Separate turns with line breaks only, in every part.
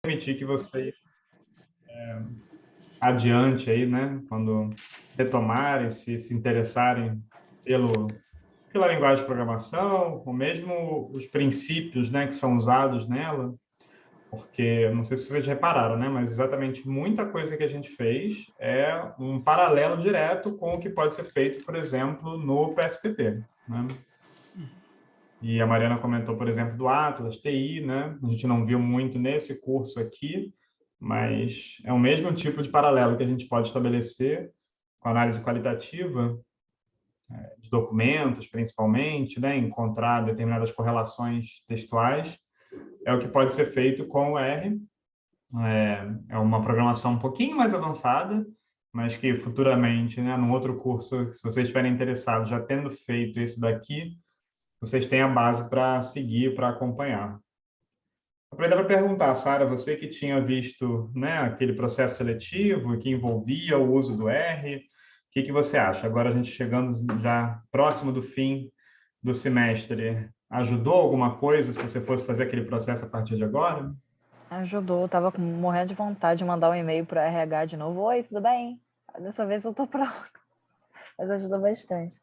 permitir que você adiante aí, né, quando retomarem, se interessarem pela linguagem de programação, ou mesmo os princípios, né, que são usados nela, porque não sei se vocês repararam, né, mas exatamente muita coisa que a gente fez é um paralelo direto com o que pode ser feito, por exemplo, no PSPP, né? E a Mariana comentou, por exemplo, do Atlas TI, né? A gente não viu muito nesse curso aqui, mas é o mesmo tipo de paralelo que a gente pode estabelecer com análise qualitativa de documentos, principalmente, né? Encontrar determinadas correlações textuais, é o que pode ser feito com o R. É uma programação um pouquinho mais avançada, mas que futuramente, né, num outro curso, se vocês estiverem interessados, já tendo feito esse daqui, vocês têm a base para seguir, para acompanhar. Aproveitar para perguntar, Sara, você que tinha visto, né, aquele processo seletivo que envolvia o uso do R, o que você acha? Agora a gente chegando já próximo do fim do semestre, ajudou alguma coisa se você fosse fazer aquele processo a partir de agora?
Ajudou, tava morrendo de vontade de mandar um e-mail para RH de novo. Oi, tudo bem? Dessa vez eu tô pronto. Mas ajudou bastante.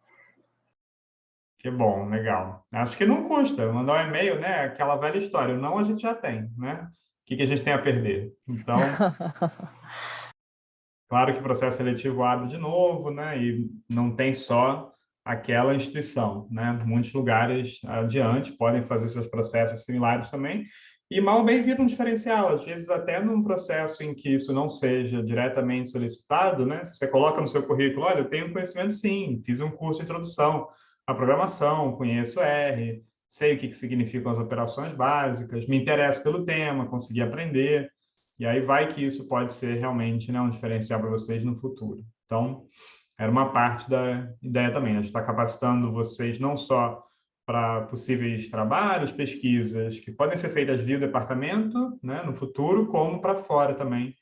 Que bom, legal. Acho que não custa mandar um e-mail, né? Aquela velha história. O não a gente já tem, né? O que a gente tem a perder? Então, claro que o processo seletivo abre de novo, né? E não tem só aquela instituição, né? Muitos lugares adiante podem fazer seus processos similares também. E mal bem vira um diferencial, às vezes até num processo em que isso não seja diretamente solicitado, né? Se você coloca no seu currículo, olha, eu tenho conhecimento sim, fiz um curso de introdução à programação, conheço R, sei o que significam as operações básicas, me interesso pelo tema, consegui aprender. E aí vai que isso pode ser realmente, né, um diferencial para vocês no futuro. Então, era uma parte da ideia também. A gente está capacitando vocês não só para possíveis trabalhos, pesquisas que podem ser feitas via departamento, né, no futuro, como para fora também,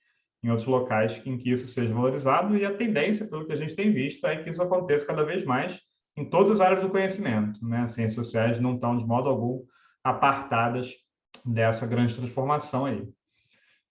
em outros locais em que isso seja valorizado. E a tendência, pelo que a gente tem visto, é que isso aconteça cada vez mais em todas as áreas do conhecimento, né? As ciências sociais não estão, de modo algum, apartadas dessa grande transformação aí.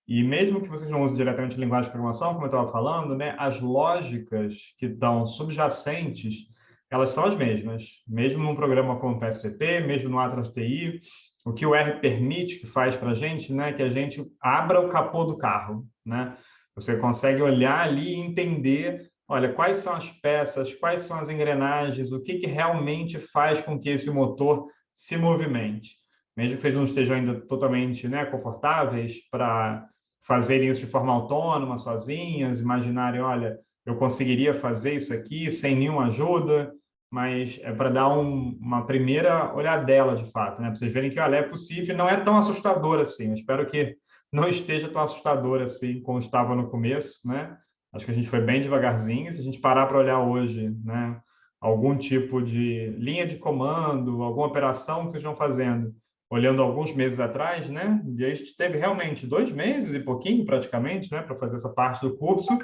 E mesmo que vocês não usem diretamente a linguagem de programação, como eu estava falando, né, as lógicas que estão subjacentes, elas são as mesmas. Mesmo num programa como o PSPP, mesmo no Atlas TI, o que o R permite, que faz para a gente, né, que a gente abra o capô do carro, né? Você consegue olhar ali e entender, olha, quais são as peças, quais são as engrenagens, o que realmente faz com que esse motor se movimente. Mesmo que vocês não estejam ainda totalmente, né, confortáveis para fazerem isso de forma autônoma, sozinhas, imaginarem, olha, eu conseguiria fazer isso aqui sem nenhuma ajuda, mas é para dar uma primeira olhadela de fato, né? Para vocês verem que, olha, é possível, não é tão assustador assim. Eu espero que não esteja tão assustador assim como estava no começo, né? Acho que a gente foi bem devagarzinho. Se a gente parar para olhar hoje, né, algum tipo de linha de comando, alguma operação que vocês estão fazendo, olhando alguns meses atrás, né? E a gente teve realmente 2 meses e pouquinho, praticamente, né, para fazer essa parte do curso.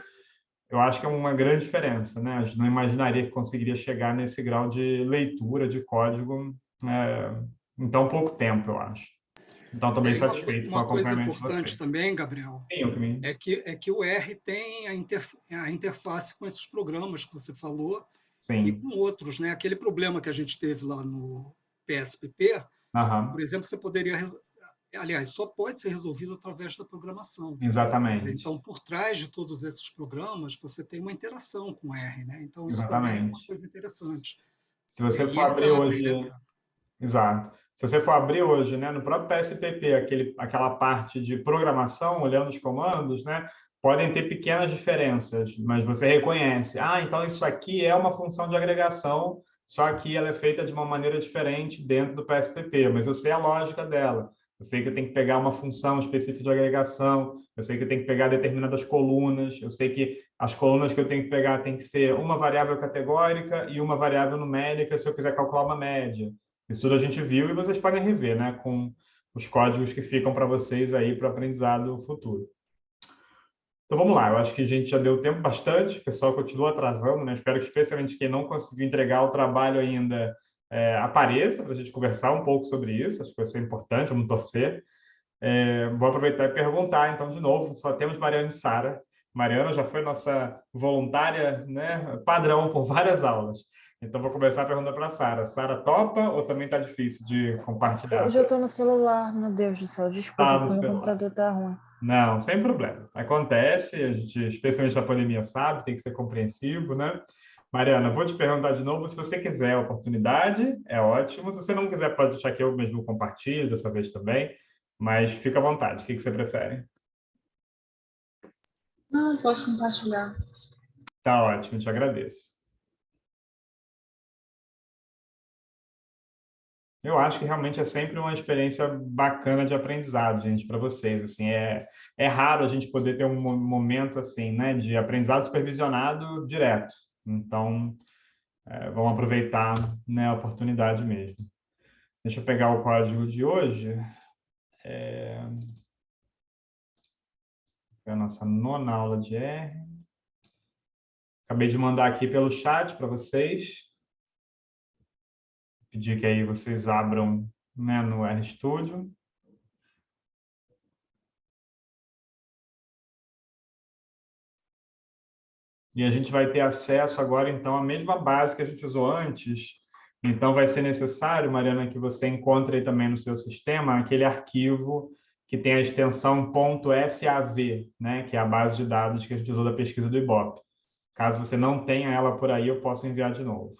Eu acho que é uma grande diferença, né? A gente não imaginaria que conseguiria chegar nesse grau de leitura de código em tão pouco tempo, eu acho. Então, estou bem
E
satisfeito com o
uma coisa
acompanhamento de
importante
vocês.
também, Gabriel,
Sim, eu também.
é que o R tem a interface com esses programas que você falou e
Sim.
com outros, né? Aquele problema que a gente teve lá no PSPP, por
Aham.
exemplo, você poderia, aliás, só pode ser resolvido através da programação. Quer dizer,
Exatamente.
então, por trás de todos esses programas, você tem uma interação com o R, né? Então, isso também é uma
Exatamente.
coisa interessante.
Se você
E
for
eles
abrir
abrem, né?
hoje. Exato. Se você for abrir hoje, né, no próprio PSPP, aquela parte de programação, olhando os comandos, né, podem ter pequenas diferenças, mas você reconhece, então isso aqui é uma função de agregação, só que ela é feita de uma maneira diferente dentro do PSPP, mas eu sei a lógica dela. Eu sei que eu tenho que pegar uma função específica de agregação, eu sei que eu tenho que pegar determinadas colunas, eu sei que as colunas que eu tenho que pegar tem que ser uma variável categórica e uma variável numérica se eu quiser calcular uma média. Isso tudo a gente viu e vocês podem rever, né, com os códigos que ficam para vocês aí para o aprendizado futuro. Então vamos lá, eu acho que a gente já deu tempo bastante, o pessoal continua atrasando, né? Espero que especialmente quem não conseguiu entregar o trabalho ainda apareça para a gente conversar um pouco sobre isso, acho que vai ser importante, vamos torcer. Vou aproveitar e perguntar, então, de novo, só temos Mariana e Sara. Mariana já foi nossa voluntária, né, padrão por várias aulas. Então, vou começar a pergunta para a Sara. Sara, topa ou também está difícil de compartilhar?
Hoje eu tô no celular, meu Deus do céu,
Tá
desculpa,
no
porque meu
celular.
computador tá ruim.
Não, sem problema. Acontece, a gente, especialmente na pandemia, sabe, tem que ser compreensivo, né? Mariana, vou te perguntar de novo, se você quiser a oportunidade, é ótimo. Se você não quiser, pode deixar que eu mesmo compartilhe dessa vez também, mas fica à vontade. O que você prefere?
Não, posso compartilhar.
Tá ótimo, te agradeço. Eu acho que realmente é sempre uma experiência bacana de aprendizado, gente, para vocês. Assim, é raro a gente poder ter um momento assim, né, de aprendizado supervisionado direto. Então, vamos aproveitar, né, a oportunidade mesmo. Deixa eu pegar o código de hoje. É a nossa nona aula de R. Acabei de mandar aqui pelo chat para vocês. Pedir que aí vocês abram, né, no RStudio. E a gente vai ter acesso agora, então, à mesma base que a gente usou antes. Então, vai ser necessário, Mariana, que você encontre aí também no seu sistema aquele arquivo que tem a extensão .sav, né, que é a base de dados que a gente usou da pesquisa do Ibope. Caso você não tenha ela por aí, eu posso enviar de novo.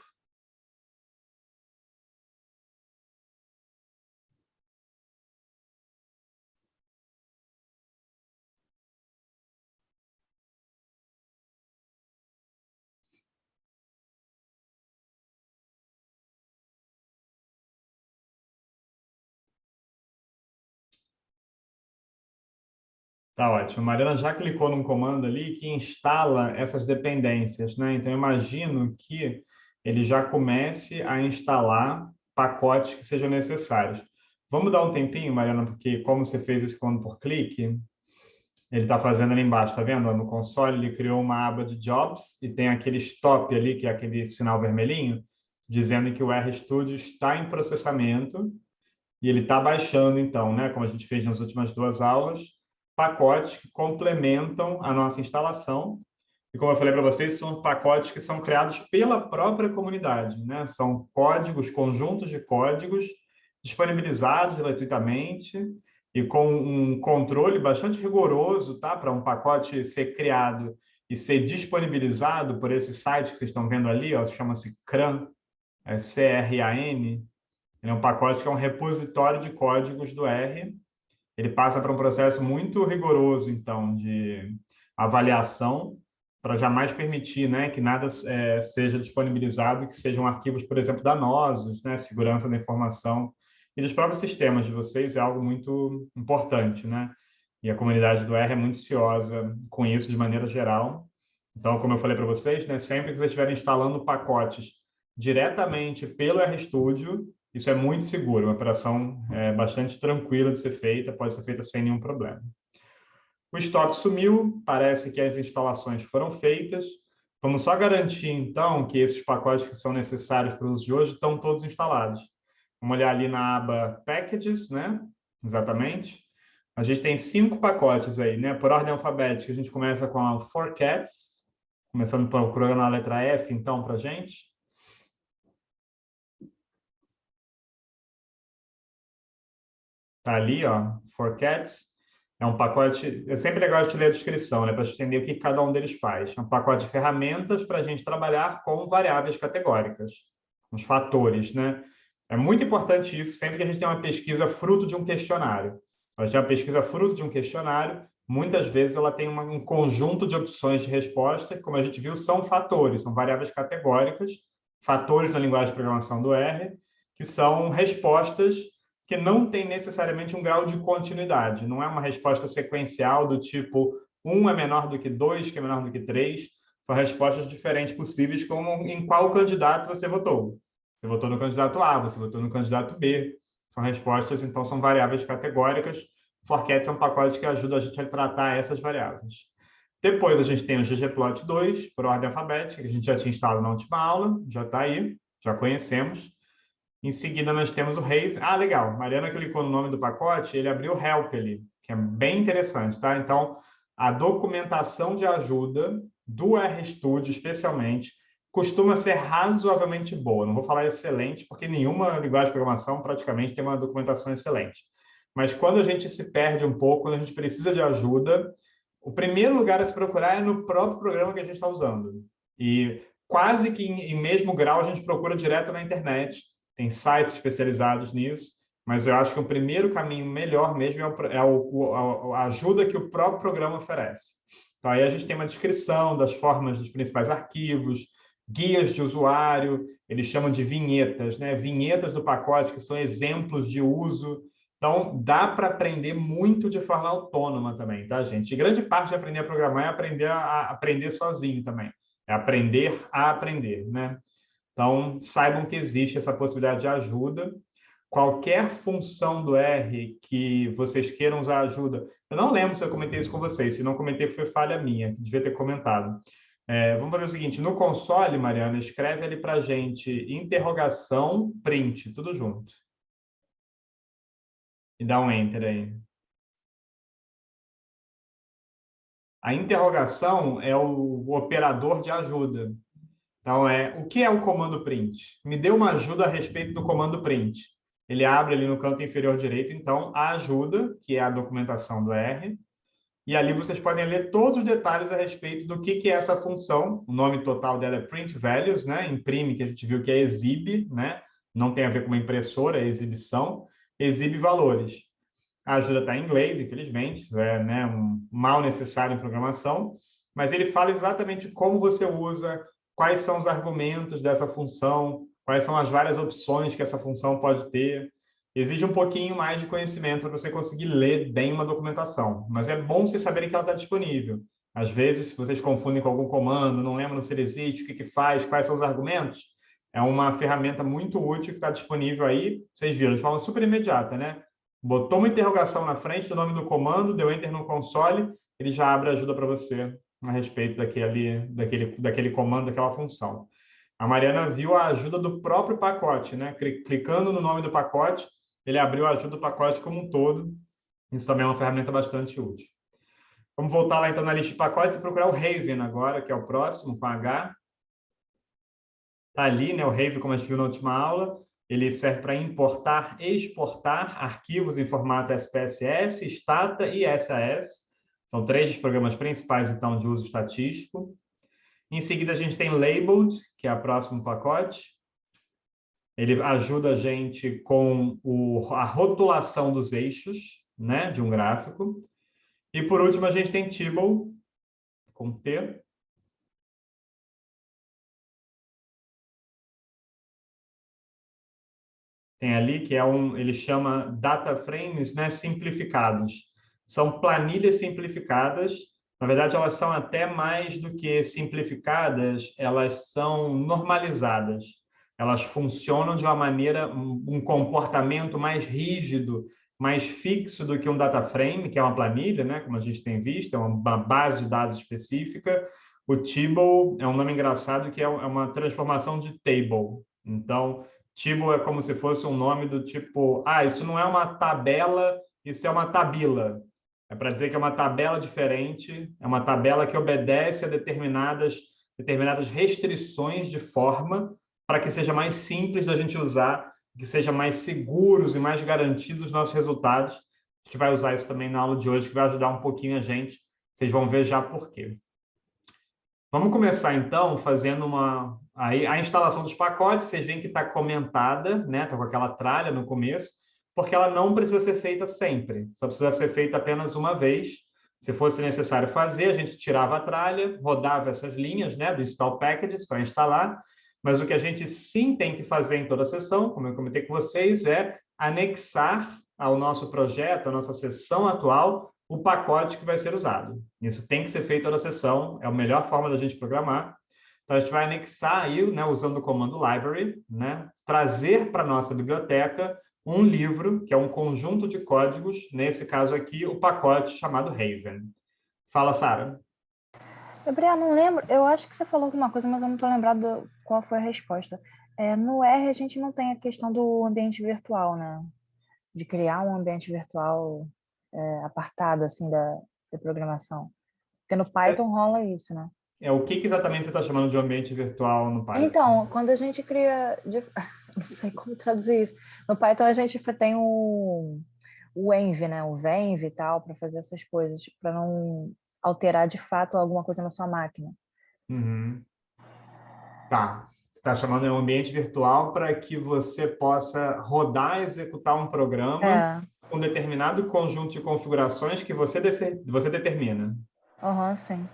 Tá ótimo. A Mariana já clicou num comando ali que instala essas dependências, né? Então, eu imagino que ele já comece a instalar pacotes que sejam necessários. Vamos dar um tempinho, Mariana, porque como você fez esse comando por clique, ele está fazendo ali embaixo, tá vendo? No console, ele criou uma aba de jobs e tem aquele stop ali, que é aquele sinal vermelhinho, dizendo que o RStudio está em processamento e ele está baixando, então, né, como a gente fez nas últimas duas aulas, pacotes que complementam a nossa instalação. E como eu falei para vocês, são pacotes que são criados pela própria comunidade, né? São códigos, conjuntos de códigos disponibilizados gratuitamente e com um controle bastante rigoroso, tá? Para um pacote ser criado e ser disponibilizado por esse site que vocês estão vendo ali, ó, chama-se CRAN, CRAN. Ele é um pacote que é um repositório de códigos do R. Ele passa por um processo muito rigoroso, então, de avaliação, para jamais permitir, né, que nada seja disponibilizado, que sejam arquivos, por exemplo, danosos, né, segurança da informação e dos próprios sistemas de vocês é algo muito importante, né? E a comunidade do R é muito ciosa com isso de maneira geral. Então, como eu falei para vocês, né, sempre que vocês estiverem instalando pacotes diretamente pelo RStudio, isso é muito seguro, uma operação bastante tranquila de ser feita, pode ser feita sem nenhum problema. O estoque sumiu, parece que as instalações foram feitas. Vamos só garantir, então, que esses pacotes que são necessários para o uso de hoje estão todos instalados. Vamos olhar ali na aba Packages, né? Exatamente. A gente tem 5 pacotes aí, né? Por ordem alfabética, a gente começa com a Forcats, começando procurando a letra F, então, para a gente. Tá ali, ó, Forcats. É um pacote, é sempre legal de ler a descrição, né, para entender o que cada um deles faz. É um pacote de ferramentas para a gente trabalhar com variáveis categóricas, os fatores, né? É muito importante isso sempre que a gente tem uma pesquisa fruto de um questionário. A gente tem uma pesquisa fruto de um questionário, muitas vezes ela tem um conjunto de opções de resposta, que, como a gente viu, são fatores, são variáveis categóricas, fatores na linguagem de programação do R, que são respostas que não tem necessariamente um grau de continuidade. Não é uma resposta sequencial do tipo 1 é menor do que 2, que é menor do que 3. São respostas diferentes possíveis, como em qual candidato você votou. Você votou no candidato A, você votou no candidato B. São respostas, então, são variáveis categóricas. Forcats é um pacote que ajuda a gente a tratar essas variáveis. Depois a gente tem o ggplot 2, por ordem alfabética, que a gente já tinha instalado na última aula, já está aí, já conhecemos. Em seguida, nós temos o Raven. Ah, legal. Mariana clicou no nome do pacote, ele abriu o Help ali, que é bem interessante, tá? Então, a documentação de ajuda do RStudio, especialmente, costuma ser razoavelmente boa. Não vou falar excelente, porque nenhuma linguagem de programação praticamente tem uma documentação excelente. Mas quando a gente se perde um pouco, quando a gente precisa de ajuda, o primeiro lugar a se procurar é no próprio programa que a gente está usando. E quase que em mesmo grau a gente procura direto na internet. Tem sites especializados nisso, mas eu acho que o primeiro caminho melhor mesmo a ajuda que o próprio programa oferece. Então, aí a gente tem uma descrição das formas dos principais arquivos, guias de usuário, eles chamam de vinhetas, né? Vinhetas do pacote, que são exemplos de uso. Então, dá para aprender muito de forma autônoma também, tá, gente? E grande parte de aprender a programar é aprender a aprender sozinho também. É aprender a aprender, né? Então, saibam que existe essa possibilidade de ajuda. Qualquer função do R que vocês queiram usar ajuda, eu não lembro se eu comentei isso com vocês, se não comentei foi falha minha, devia ter comentado. Vamos fazer o seguinte, no console, Mariana, escreve ali para a gente interrogação, print, tudo junto. E dá um Enter aí. A interrogação é o operador de ajuda. Então, o que é o comando print? Me dê uma ajuda a respeito do comando print. Ele abre ali no canto inferior direito, então, a ajuda, que é a documentação do R, e ali vocês podem ler todos os detalhes a respeito do que é essa função. O nome total dela é print values, né? Imprime, que a gente viu que é exibe, né? Não tem a ver com uma impressora, é exibição. Exibe valores. A ajuda está em inglês, infelizmente, né, um mal necessário em programação, mas ele fala exatamente como você usa, quais são os argumentos dessa função, quais são as várias opções que essa função pode ter. Exige um pouquinho mais de conhecimento para você conseguir ler bem uma documentação, mas é bom vocês saberem que ela está disponível. Às vezes, se vocês confundem com algum comando, não lembram se ele existe, o que faz, quais são os argumentos, é uma ferramenta muito útil que está disponível aí, vocês viram, de forma super imediata, né? Botou uma interrogação na frente do nome do comando, deu Enter no console, ele já abre ajuda para você a respeito daquele comando, daquela função. A Mariana viu a ajuda do próprio pacote, né? Clicando no nome do pacote, ele abriu a ajuda do pacote como um todo. Isso também é uma ferramenta bastante útil. Vamos voltar lá então na lista de pacotes e procurar o Raven agora, que é o próximo, com H. Está ali, né? O Raven, como a gente viu na última aula. Ele serve para importar e exportar arquivos em formato SPSS, Stata e SAS. São 3 dos programas principais, então, de uso estatístico. Em seguida, a gente tem Labeled, que é o próximo pacote. Ele ajuda a gente com a rotulação dos eixos, né, de um gráfico. E, por último, a gente tem Tibble, com T. Tem ali que ele chama data frames, né, simplificados. São planilhas simplificadas. Na verdade, elas são até mais do que simplificadas, elas são normalizadas. Elas funcionam de uma maneira, um comportamento mais rígido, mais fixo do que um data frame, que é uma planilha, né, como a gente tem visto, é uma base de dados específica. O Tibble é um nome engraçado que é uma transformação de table. Então, Tibble é como se fosse um nome do tipo, isso não é uma tabela, isso é uma tabila. É para dizer que é uma tabela diferente, é uma tabela que obedece a determinadas restrições de forma para que seja mais simples da gente usar, que seja mais seguros e mais garantidos os nossos resultados. A gente vai usar isso também na aula de hoje, que vai ajudar um pouquinho a gente. Vocês vão ver já por quê. Vamos começar, então, fazendo a instalação dos pacotes. Vocês veem que está comentada, né? Está com aquela tralha no começo, porque ela não precisa ser feita sempre. Só precisa ser feita apenas uma vez. Se fosse necessário fazer, a gente tirava a tralha, rodava essas linhas, né, do Install Packages para instalar. Mas o que a gente sim tem que fazer em toda a sessão, como eu comentei com vocês, é anexar ao nosso projeto, à nossa sessão atual, o pacote que vai ser usado. Isso tem que ser feito toda a sessão, é a melhor forma da gente programar. Então, a gente vai anexar aí, né, usando o comando library, né, trazer para a nossa biblioteca um livro, que é um conjunto de códigos, nesse caso aqui, o pacote chamado Raven. Fala, Sara.
Gabriel, não lembro, eu acho que você falou alguma coisa, mas eu não estou lembrado qual foi a resposta. No R a gente não tem a questão do ambiente virtual, né? De criar um ambiente virtual apartado assim da programação. Porque no Python rola isso, né?
O que exatamente você está chamando de ambiente virtual no Python?
Então, quando a gente cria... Não sei como traduzir isso. No Python a gente tem o env, né? O venv e tal, para fazer essas coisas, para não alterar de fato alguma coisa na sua máquina.
Uhum. Tá. Você está chamando de um ambiente virtual para que você possa rodar e executar um programa com determinado conjunto de configurações que você determina.
Sim.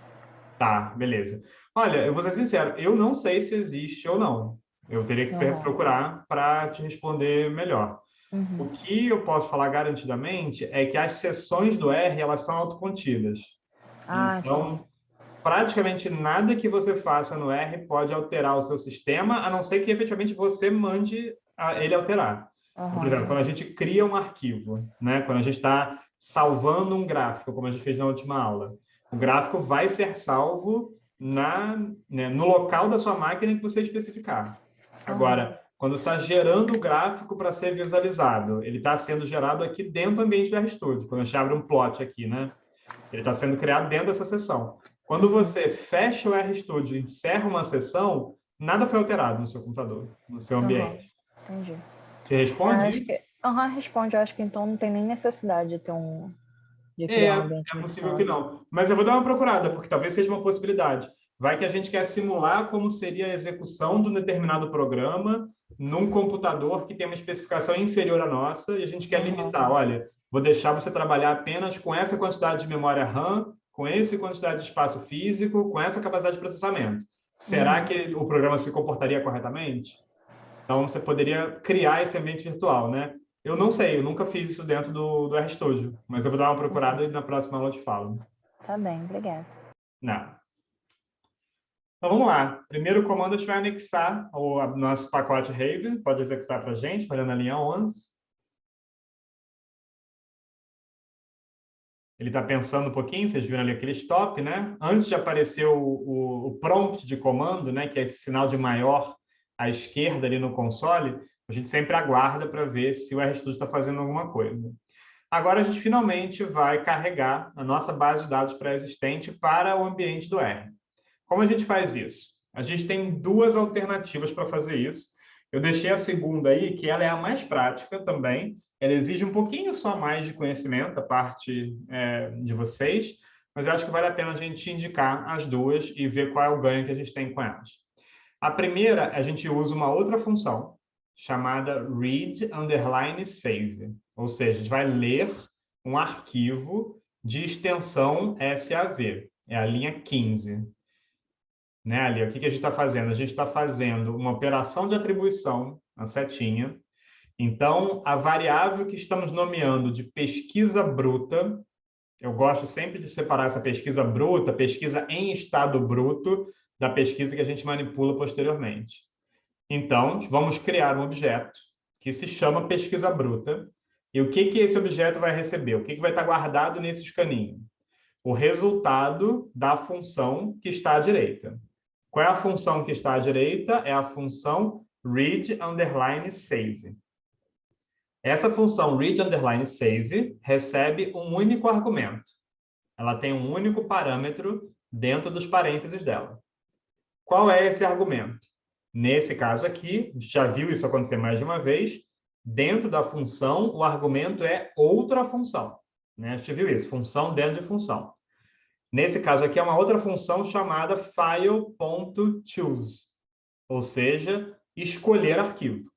Tá, beleza. Olha, eu vou ser sincero, eu não sei se existe ou não. Eu teria que procurar para te responder melhor. O que eu posso falar garantidamente é que as seções do R, elas são autocontidas. Então, praticamente nada que você faça no R pode alterar o seu sistema, a não ser que efetivamente você mande ele alterar. Por exemplo, quando a gente cria um arquivo, né? Quando a gente está salvando um gráfico, como a gente fez na última aula, o gráfico vai ser salvo no local da sua máquina que você especificar. Agora, quando você está gerando o gráfico para ser visualizado, ele está sendo gerado aqui dentro do ambiente do RStudio. Quando a gente abre um plot aqui, né? Ele está sendo criado dentro dessa sessão. Quando você fecha o RStudio e encerra uma sessão, nada foi alterado no seu computador, no seu ambiente.
Entendi.
Você responde isso?
Responde. Eu acho que então não tem nem necessidade de criar um ambiente virtual.
É possível que não. Mas eu vou dar uma procurada, porque talvez seja uma possibilidade. Vai que a gente quer simular como seria a execução de um determinado programa num computador que tem uma especificação inferior à nossa e a gente quer limitar. Olha, vou deixar você trabalhar apenas com essa quantidade de memória RAM, com essa quantidade de espaço físico, com essa capacidade de processamento. Será que o programa se comportaria corretamente? Então, você poderia criar esse ambiente virtual, né? Eu não sei, eu nunca fiz isso dentro do RStudio, mas eu vou dar uma procurada e na próxima aula eu te falo.
Tá bem, obrigada.
Não. Então, vamos lá. Primeiro comando, a gente vai anexar o nosso pacote Raven. Pode executar para a gente, olhando a linha 11. Ele está pensando um pouquinho, vocês viram ali aquele stop, né? Antes de aparecer o prompt de comando, né? Que é esse sinal de maior à esquerda ali no console, a gente sempre aguarda para ver se o RStudio está fazendo alguma coisa. Agora a gente finalmente vai carregar a nossa base de dados pré-existente para o ambiente do R. Como a gente faz isso? A gente tem duas alternativas para fazer isso. Eu deixei a segunda aí, que ela é a mais prática também. Ela exige um pouquinho só mais de conhecimento da parte de vocês, mas eu acho que vale a pena a gente indicar as duas e ver qual é o ganho que a gente tem com elas. A primeira, a gente usa uma outra função chamada read_save, ou seja, a gente vai ler um arquivo de extensão SAV, é a linha 15. Né, ali, o que a gente está fazendo? A gente está fazendo uma operação de atribuição na setinha. Então, a variável que estamos nomeando de pesquisa bruta, eu gosto sempre de separar essa pesquisa bruta, pesquisa em estado bruto, da pesquisa que a gente manipula posteriormente. Então, vamos criar um objeto que se chama pesquisa bruta. E o que esse objeto vai receber? O que vai estar guardado nesse escaninho? O resultado da função que está à direita. Qual é a função que está à direita? É a função read_save. Essa função read_save recebe um único argumento. Ela tem um único parâmetro dentro dos parênteses dela. Qual é esse argumento? Nesse caso aqui, já viu isso acontecer mais de uma vez, dentro da função, o argumento é outra função. Né? A gente viu isso, função dentro de função. Nesse caso aqui, é uma outra função chamada file.choose, ou seja, escolher arquivo.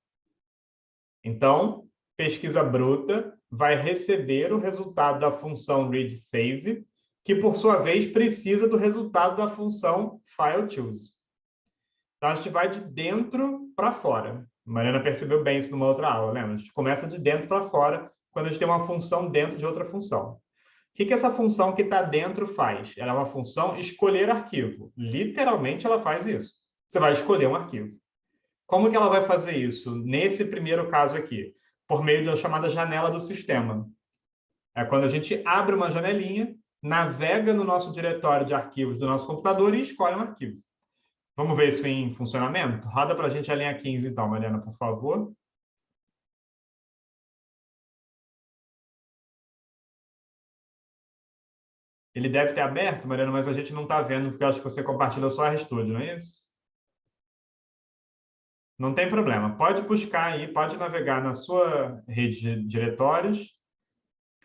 Então, pesquisa bruta vai receber o resultado da função read_save, que, por sua vez, precisa do resultado da função file_choose. Então, a gente vai de dentro para fora. A Mariana percebeu bem isso numa outra aula, lembra? A gente começa de dentro para fora quando a gente tem uma função dentro de outra função. O que essa função que está dentro faz? Ela é uma função escolher arquivo. Literalmente, ela faz isso. Você vai escolher um arquivo. Como que ela vai fazer isso? Nesse primeiro caso aqui, por meio da chamada janela do sistema. É quando a gente abre uma janelinha, navega no nosso diretório de arquivos do nosso computador e escolhe um arquivo. Vamos ver isso em funcionamento? Roda para a gente a linha 15, então, Mariana, por favor. Ele deve ter aberto, Mariana, mas a gente não está vendo, porque eu acho que você compartilhou só a RStudio, não é isso? Não tem problema. Pode buscar aí, pode navegar na sua rede de diretórios.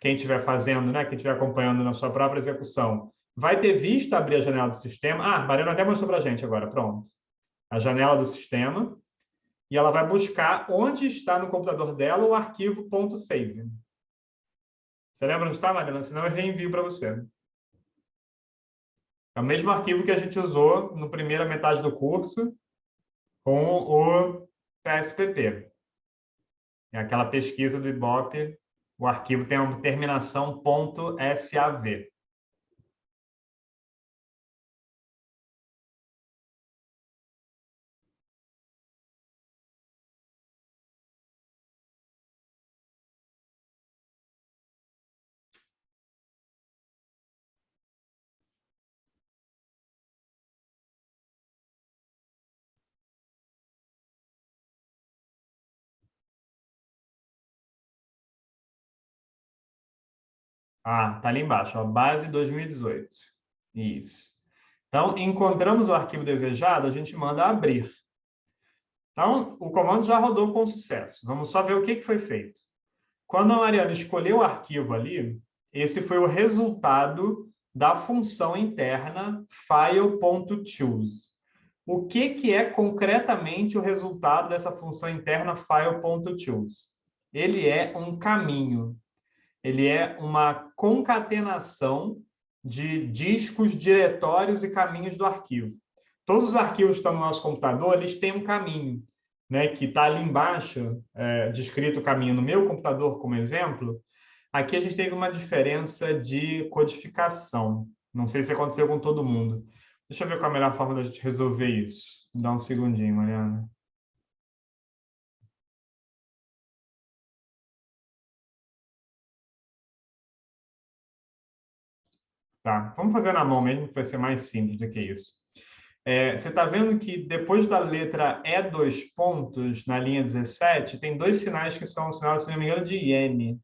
Quem estiver fazendo, né, quem estiver acompanhando na sua própria execução, vai ter visto abrir a janela do sistema. Ah, a Mariana até mostrou para a gente agora, pronto. A janela do sistema. E ela vai buscar onde está no computador dela o arquivo .save. Você lembra onde está, Mariana? Senão eu reenvio para você. É o mesmo arquivo que a gente usou na primeira metade do curso com o PSPP. É aquela pesquisa do Ibope. O arquivo tem uma terminação .sav. Ah, tá ali embaixo, ó, base 2018. Isso. Então, encontramos o arquivo desejado, a gente manda abrir. Então, o comando já rodou com sucesso. Vamos só ver o que foi feito. Quando a Mariana escolheu o arquivo ali, esse foi o resultado da função interna file.choose. O que é concretamente o resultado dessa função interna file.choose? Ele é um caminho. Ele é uma concatenação de discos, diretórios e caminhos do arquivo. Todos os arquivos que estão no nosso computador, eles têm um caminho, né, que está ali embaixo, descrito o caminho no meu computador como exemplo. Aqui a gente teve uma diferença de codificação. Não sei se aconteceu com todo mundo. Deixa eu ver qual é a melhor forma da gente resolver isso. Dá um segundinho, Mariana. Tá, vamos fazer na mão mesmo, que vai ser mais simples do que isso. Você está vendo que depois da letra E dois pontos, na linha 17, tem dois sinais que são sinais, se não me engano, de iene.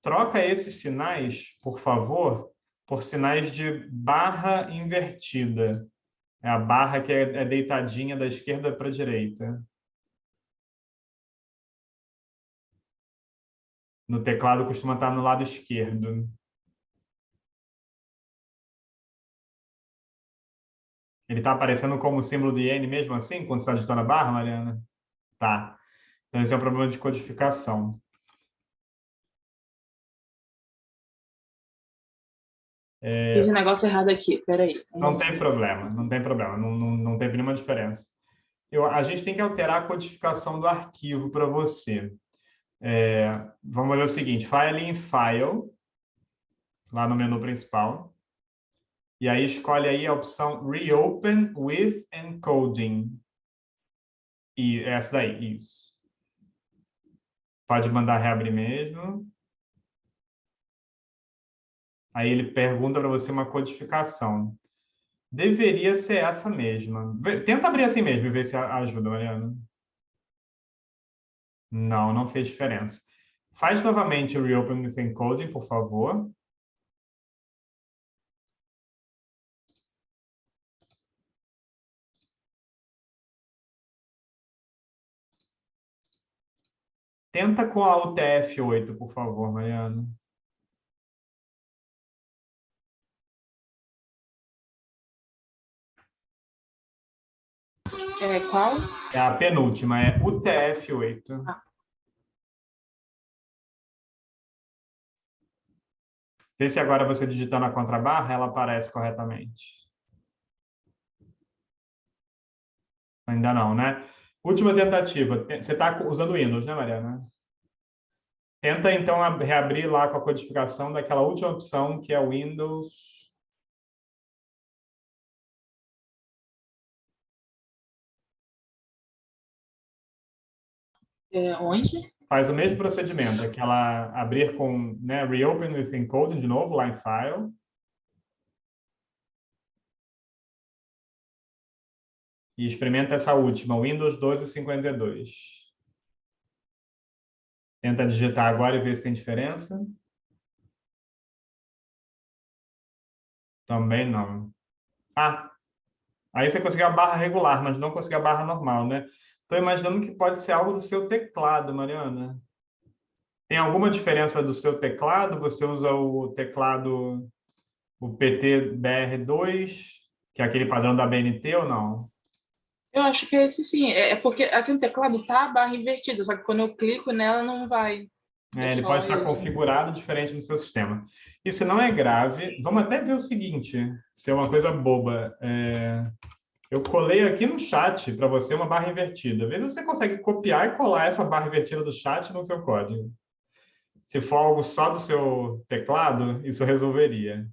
Troca esses sinais, por favor, por sinais de barra invertida. É a barra que é deitadinha da esquerda para a direita. No teclado costuma estar no lado esquerdo. Ele está aparecendo como símbolo de iene mesmo assim, quando você está digitando a barra, Mariana? Tá. Então, esse é um problema de codificação.
Fiz um negócio errado aqui, peraí.
Não tem problema, não tem problema, não teve nenhuma diferença. A gente tem que alterar a codificação do arquivo para você. Vamos fazer o seguinte, vai ali em File, lá no menu principal, e aí escolhe aí a opção Reopen with Encoding. E essa daí, isso. Pode mandar reabrir mesmo. Aí ele pergunta para você uma codificação. Deveria ser essa mesma. Tenta abrir assim mesmo e ver se ajuda, Mariana. Não, não fez diferença. Faz novamente o Reopen with Encoding, por favor. Tenta com a UTF-8, por favor, Mariana.
Qual?
É a penúltima, é UTF-8. Vê se agora você digitando a contrabarra, ela aparece corretamente. Ainda não, né? Última tentativa. Você está usando o Windows, né, Mariana? Tenta, então, reabrir lá com a codificação daquela última opção, que é o Windows.
Onde?
Faz o mesmo procedimento, aquela abrir com, né, Reopen with Encoding de novo, lá em File. e experimenta essa última, Windows 1252. Tenta digitar agora e ver se tem diferença. Também não. Ah, aí você conseguiu a barra regular, mas não conseguiu a barra normal, né? Estou imaginando que pode ser algo do seu teclado, Mariana. Tem alguma diferença do seu teclado? Você usa o teclado, o PT-BR2, que é aquele padrão da BNT ou não?
Eu acho que é esse sim. É porque aqui no teclado tá a barra invertida, só que quando eu clico nela não vai. É
Ele pode
só
estar
isso.
configurado diferente no seu sistema. Isso não é grave. Vamos até ver o seguinte, se é uma coisa boba. Eu colei aqui no chat para você uma barra invertida. Às vezes você consegue copiar e colar essa barra invertida do chat no seu código. Se for algo só do seu teclado, isso resolveria.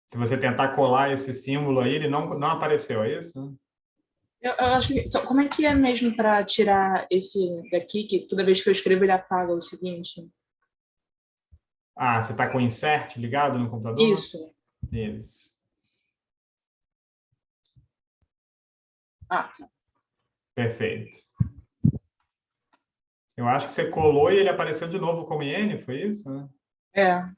Se você tentar colar esse símbolo aí, ele não apareceu, é isso?
Eu acho que como é que é mesmo para tirar esse daqui, que toda vez que eu escrevo ele apaga o seguinte?
Ah, você está com o insert ligado no computador?
Isso.
Isso.
Ah, tá.
Perfeito. Eu acho que você colou e ele apareceu de novo como IN, foi isso? Né?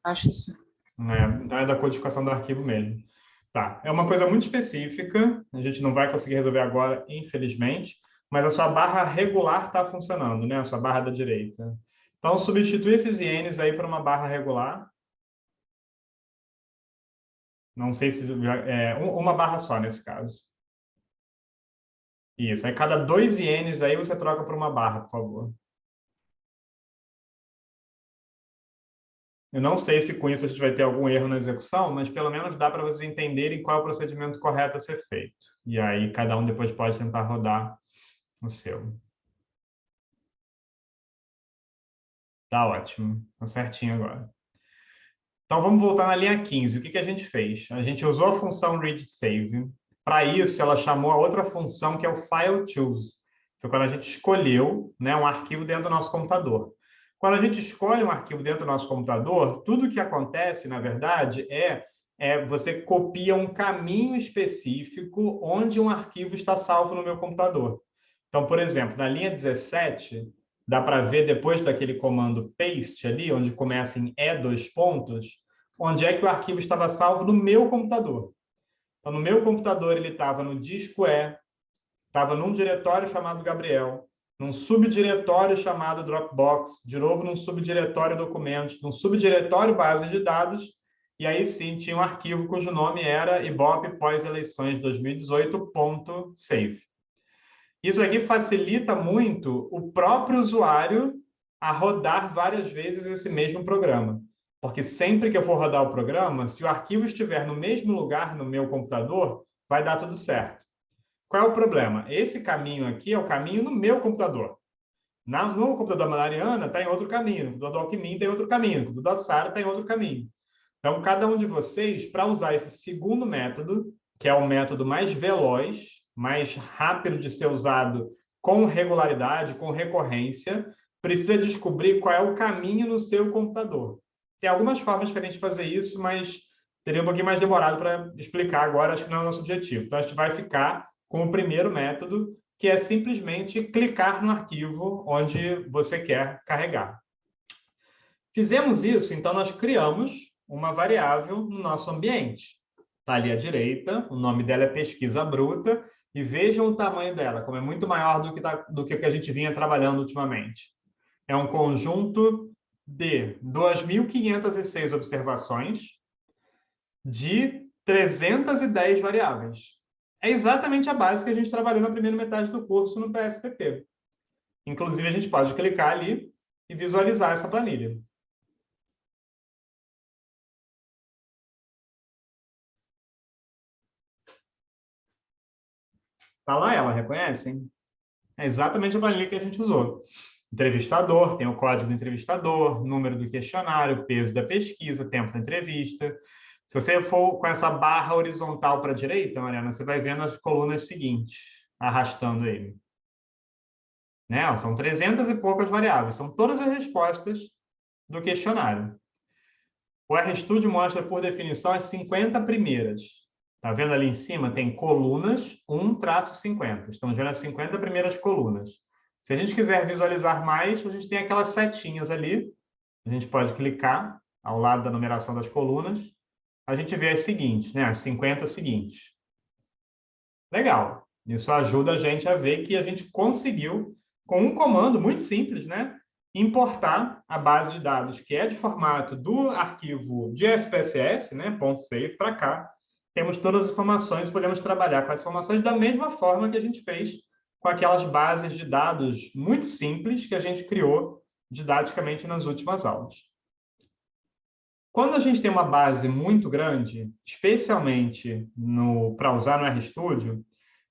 Acho que sim.
Não é da codificação do arquivo mesmo. Tá, é uma coisa muito específica, a gente não vai conseguir resolver agora, infelizmente, mas a sua barra regular está funcionando, né? A sua barra da direita. Então, substitui esses INs aí por uma barra regular. Não sei se... uma barra só, nesse caso. Isso, aí cada 2 INs aí você troca por uma barra, por favor. Eu não sei se com isso a gente vai ter algum erro na execução, mas pelo menos dá para vocês entenderem qual é o procedimento correto a ser feito. E aí cada um depois pode tentar rodar o seu. Tá ótimo, tá certinho agora. Então vamos voltar na linha 15. O que a gente fez? A gente usou a função readSave. Para isso, ela chamou a outra função que é o FileChoose. Foi quando a gente escolheu, né, um arquivo dentro do nosso computador. Quando a gente escolhe um arquivo dentro do nosso computador, tudo que acontece, na verdade, você copia um caminho específico onde um arquivo está salvo no meu computador. Então, por exemplo, na linha 17, dá para ver depois daquele comando paste ali, onde começa em E2 pontos, onde é que o arquivo estava salvo no meu computador. Então, no meu computador, ele estava no disco E, estava num diretório chamado Gabriel, num subdiretório chamado Dropbox, de novo num subdiretório documentos, num subdiretório base de dados, e aí sim tinha um arquivo cujo nome era Ibope pós-eleições 2018.save. Isso aqui facilita muito o próprio usuário a rodar várias vezes esse mesmo programa. Porque sempre que eu for rodar o programa, se o arquivo estiver no mesmo lugar no meu computador, vai dar tudo certo. Qual é o problema? Esse caminho aqui é o caminho no meu computador. No computador da Mariana está em outro caminho, no computador do Alckmin tem outro caminho, no computador da Sara está em outro caminho. Então, cada um de vocês, para usar esse segundo método, que é o método mais veloz, mais rápido de ser usado com regularidade, com recorrência, precisa descobrir qual é o caminho no seu computador. Tem algumas formas diferentes de fazer isso, mas teria um pouquinho mais demorado para explicar agora, acho que não é o nosso objetivo. Então, a gente vai ficar com o primeiro método, que é simplesmente clicar no arquivo onde você quer carregar. Fizemos isso, então nós criamos uma variável no nosso ambiente. Está ali à direita, o nome dela é pesquisa bruta, e vejam o tamanho dela, como é muito maior do que a gente vinha trabalhando ultimamente. É um conjunto de 2.506 observações de 310 variáveis. É exatamente a base que a gente trabalhou na primeira metade do curso no PSPP. Inclusive, a gente pode clicar ali e visualizar essa planilha. Está lá ela, reconhecem? É exatamente a planilha que a gente usou. Entrevistador, tem o código do entrevistador, número do questionário, peso da pesquisa, tempo da entrevista. Se você for com essa barra horizontal para a direita, Mariana, você vai vendo as colunas seguintes. arrastando aí? Né? São 300 e poucas variáveis, são todas as respostas do questionário. O RStudio mostra, por definição, as 50 primeiras. Está vendo ali em cima? Tem colunas 1-50. Estamos vendo as 50 primeiras colunas. Se a gente quiser visualizar mais, a gente tem aquelas setinhas ali. A gente pode clicar ao lado da numeração das colunas. A gente vê as seguintes, né? As 50 seguintes. Legal. Isso ajuda a gente a ver que a gente conseguiu, com um comando muito simples, né? Importar a base de dados que é de formato do arquivo de SPSS, né? .save, para cá. Temos todas as informações e podemos trabalhar com as informações da mesma forma que a gente fez com aquelas bases de dados muito simples que a gente criou didaticamente nas últimas aulas. Quando a gente tem uma base muito grande, especialmente para usar no RStudio,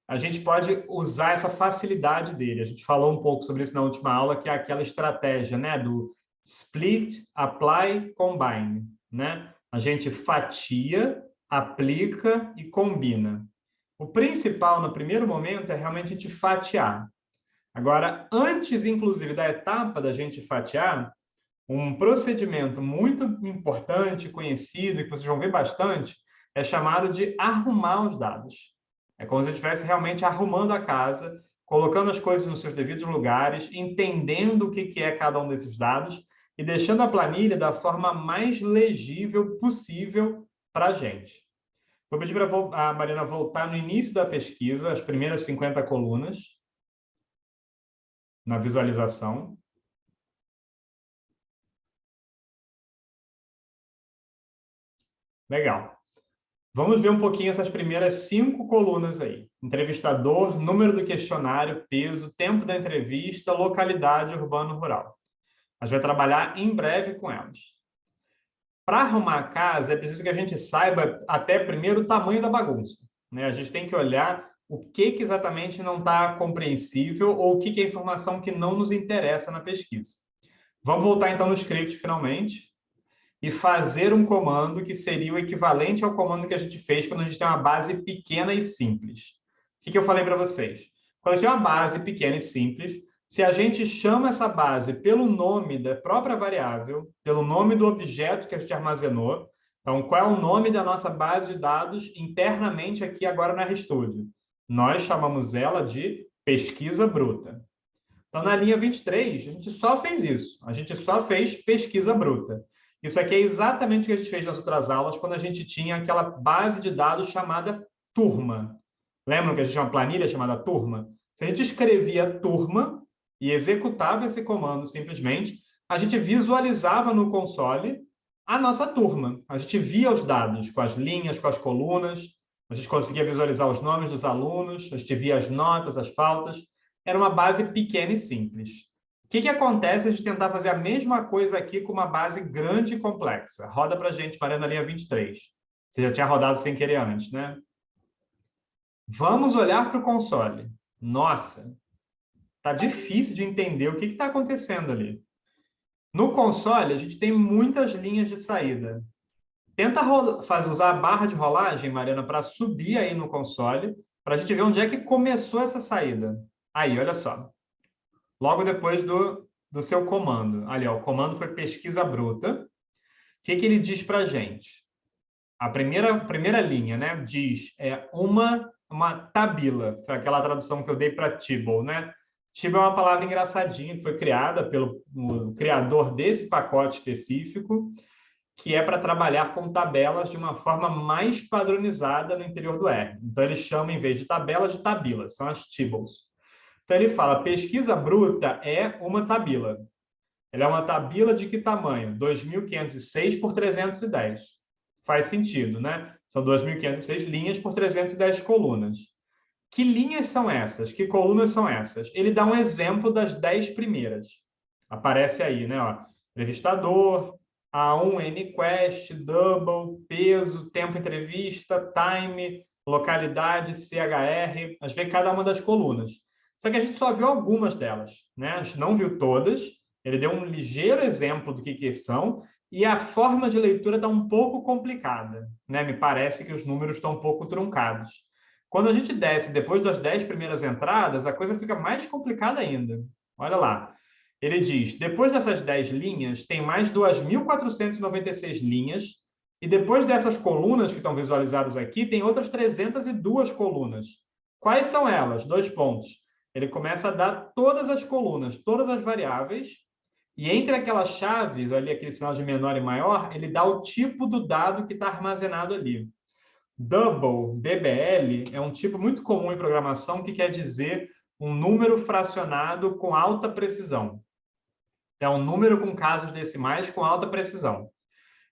a gente pode usar essa facilidade dele. A gente falou um pouco sobre isso na última aula, que é aquela estratégia, né, do split, apply, combine, né? A gente fatia, aplica e combina. O principal, no primeiro momento, é realmente a gente fatiar. Agora, antes, inclusive, da etapa da gente fatiar, um procedimento muito importante, conhecido, e que vocês vão ver bastante, é chamado de arrumar os dados. É como se eu estivesse realmente arrumando a casa, colocando as coisas nos seus devidos lugares, entendendo o que é cada um desses dados e deixando a planilha da forma mais legível possível para a gente. Vou pedir para a Mariana voltar no início da pesquisa, as primeiras 50 colunas, na visualização. Legal. Vamos ver um pouquinho essas primeiras 5 colunas aí. Entrevistador, número do questionário, peso, tempo da entrevista, localidade, urbano, rural. A gente vai trabalhar em breve com elas. Para arrumar a casa, é preciso que a gente saiba até primeiro o tamanho da bagunça, né? A gente tem que olhar o que exatamente não está compreensível ou o que é informação que não nos interessa na pesquisa. Vamos voltar então no script finalmente e fazer um comando que seria o equivalente ao comando que a gente fez quando a gente tem uma base pequena e simples. O que eu falei para vocês? Quando a gente tem uma base pequena e simples, se a gente chama essa base pelo nome da própria variável, pelo nome do objeto que a gente armazenou, então, qual é o nome da nossa base de dados internamente aqui agora na RStudio? Nós chamamos ela de pesquisa bruta. Então, na linha 23, a gente só fez isso. A gente só fez pesquisa bruta. Isso aqui é exatamente o que a gente fez nas outras aulas, quando a gente tinha aquela base de dados chamada turma. Lembram que a gente tinha uma planilha chamada turma? Se a gente escrevia turma e executava esse comando simplesmente, a gente visualizava no console a nossa turma. A gente via os dados com as linhas, com as colunas, a gente conseguia visualizar os nomes dos alunos, a gente via as notas, as faltas. Era uma base pequena e simples. O que acontece se a gente tentar fazer a mesma coisa aqui com uma base grande e complexa? Roda para a gente, Mariana, na linha 23. Você já tinha rodado sem querer antes, né? Vamos olhar para o console. Nossa, tá difícil de entender o que está acontecendo ali. No console, a gente tem muitas linhas de saída. Tenta usar a barra de rolagem, Mariana, para subir aí no console, para a gente ver onde é que começou essa saída. Aí, olha só. Logo depois do seu comando. Ali, ó, o comando foi pesquisa bruta. O que ele diz para a gente? A primeira linha, né, diz uma tabila, foi aquela tradução que eu dei para Tibble, né? Tibble é uma palavra engraçadinha que foi criada pelo criador desse pacote específico, que é para trabalhar com tabelas de uma forma mais padronizada no interior do R. Então, ele chama, em vez de tabelas, de tabilas, são as Tibbles. Então, ele fala, pesquisa bruta é uma tabila. Ela é uma tabila de que tamanho? 2.506 por 310. Faz sentido, né? São 2.506 linhas por 310 colunas. Que linhas são essas? Que colunas são essas? Ele dá um exemplo das 10 primeiras. Aparece aí, né? Ó, entrevistador, A1, NQuest, double, peso, tempo entrevista, time, localidade, CHR. A gente vê cada uma das colunas. Só que a gente só viu algumas delas, né? A gente não viu todas. Ele deu um ligeiro exemplo do que são e a forma de leitura está um pouco complicada, né? Me parece que os números estão um pouco truncados. Quando a gente desce depois das 10 primeiras entradas, a coisa fica mais complicada ainda. Olha lá. Ele diz, depois dessas 10 linhas, tem mais 2.496 linhas, e depois dessas colunas que estão visualizadas aqui, tem outras 302 colunas. Quais são elas? 2 pontos. Ele começa a dar todas as colunas, todas as variáveis, e entre aquelas chaves, ali aquele sinal de menor e maior, ele dá o tipo do dado que está armazenado ali. Double, DBL, é um tipo muito comum em programação que quer dizer um número fracionado com alta precisão. É um número com casos decimais com alta precisão.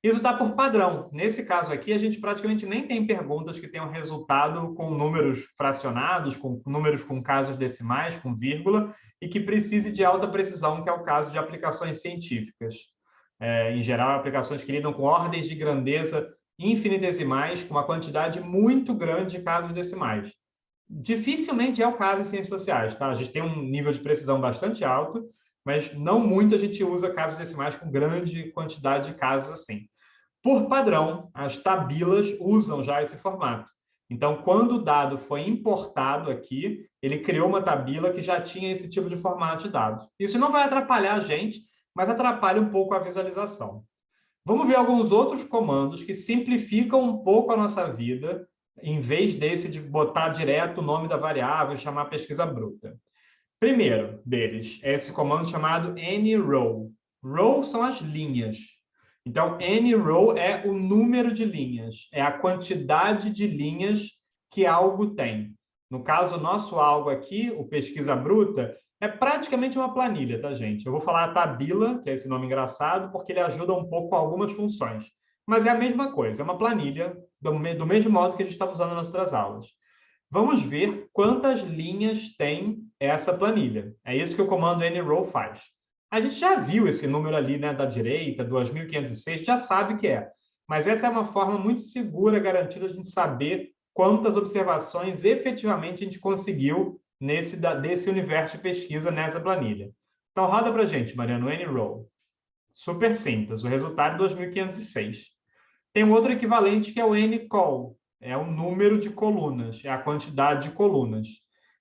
Isso está por padrão. Nesse caso aqui, a gente praticamente nem tem perguntas que tenham resultado com números fracionados, com números com casos decimais, com vírgula, e que precise de alta precisão, que é o caso de aplicações científicas. Em geral, aplicações que lidam com ordens de grandeza infinitesimais, com uma quantidade muito grande de casos decimais. Dificilmente é o caso em ciências sociais, tá? A gente tem um nível de precisão bastante alto, mas não muito a gente usa casos decimais com grande quantidade de casos assim. Por padrão, as tabelas usam já esse formato. Então, quando o dado foi importado aqui, ele criou uma tabela que já tinha esse tipo de formato de dados. Isso não vai atrapalhar a gente, mas atrapalha um pouco a visualização. Vamos ver alguns outros comandos que simplificam um pouco a nossa vida, em vez desse de botar direto o nome da variável e chamar pesquisa bruta. Primeiro deles é esse comando chamado anyRow. Row são as linhas. Então, anyRow é o número de linhas, é a quantidade de linhas que algo tem. No caso, o nosso algo aqui, o pesquisa bruta, é praticamente uma planilha, tá, gente? Eu vou falar a tabela, que é esse nome engraçado, porque ele ajuda um pouco com algumas funções. Mas é a mesma coisa, é uma planilha, do mesmo modo que a gente estava usando nas outras aulas. Vamos ver quantas linhas tem essa planilha. É isso que o comando anyRow faz. A gente já viu esse número ali, né, da direita, 2.506, já sabe o que é. Mas essa é uma forma muito segura, garantida, de a gente saber quantas observações efetivamente a gente conseguiu desse universo de pesquisa nessa planilha. Então, roda para a gente, Mariano, anyRow. Super simples, o resultado é 2.506. Tem um outro equivalente que é o anyCol, é o número de colunas, é a quantidade de colunas.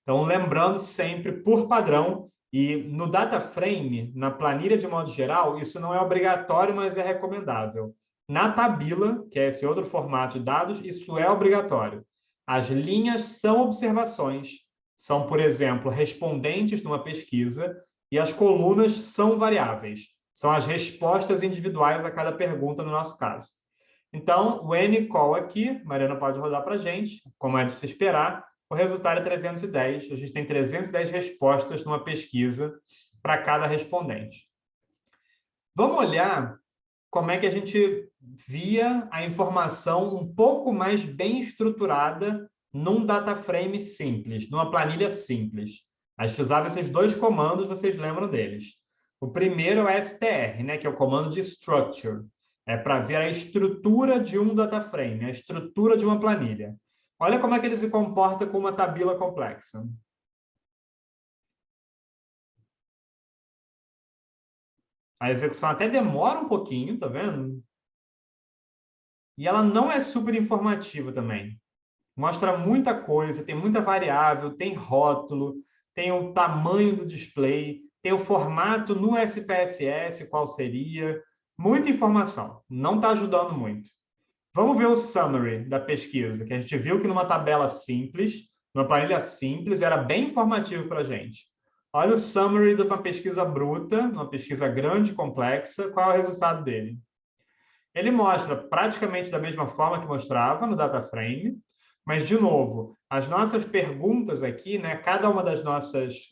Então, lembrando sempre, por padrão, e no data frame, na planilha de modo geral, isso não é obrigatório, mas é recomendável. Na tabela, que é esse outro formato de dados, isso é obrigatório. As linhas são observações, são, por exemplo, respondentes numa pesquisa, e as colunas são variáveis, são as respostas individuais a cada pergunta no nosso caso. Então, o anyCol aqui, Mariana pode rodar para a gente, como é de se esperar, o resultado é 310. A gente tem 310 respostas numa pesquisa para cada respondente. Vamos olhar como é que a gente via a informação um pouco mais bem estruturada num data frame simples, numa planilha simples. A gente usava esses dois comandos, vocês lembram deles. O primeiro é o str, né, que é o comando de structure. É para ver a estrutura de um data frame, a estrutura de uma planilha. Olha como é que ele se comporta com uma tabela complexa. A execução até demora um pouquinho, tá vendo? E ela não é super informativa também. Mostra muita coisa, tem muita variável, tem rótulo, tem o tamanho do display, tem o formato no SPSS, qual seria. Muita informação, não está ajudando muito. Vamos ver o summary da pesquisa, que a gente viu que numa tabela simples, numa planilha simples, era bem informativo para a gente. Olha o summary de uma pesquisa bruta, uma pesquisa grande e complexa, qual é o resultado dele? Ele mostra praticamente da mesma forma que mostrava no data frame, mas, de novo, as nossas perguntas aqui, né, cada uma das nossas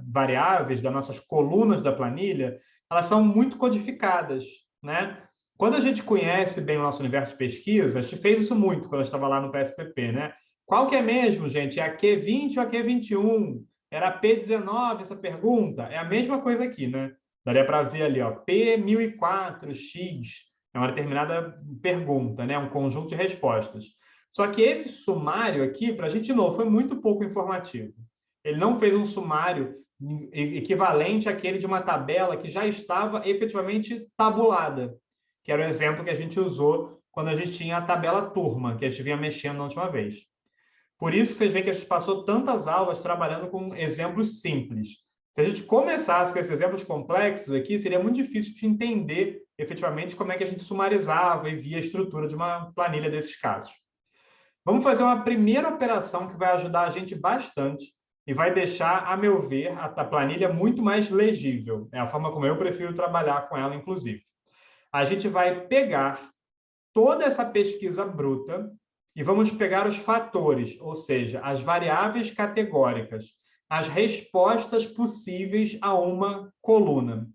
variáveis, das nossas colunas da planilha, elas são muito codificadas, né? Quando a gente conhece bem o nosso universo de pesquisa, a gente fez isso muito quando eu estava lá no PSPP, né? Qual que é mesmo, gente? É a Q20 ou a Q21? Era a P19 essa pergunta? É a mesma coisa aqui, né? Daria para ver ali, ó, P1004, X, é uma determinada pergunta, né? Um conjunto de respostas. Só que esse sumário aqui, para a gente, de novo, foi muito pouco informativo. Ele não fez um sumário equivalente àquele de uma tabela que já estava efetivamente tabulada, que era o exemplo que a gente usou quando a gente tinha a tabela turma, que a gente vinha mexendo na última vez. Por isso, vocês veem que a gente passou tantas aulas trabalhando com exemplos simples. Se a gente começasse com esses exemplos complexos aqui, seria muito difícil de entender efetivamente como é que a gente sumarizava e via a estrutura de uma planilha desses casos. Vamos fazer uma primeira operação que vai ajudar a gente bastante e vai deixar, a meu ver, a planilha muito mais legível. É a forma como eu prefiro trabalhar com ela, inclusive. A gente vai pegar toda essa pesquisa bruta e vamos pegar os fatores, ou seja, as variáveis categóricas, as respostas possíveis a uma coluna.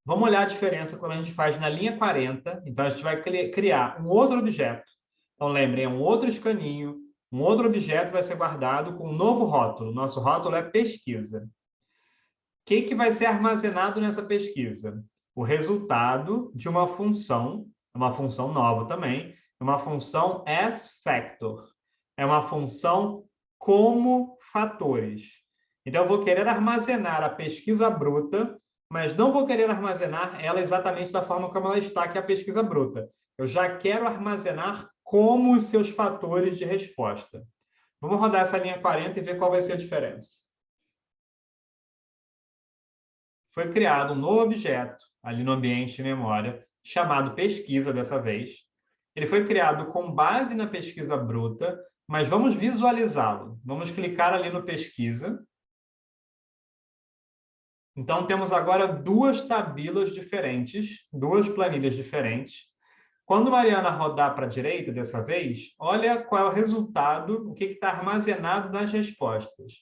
Vamos olhar a diferença quando a gente faz na linha 40. Então, a gente vai criar um outro objeto. Então, lembrem, é um outro escaninho, um outro objeto vai ser guardado com um novo rótulo. Nosso rótulo é pesquisa. O que vai ser armazenado nessa pesquisa? O resultado de uma função nova também, uma função as-factor. É uma função como fatores. Então, eu vou querer armazenar a pesquisa bruta, mas não vou querer armazenar ela exatamente da forma como ela está, que é a pesquisa bruta. Eu já quero armazenar como os seus fatores de resposta. Vamos rodar essa linha 40 e ver qual vai ser a diferença. Foi criado um novo objeto ali no ambiente de memória, chamado pesquisa dessa vez. Ele foi criado com base na pesquisa bruta, mas vamos visualizá-lo. Vamos clicar ali no pesquisa. Então, temos agora duas tabelas diferentes, duas planilhas diferentes. Quando Mariana rodar para a direita dessa vez, olha qual é o resultado, o que está armazenado nas respostas.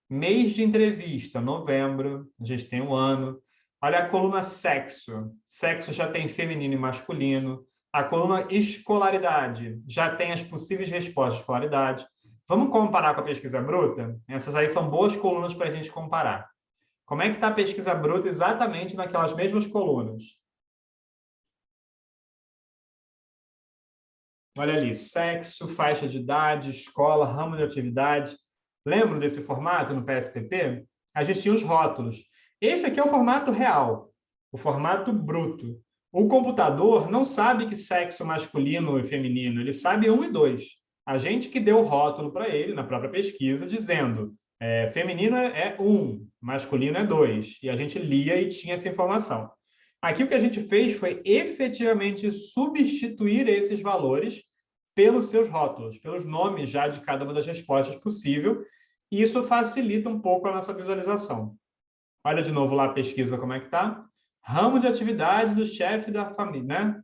Mês de entrevista, novembro, a gente tem um ano. Olha a coluna sexo. Sexo já tem feminino e masculino. A coluna escolaridade já tem as possíveis respostas de escolaridade. Vamos comparar com a pesquisa bruta? Essas aí são boas colunas para a gente comparar. Como é que está a pesquisa bruta exatamente naquelas mesmas colunas? Olha ali, sexo, faixa de idade, escola, ramo de atividade. Lembram desse formato no PSPP? A gente tinha os rótulos. Esse aqui é o formato real, o formato bruto. O computador não sabe que sexo masculino e feminino, ele sabe 1 e 2. A gente que deu o rótulo para ele na própria pesquisa, dizendo feminino é 1, masculino é 2. E a gente lia e tinha essa informação. Aqui o que a gente fez foi efetivamente substituir esses valores pelos seus rótulos, pelos nomes já de cada uma das respostas possível, e isso facilita um pouco a nossa visualização. Olha de novo lá a pesquisa como é que está. Ramo de atividade do chefe da família, né?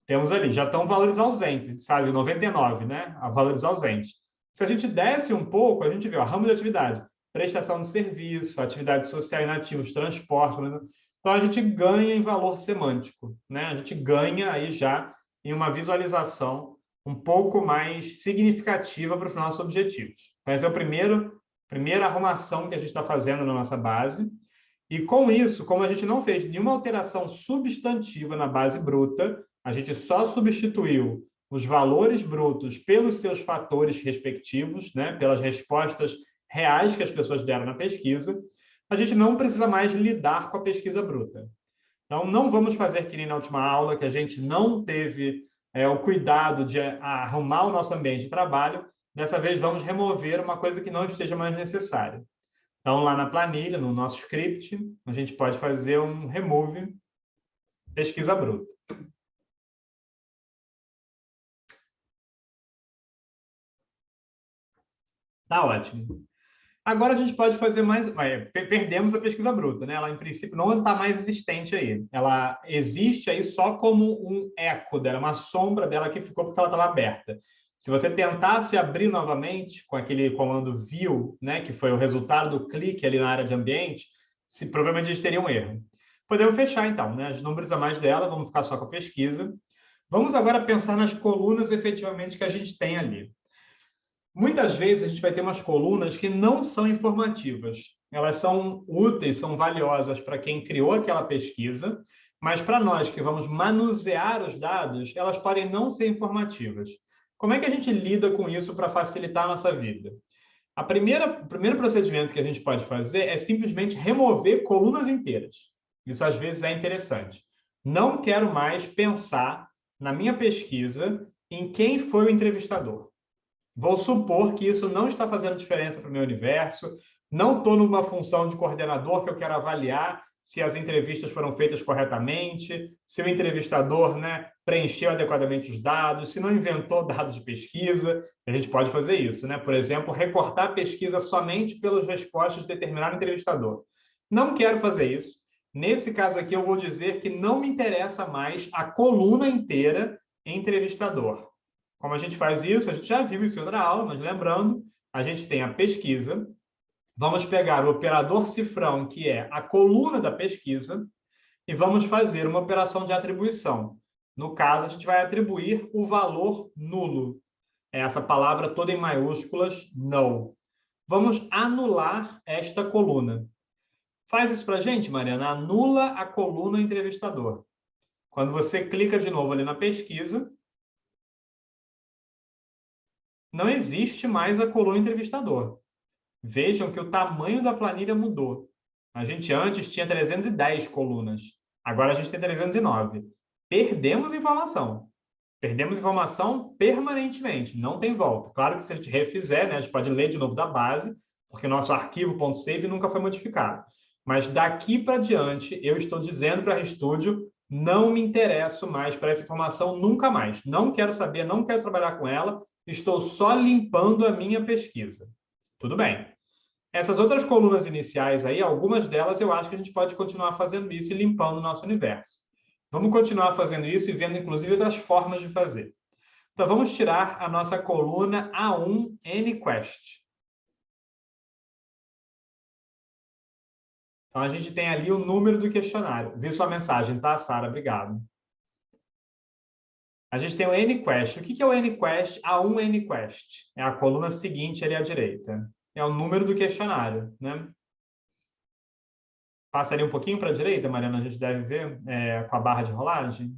Temos ali, já estão valores ausentes, sabe? 99, né? A valores ausentes. Se a gente desce um pouco, a gente vê, ó, ramo de atividade, prestação de serviço, atividade social inativa, transporte, né? Então, a gente ganha em valor semântico, né? A gente ganha aí já em uma visualização um pouco mais significativa para os nossos objetivos. Então, essa é a primeira arrumação que a gente está fazendo na nossa base. E com isso, como a gente não fez nenhuma alteração substantiva na base bruta, a gente só substituiu os valores brutos pelos seus fatores respectivos, né? Pelas respostas reais que as pessoas deram na pesquisa, a gente não precisa mais lidar com a pesquisa bruta. Então, não vamos fazer que nem na última aula, que a gente não teve o cuidado de arrumar o nosso ambiente de trabalho. Dessa vez, vamos remover uma coisa que não esteja mais necessária. Então, lá na planilha, no nosso script, a gente pode fazer um remove pesquisa bruta. Tá ótimo. Agora a gente pode fazer mais... perdemos a pesquisa bruta, né? Ela, em princípio, não está mais existente aí. Ela existe aí só como um eco dela, uma sombra dela que ficou porque ela estava aberta. Se você tentasse abrir novamente com aquele comando view, né, que foi o resultado do clique ali na área de ambiente, provavelmente a gente teria um erro. Podemos fechar, então, né? A gente não precisa mais dela, vamos ficar só com a pesquisa. Vamos agora pensar nas colunas efetivamente que a gente tem ali. Muitas vezes a gente vai ter umas colunas que não são informativas. Elas são úteis, são valiosas para quem criou aquela pesquisa, mas para nós que vamos manusear os dados, elas podem não ser informativas. Como é que a gente lida com isso para facilitar a nossa vida? O primeiro procedimento que a gente pode fazer é simplesmente remover colunas inteiras. Isso às vezes é interessante. Não quero mais pensar na minha pesquisa em quem foi o entrevistador. Vou supor que isso não está fazendo diferença para o meu universo, não estou numa função de coordenador que eu quero avaliar se as entrevistas foram feitas corretamente, se o entrevistador, né, preencheu adequadamente os dados, se não inventou dados de pesquisa. A gente pode fazer isso, né? Por exemplo, recortar a pesquisa somente pelas respostas de determinado entrevistador. Não quero fazer isso. Nesse caso aqui, eu vou dizer que não me interessa mais a coluna inteira entrevistador. Como a gente faz isso? A gente já viu isso em outra aula, mas lembrando, a gente tem a pesquisa. Vamos pegar o operador cifrão, que é a coluna da pesquisa, e vamos fazer uma operação de atribuição. No caso, a gente vai atribuir o valor nulo. É essa palavra toda em maiúsculas, null. Vamos anular esta coluna. Faz isso para a gente, Mariana. Anula a coluna entrevistador. Quando você clica de novo ali na pesquisa, não existe mais a coluna entrevistador. Vejam que o tamanho da planilha mudou. A gente antes tinha 310 colunas. Agora a gente tem 309. Perdemos informação. Perdemos informação permanentemente. Não tem volta. Claro que se a gente refizer, né, a gente pode ler de novo da base, porque o nosso arquivo .save nunca foi modificado. Mas daqui para diante, eu estou dizendo para a RStudio, não me interesso mais para essa informação nunca mais. Não quero saber, não quero trabalhar com ela. Estou só limpando a minha pesquisa. Tudo bem. Essas outras colunas iniciais aí, algumas delas eu acho que a gente pode continuar fazendo isso e limpando o nosso universo. Vamos continuar fazendo isso e vendo, inclusive, outras formas de fazer. Então, vamos tirar a nossa coluna A1 NQuest. Então, a gente tem ali o número do questionário. Vi sua mensagem, tá, Sara? Obrigado. A gente tem o NQuest. O que é o NQuest? A1 NQuest. É a coluna seguinte ali à direita. É o número do questionário, né? Passa ali um pouquinho para a direita, Mariana, a gente deve ver com a barra de rolagem.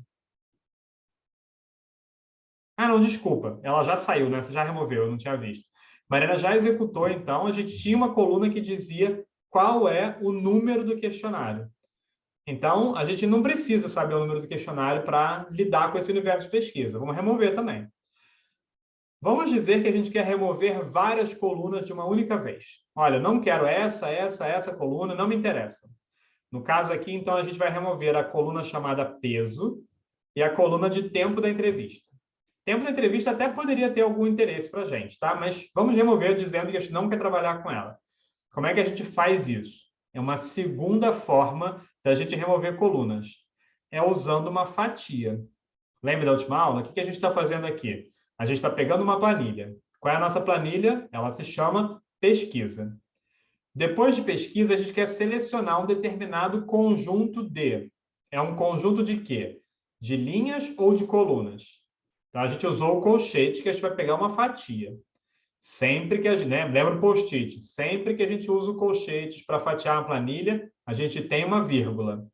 Ah, não, desculpa. Ela já saiu, né? Você já removeu, eu não tinha visto. Mariana já executou, então. A gente tinha uma coluna que dizia qual é o número do questionário. Então, a gente não precisa saber o número do questionário para lidar com esse universo de pesquisa. Vamos remover também. Vamos dizer que a gente quer remover várias colunas de uma única vez. Olha, não quero essa coluna, não me interessa. No caso aqui, então, a gente vai remover a coluna chamada peso e a coluna de tempo da entrevista. Tempo da entrevista até poderia ter algum interesse para a gente, tá? Mas vamos remover dizendo que a gente não quer trabalhar com ela. Como é que a gente faz isso? É uma segunda forma da gente remover colunas. É usando uma fatia. Lembra da última aula? O que a gente está fazendo aqui? A gente está pegando uma planilha. Qual é a nossa planilha? Ela se chama pesquisa. Depois de pesquisa, a gente quer selecionar um determinado conjunto de. É um conjunto de quê? De linhas ou de colunas? Então, a gente usou o colchete, que a gente vai pegar uma fatia. Sempre que a gente... Lembra o post-it? Sempre que a gente usa o colchete para fatiar uma planilha, a gente tem uma vírgula. O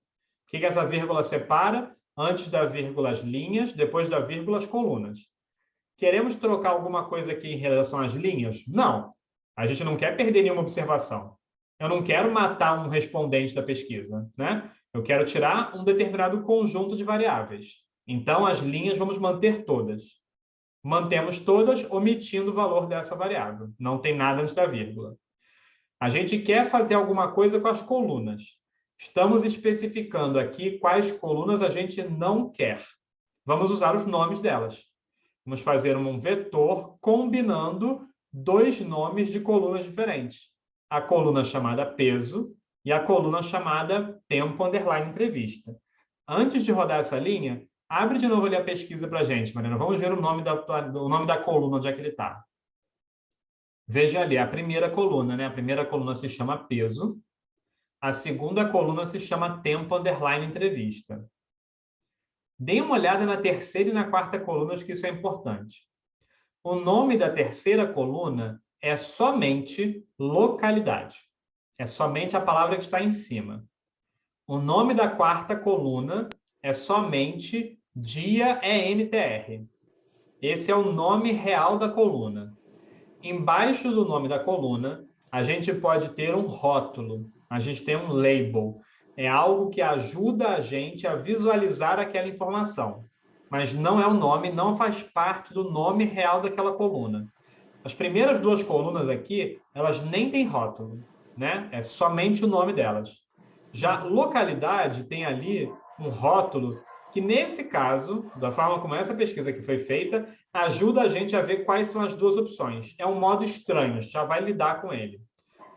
que essa vírgula separa? Antes da vírgula as linhas, depois da vírgula as colunas. Queremos trocar alguma coisa aqui em relação às linhas? Não. A gente não quer perder nenhuma observação. Eu não quero matar um respondente da pesquisa, né? Eu quero tirar um determinado conjunto de variáveis. Então, as linhas vamos manter todas. Mantemos todas, omitindo o valor dessa variável. Não tem nada antes da vírgula. A gente quer fazer alguma coisa com as colunas. Estamos especificando aqui quais colunas a gente não quer. Vamos usar os nomes delas. Vamos fazer um vetor combinando dois nomes de colunas diferentes. A coluna chamada peso e a coluna chamada tempo underline entrevista. Antes de rodar essa linha, abre de novo ali a pesquisa para a gente, Mariana. Vamos ver o nome da coluna, onde é que ele está. Veja ali, a primeira coluna, né? A primeira coluna se chama peso. A segunda coluna se chama tempo underline entrevista. Deem uma olhada na terceira e na quarta colunas, que isso é importante. O nome da terceira coluna é somente localidade. É somente a palavra que está em cima. O nome da quarta coluna é somente dia ENTR. Esse é o nome real da coluna. Embaixo do nome da coluna, a gente pode ter um rótulo. A gente tem um label. É algo que ajuda a gente a visualizar aquela informação. Mas não é o nome, não faz parte do nome real daquela coluna. As primeiras duas colunas aqui, elas nem têm rótulo, né? É somente o nome delas. Já localidade tem ali um rótulo que, nesse caso, da forma como essa pesquisa aqui foi feita, ajuda a gente a ver quais são as duas opções. É um modo estranho, a gente já vai lidar com ele.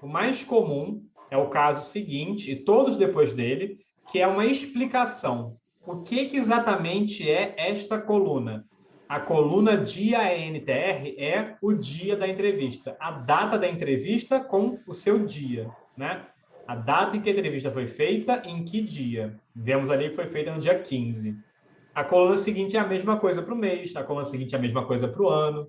O mais comum é o caso seguinte, e todos depois dele, que é uma explicação. O que exatamente é esta coluna? A coluna dia ENTR é o dia da entrevista, a data da entrevista com o seu dia, né? A data em que a entrevista foi feita, em que dia. Vemos ali que foi feita no dia 15. A coluna seguinte é a mesma coisa para o mês, a coluna seguinte é a mesma coisa para o ano.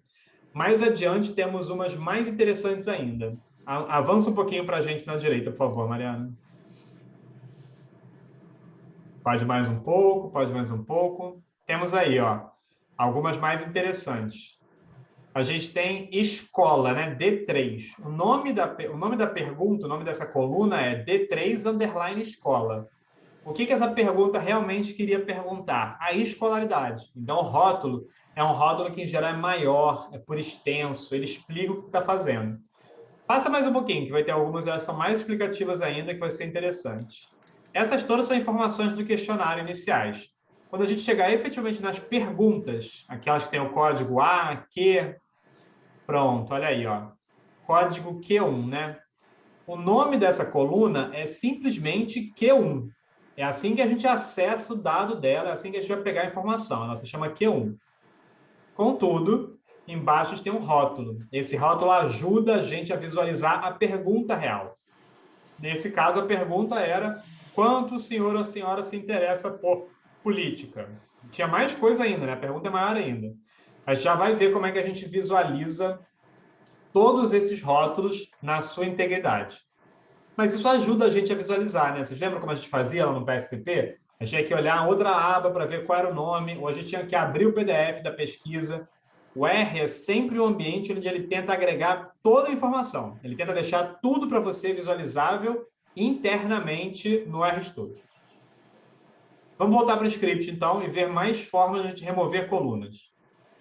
Mais adiante temos umas mais interessantes ainda. Avança um pouquinho para a gente na direita, por favor, Mariana. Pode mais um pouco, pode mais um pouco. Temos aí, ó, algumas mais interessantes. A gente tem escola, né? D3. O nome da pergunta, o nome dessa coluna é D3_escola. O que essa pergunta realmente queria perguntar? A escolaridade. Então, o rótulo é um rótulo que, em geral, é maior, é por extenso, ele explica o que está fazendo. Passa mais um pouquinho, que vai ter algumas, elas são mais explicativas ainda, que vai ser interessante. Essas todas são informações do questionário iniciais. Quando a gente chegar efetivamente nas perguntas, aquelas que têm o código A, Q, pronto, olha aí, ó. Código Q1, né? O nome dessa coluna é simplesmente Q1. É assim que a gente acessa o dado dela, é assim que a gente vai pegar a informação. Ela se chama Q1. Contudo, embaixo tem um rótulo. Esse rótulo ajuda a gente a visualizar a pergunta real. Nesse caso, a pergunta era: quanto o senhor ou a senhora se interessa por política? Tinha mais coisa ainda, né? A pergunta é maior ainda. A gente já vai ver como é que a gente visualiza todos esses rótulos na sua integridade. Mas isso ajuda a gente a visualizar, né? Vocês lembram como a gente fazia lá no PSPP? A gente tinha que olhar outra aba para ver qual era o nome, ou a gente tinha que abrir o PDF da pesquisa. O R é sempre o ambiente onde ele tenta agregar toda a informação. Ele tenta deixar tudo para você visualizável internamente no RStudio. Vamos voltar para o script, então, e ver mais formas de a gente remover colunas.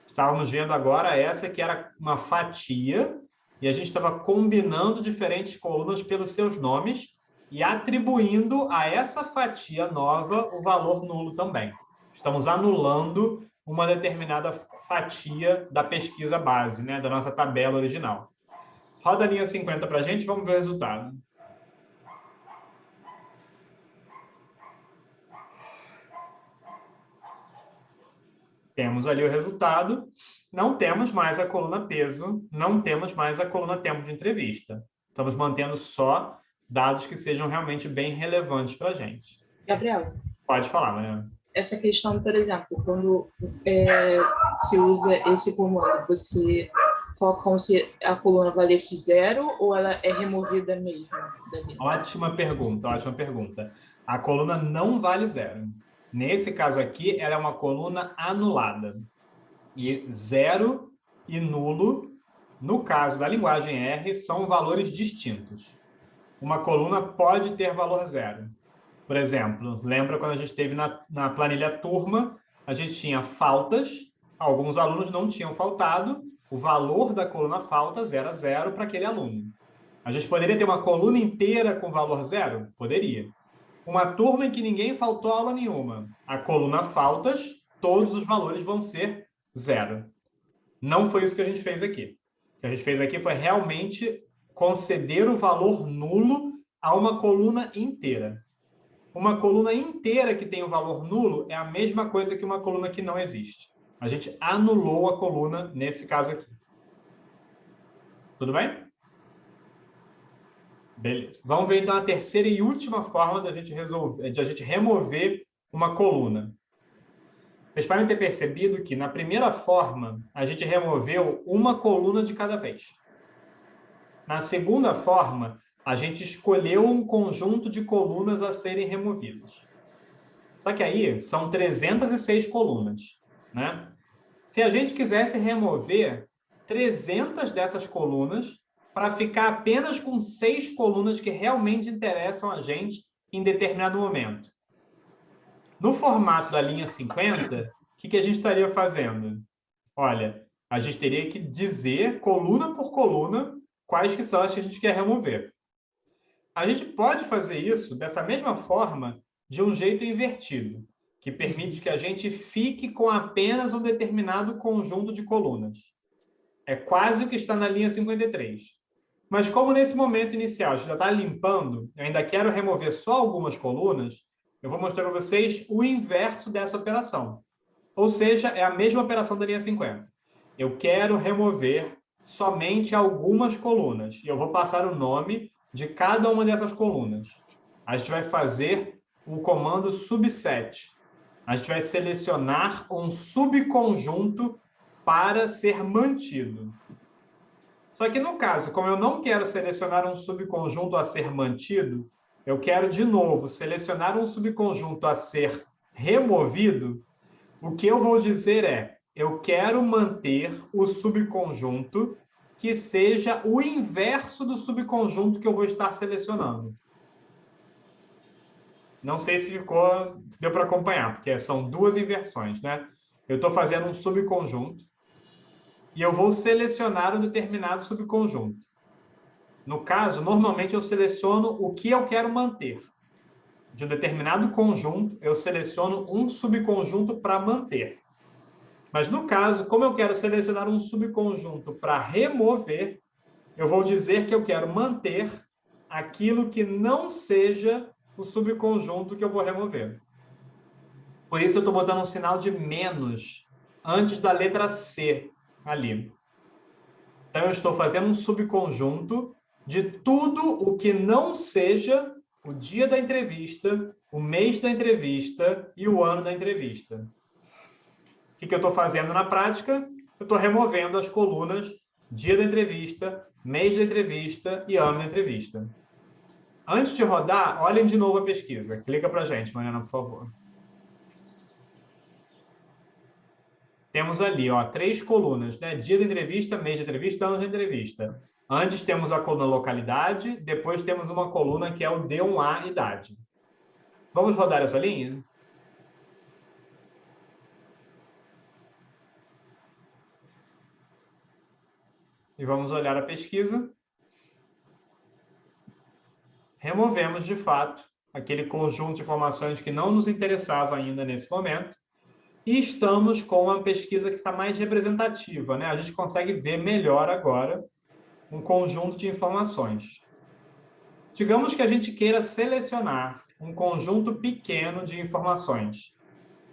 Estávamos vendo agora essa que era uma fatia, e a gente estava combinando diferentes colunas pelos seus nomes e atribuindo a essa fatia nova o valor nulo também. Estamos anulando uma determinada fatia da pesquisa base, né, da nossa tabela original. Roda a linha 50 para a gente, vamos ver o resultado. Temos ali o resultado. Não temos mais a coluna peso, não temos mais a coluna tempo de entrevista. Estamos mantendo só dados que sejam realmente bem relevantes para a gente.
Gabriel.
Pode falar, Mariana.
Essa questão, por exemplo, quando se usa esse comando, você coloca como se a coluna valesse 0 ou ela é removida mesmo?
Ótima pergunta, ótima pergunta. A coluna não vale 0. Nesse caso aqui, ela é uma coluna anulada. E 0 e nulo, no caso da linguagem R, são valores distintos. Uma coluna pode ter valor 0. Por exemplo, lembra quando a gente teve na planilha turma, a gente tinha faltas, alguns alunos não tinham faltado, o valor da coluna faltas era 0 para aquele aluno. A gente poderia ter uma coluna inteira com valor 0? Poderia. Uma turma em que ninguém faltou aula nenhuma, a coluna faltas, todos os valores vão ser 0. Não foi isso que a gente fez aqui. O que a gente fez aqui foi realmente conceder o valor nulo a uma coluna inteira. Uma coluna inteira que tem o valor nulo é a mesma coisa que uma coluna que não existe. A gente anulou a coluna nesse caso aqui. Tudo bem? Beleza. Vamos ver, então, a terceira e última forma de a gente remover uma coluna. Vocês podem ter percebido que, na primeira forma, a gente removeu uma coluna de cada vez. Na segunda forma, a gente escolheu um conjunto de colunas a serem removidas. Só que aí são 306 colunas, né? Se a gente quisesse remover 300 dessas colunas para ficar apenas com 6 colunas que realmente interessam a gente em determinado momento. No formato da linha 50, o que a gente estaria fazendo? Olha, A gente teria que dizer, coluna por coluna, quais que são as que a gente quer remover. A gente pode fazer isso dessa mesma forma, de um jeito invertido, que permite que a gente fique com apenas um determinado conjunto de colunas. É quase o que está na linha 53. Mas como nesse momento inicial a gente já está limpando, eu ainda quero remover só algumas colunas, eu vou mostrar para vocês o inverso dessa operação. Ou seja, é a mesma operação da linha 50. Eu quero remover somente algumas colunas. E eu vou passar o nome de cada uma dessas colunas. A gente vai fazer o comando subset. A gente vai selecionar um subconjunto para ser mantido. Só que no caso, como eu não quero selecionar um subconjunto a ser mantido, eu quero de novo selecionar um subconjunto a ser removido. O que eu vou dizer é, eu quero manter o subconjunto que seja o inverso do subconjunto que eu vou estar selecionando. Não sei se deu para acompanhar, porque são duas inversões, né? Eu estou fazendo um subconjunto e eu vou selecionar um determinado subconjunto. No caso, normalmente eu seleciono o que eu quero manter. De um determinado conjunto, eu seleciono um subconjunto para manter. Mas no caso, como eu quero selecionar um subconjunto para remover, eu vou dizer que eu quero manter aquilo que não seja o subconjunto que eu vou remover. Por isso eu estou botando um sinal de menos antes da letra C ali. Então eu estou fazendo um subconjunto de tudo o que não seja o dia da entrevista, o mês da entrevista e o ano da entrevista. O que eu estou fazendo na prática? Eu estou removendo as colunas dia da entrevista, mês da entrevista e ano da entrevista. Antes de rodar, olhem de novo a pesquisa. Clica para a gente, Mariana, por favor. Temos ali, ó, 3 colunas, né? Dia da entrevista, mês da entrevista, ano da entrevista. Antes temos a coluna localidade, depois temos uma coluna que é o D1A, idade. Vamos rodar essa linha? E vamos olhar a pesquisa. Removemos, de fato, aquele conjunto de informações que não nos interessava ainda nesse momento. E estamos com uma pesquisa que está mais representativa, né? A gente consegue ver melhor agora um conjunto de informações. Digamos que a gente queira selecionar um conjunto pequeno de informações.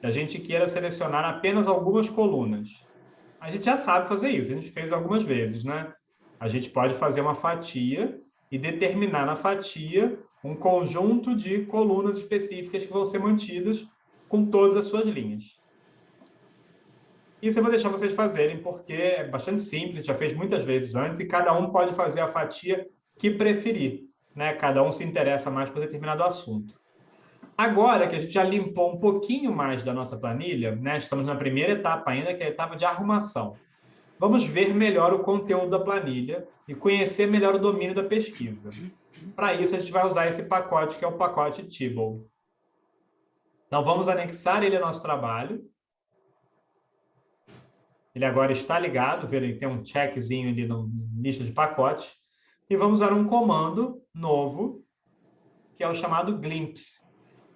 A gente queira selecionar apenas algumas colunas. A gente já sabe fazer isso, a gente fez algumas vezes, né? A gente pode fazer uma fatia e determinar na fatia um conjunto de colunas específicas que vão ser mantidas com todas as suas linhas. Isso eu vou deixar vocês fazerem, porque é bastante simples, a gente já fez muitas vezes antes, e cada um pode fazer a fatia que preferir, né? Cada um se interessa mais por determinado assunto. Agora que a gente já limpou um pouquinho mais da nossa planilha, né? Estamos na primeira etapa ainda, que é a etapa de arrumação. Vamos ver melhor o conteúdo da planilha e conhecer melhor o domínio da pesquisa. Para isso, a gente vai usar esse pacote, que é o pacote Tibble. Então, vamos anexar ele ao nosso trabalho. Ele agora está ligado, ele tem um checkzinho ali na lista de pacotes. E vamos usar um comando novo, que é o chamado glimpse.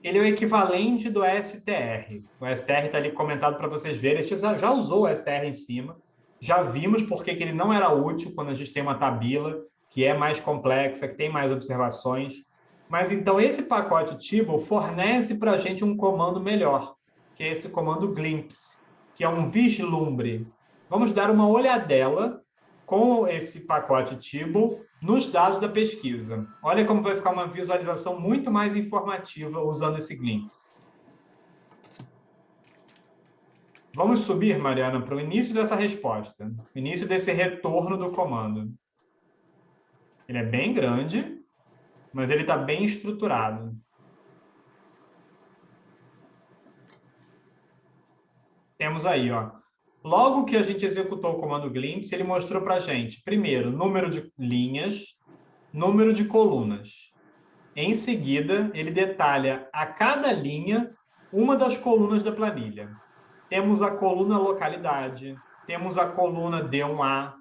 Ele é o equivalente do STR. O STR está ali comentado para vocês verem. A gente já usou o STR em cima. Já vimos por que ele não era útil quando a gente tem uma tabela que é mais complexa, que tem mais observações. Mas, então, esse pacote Tibble fornece para a gente um comando melhor, que é esse comando glimpse, que é um vislumbre. Vamos dar uma olhadela com esse pacote Tibble nos dados da pesquisa. Olha como vai ficar uma visualização muito mais informativa usando esse glimpse. Vamos subir, Mariana, para o início dessa resposta, início desse retorno do comando. Ele é bem grande, mas ele está bem estruturado. Temos aí, ó. Logo que a gente executou o comando glimpse, ele mostrou para a gente, primeiro, número de linhas, número de colunas. Em seguida, ele detalha a cada linha uma das colunas da planilha. Temos a coluna localidade, temos a coluna D1A,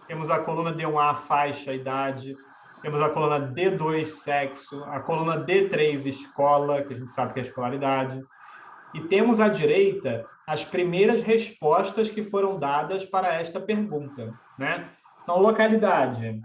temos a coluna D1A faixa, idade, temos a coluna D2 sexo, a coluna D3 escola, que a gente sabe que é a escolaridade, e temos à direita as primeiras respostas que foram dadas para esta pergunta, né? Então, localidade,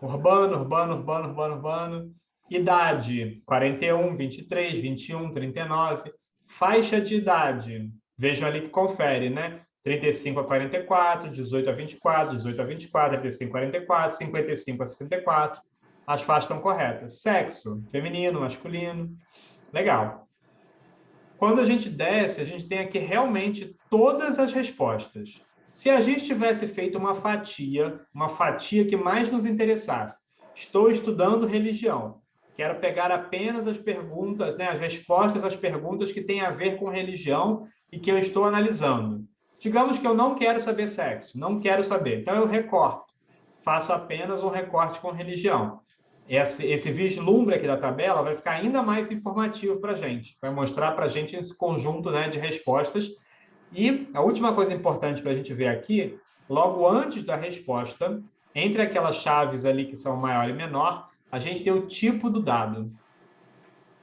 urbano, urbano, urbano, urbano, urbano, idade, 41, 23, 21, 39, faixa de idade, vejam ali que confere, né? 35 a 44, 18 a 24, 18 a 24, 35 a 44, 55 a 64. As faixas estão corretas. Sexo, feminino, masculino. Legal. Quando a gente desce, a gente tem aqui realmente todas as respostas. Se a gente tivesse feito uma fatia que mais nos interessasse, estou estudando religião, quero pegar apenas as perguntas, né, as respostas às perguntas que têm a ver com religião e que eu estou analisando. Digamos que eu não quero saber sexo, não quero saber. Então, eu recorto. Faço apenas um recorte com religião. Esse vislumbre aqui da tabela vai ficar ainda mais informativo para a gente. Vai mostrar para a gente esse conjunto, né, de respostas. E a última coisa importante para a gente ver aqui, logo antes da resposta, entre aquelas chaves ali que são maior e menor, a gente tem o tipo do dado.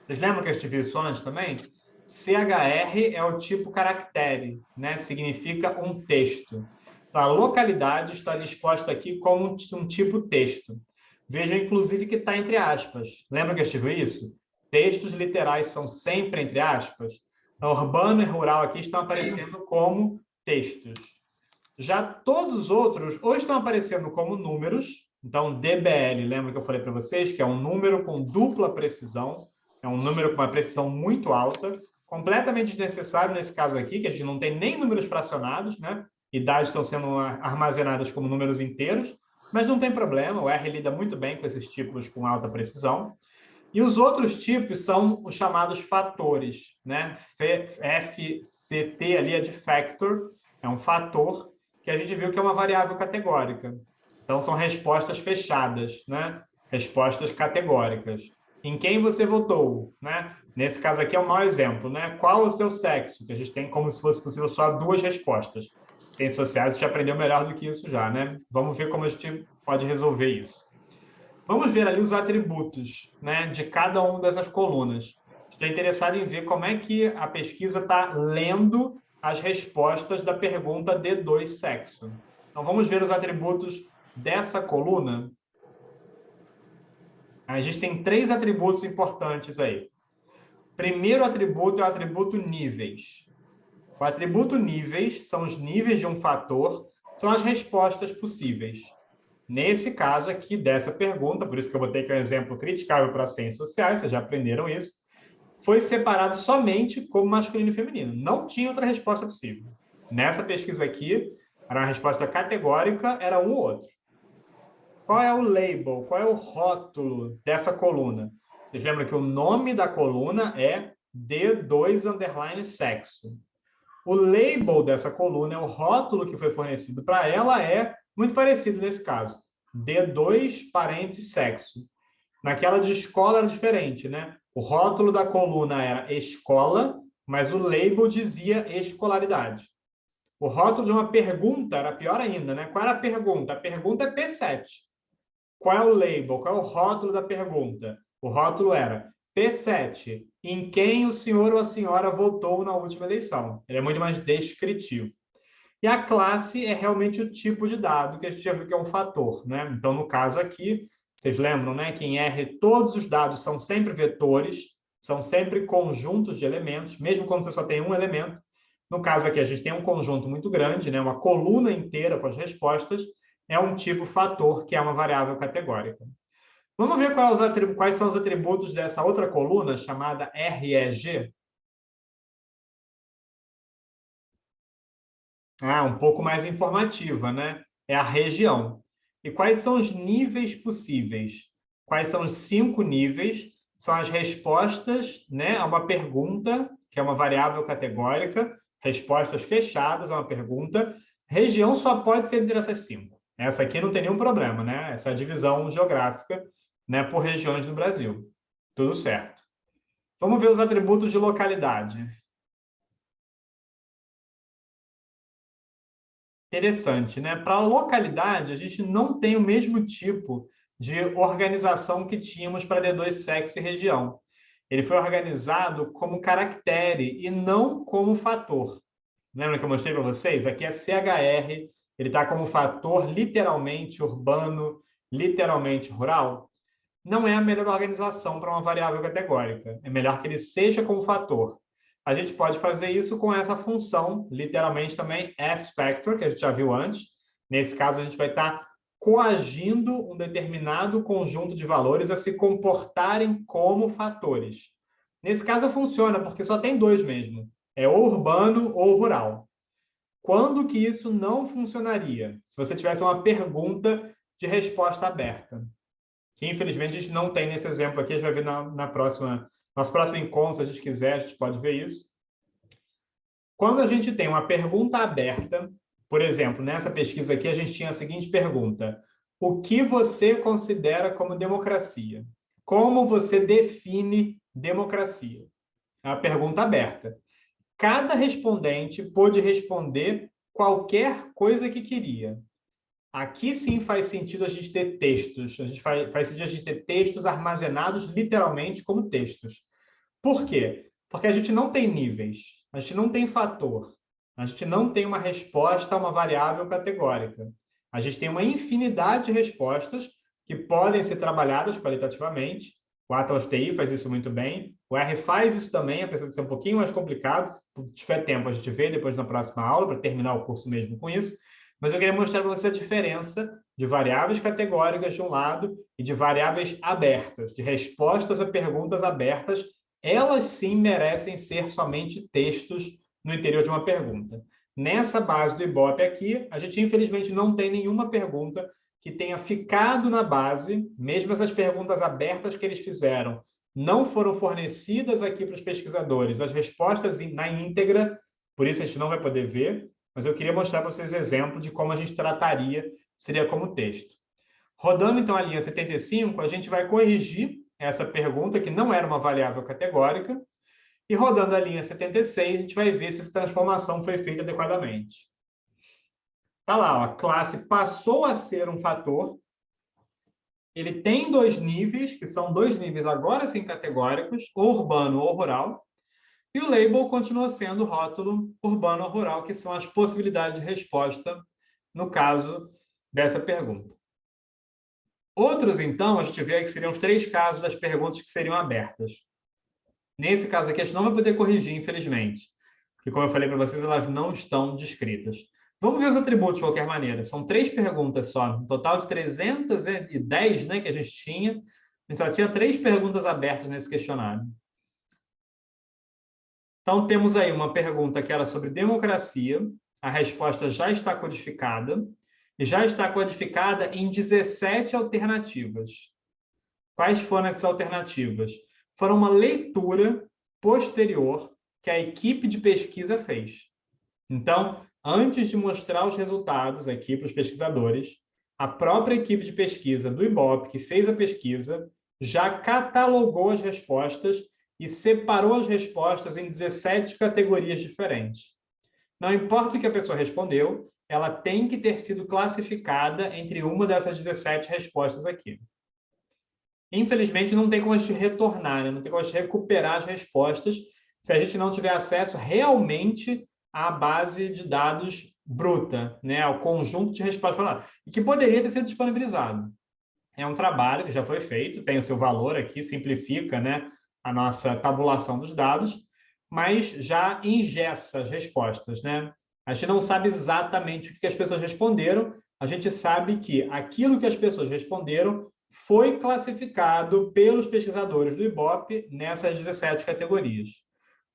Vocês lembram que eu estive isso antes também? CHR é o tipo caractere, né? Significa um texto. Então, a localidade está disposta aqui como um tipo texto. Veja, inclusive, que está entre aspas. Lembra que eu estive isso? Textos literais são sempre entre aspas. Então, urbano e rural aqui estão aparecendo como textos. Já todos os outros ou estão aparecendo como números. Então, DBL, lembra que eu falei para vocês que é um número com dupla precisão. É um número com uma precisão muito alta, completamente desnecessário nesse caso aqui, que a gente não tem nem números fracionados, né? Idades estão sendo armazenadas como números inteiros, mas não tem problema, o R lida muito bem com esses tipos com alta precisão. E os outros tipos são os chamados fatores, né? FCT ali é de factor, é um fator que a gente viu que é uma variável categórica. Então, são respostas fechadas, né? Respostas categóricas. Em quem você votou, né? Nesse caso aqui é um mau exemplo, né? Qual o seu sexo? Que a gente tem como se fosse possível só duas respostas. Ciências sociais, a gente aprendeu melhor do que isso já, né? Vamos ver como a gente pode resolver isso. Vamos ver ali os atributos, né, de cada uma dessas colunas. Estou interessado em ver como é que a pesquisa está lendo as respostas da pergunta D2 sexo. Então, vamos ver os atributos dessa coluna. A gente tem 3 atributos importantes aí. Primeiro atributo é o atributo níveis. O atributo níveis são os níveis de um fator, são as respostas possíveis. Nesse caso aqui, dessa pergunta, por isso que eu botei que é um exemplo criticável para ciências sociais, vocês já aprenderam isso, foi separado somente como masculino e feminino. Não tinha outra resposta possível. Nessa pesquisa aqui, era uma resposta categórica, era um ou outro. Qual é o label, qual é o rótulo dessa coluna? Vocês lembram que o nome da coluna é D2 sexo. O label dessa coluna, o rótulo que foi fornecido para ela é muito parecido nesse caso. D2 parênteses sexo. Naquela de escola era diferente, né? O rótulo da coluna era escola, mas o label dizia escolaridade. O rótulo de uma pergunta era pior ainda, né? Qual era a pergunta? A pergunta é P7. Qual é o label? Qual é o rótulo da pergunta? O rótulo era P7. Em quem o senhor ou a senhora votou na última eleição? Ele é muito mais descritivo. E a classe é realmente o tipo de dado que a gente já viu que é um fator, né? Então, no caso aqui, vocês lembram, né, que em R todos os dados são sempre vetores, são sempre conjuntos de elementos, mesmo quando você só tem um elemento. No caso aqui, a gente tem um conjunto muito grande, né, uma coluna inteira com as respostas, é um tipo fator, que é uma variável categórica. Vamos ver quais são os atributos dessa outra coluna, chamada REG? Um pouco mais informativa, né? É a região. E quais são os níveis possíveis? Quais são os 5 níveis? São as respostas, né, a uma pergunta, que é uma variável categórica, respostas fechadas a uma pergunta. Região só pode ser entre essas 5. Essa aqui não tem nenhum problema, né? Essa é a divisão geográfica, né, por regiões no Brasil. Tudo certo. Vamos ver os atributos de localidade. Interessante, né? Para a localidade, a gente não tem o mesmo tipo de organização que tínhamos para D2 sexo e região. Ele foi organizado como caractere e não como fator. Lembra que eu mostrei para vocês? Aqui é CHR, ele está como fator literalmente urbano, literalmente rural. Não é a melhor organização para uma variável categórica. É melhor que ele seja como fator. A gente pode fazer isso com essa função, literalmente também S-factor, que a gente já viu antes. Nesse caso, a gente vai estar coagindo um determinado conjunto de valores a se comportarem como fatores. Nesse caso, funciona, porque só tem dois mesmo. É ou urbano ou rural. Quando que isso não funcionaria? Se você tivesse uma pergunta de resposta aberta. Que, infelizmente, a gente não tem nesse exemplo aqui. A gente vai ver nosso próximo encontro, se a gente quiser, a gente pode ver isso. Quando a gente tem uma pergunta aberta, por exemplo, nessa pesquisa aqui, a gente tinha a seguinte pergunta: o que você considera como democracia? Como você define democracia? É uma pergunta aberta. Cada respondente pôde responder qualquer coisa que queria. Aqui sim faz sentido a gente ter textos. Faz sentido a gente ter textos armazenados literalmente como textos. Por quê? Porque a gente não tem níveis, a gente não tem fator, a gente não tem uma resposta a uma variável categórica. A gente tem uma infinidade de respostas que podem ser trabalhadas qualitativamente. O Atlas TI faz isso muito bem. O R faz isso também, apesar de ser um pouquinho mais complicado. Se tiver tempo, a gente vê depois na próxima aula, para terminar o curso mesmo com isso. Mas eu queria mostrar para você a diferença de variáveis categóricas de um lado e de variáveis abertas, de respostas a perguntas abertas. Elas sim merecem ser somente textos no interior de uma pergunta. Nessa base do Ibope aqui, a gente infelizmente não tem nenhuma pergunta que tenha ficado na base, mesmo essas perguntas abertas que eles fizeram não foram fornecidas aqui para os pesquisadores, as respostas na íntegra, por isso a gente não vai poder ver, mas eu queria mostrar para vocês o exemplo de como a gente trataria, seria como texto. Rodando, então, a linha 75, a gente vai corrigir essa pergunta, que não era uma variável categórica, e rodando a linha 76, a gente vai ver se essa transformação foi feita adequadamente. Está lá, ó, a classe passou a ser um fator, ele tem dois níveis, que são dois níveis agora sim categóricos, ou urbano ou rural, e o label continua sendo o rótulo urbano ou rural, que são as possibilidades de resposta no caso dessa pergunta. Outros, então, a gente vê que seriam os três casos das perguntas que seriam abertas. Nesse caso aqui, a gente não vai poder corrigir, infelizmente, porque, como eu falei para vocês, elas não estão descritas. Vamos ver os atributos de qualquer maneira. São 3 perguntas só, um total de 310, né, que a gente tinha. A gente só tinha 3 perguntas abertas nesse questionário. Então, temos aí uma pergunta que era sobre democracia. A resposta já está codificada. E já está codificada em 17 alternativas. Quais foram essas alternativas? Foram uma leitura posterior que a equipe de pesquisa fez. Então, antes de mostrar os resultados aqui para os pesquisadores, a própria equipe de pesquisa do Ibope, que fez a pesquisa, já catalogou as respostas e separou as respostas em 17 categorias diferentes. Não importa o que a pessoa respondeu, ela tem que ter sido classificada entre uma dessas 17 respostas aqui. Infelizmente, não tem como a gente retornar, né? Não tem como a gente recuperar as respostas se a gente não tiver acesso realmente à base de dados bruta, né? Ao conjunto de respostas, e que poderia ter sido disponibilizado. É um trabalho que já foi feito, tem o seu valor aqui, simplifica, né, a nossa tabulação dos dados, mas já engessa as respostas, né? A gente não sabe exatamente o que as pessoas responderam, a gente sabe que aquilo que as pessoas responderam foi classificado pelos pesquisadores do Ibope nessas 17 categorias.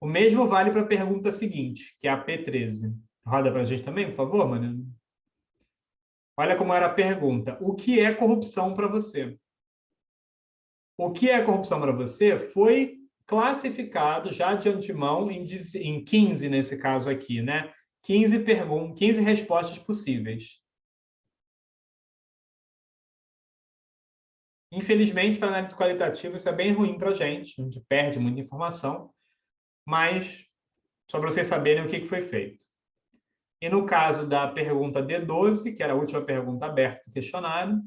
O mesmo vale para a pergunta seguinte, que é a P13. Roda para a gente também, por favor, Mariana. Olha como era a pergunta. O que é corrupção para você? O que é corrupção para você foi classificado já de antemão em 15, nesse caso aqui, né? 15 respostas possíveis. Infelizmente, para análise qualitativa, isso é bem ruim para a gente perde muita informação, mas só para vocês saberem o que foi feito. E no caso da pergunta D12, que era a última pergunta aberta do questionário,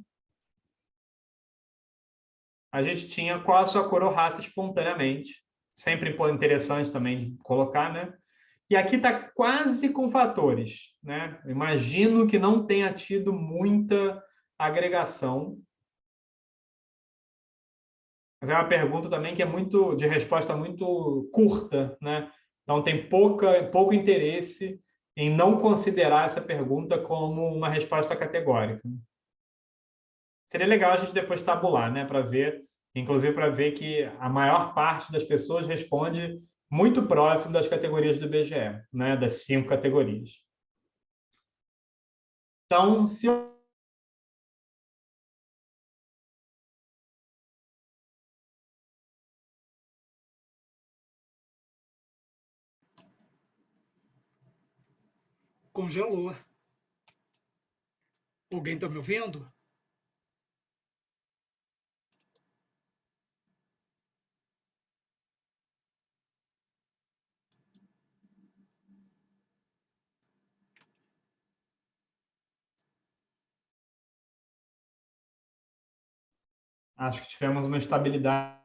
a gente tinha qual a sua cor ou raça espontaneamente. Sempre interessante também de colocar, né? E aqui está quase com fatores, né? Imagino que não tenha tido muita agregação. Mas é uma pergunta também que é muito de resposta muito curta, né? Então tem pouco interesse em não considerar essa pergunta como uma resposta categórica. Seria legal a gente depois tabular, né, para ver, inclusive para ver que a maior parte das pessoas responde muito próximo das categorias do IBGE, né, das 5 categorias. Então, se eu
Congelou. Alguém está me ouvindo?
acho que tivemos uma estabilidade.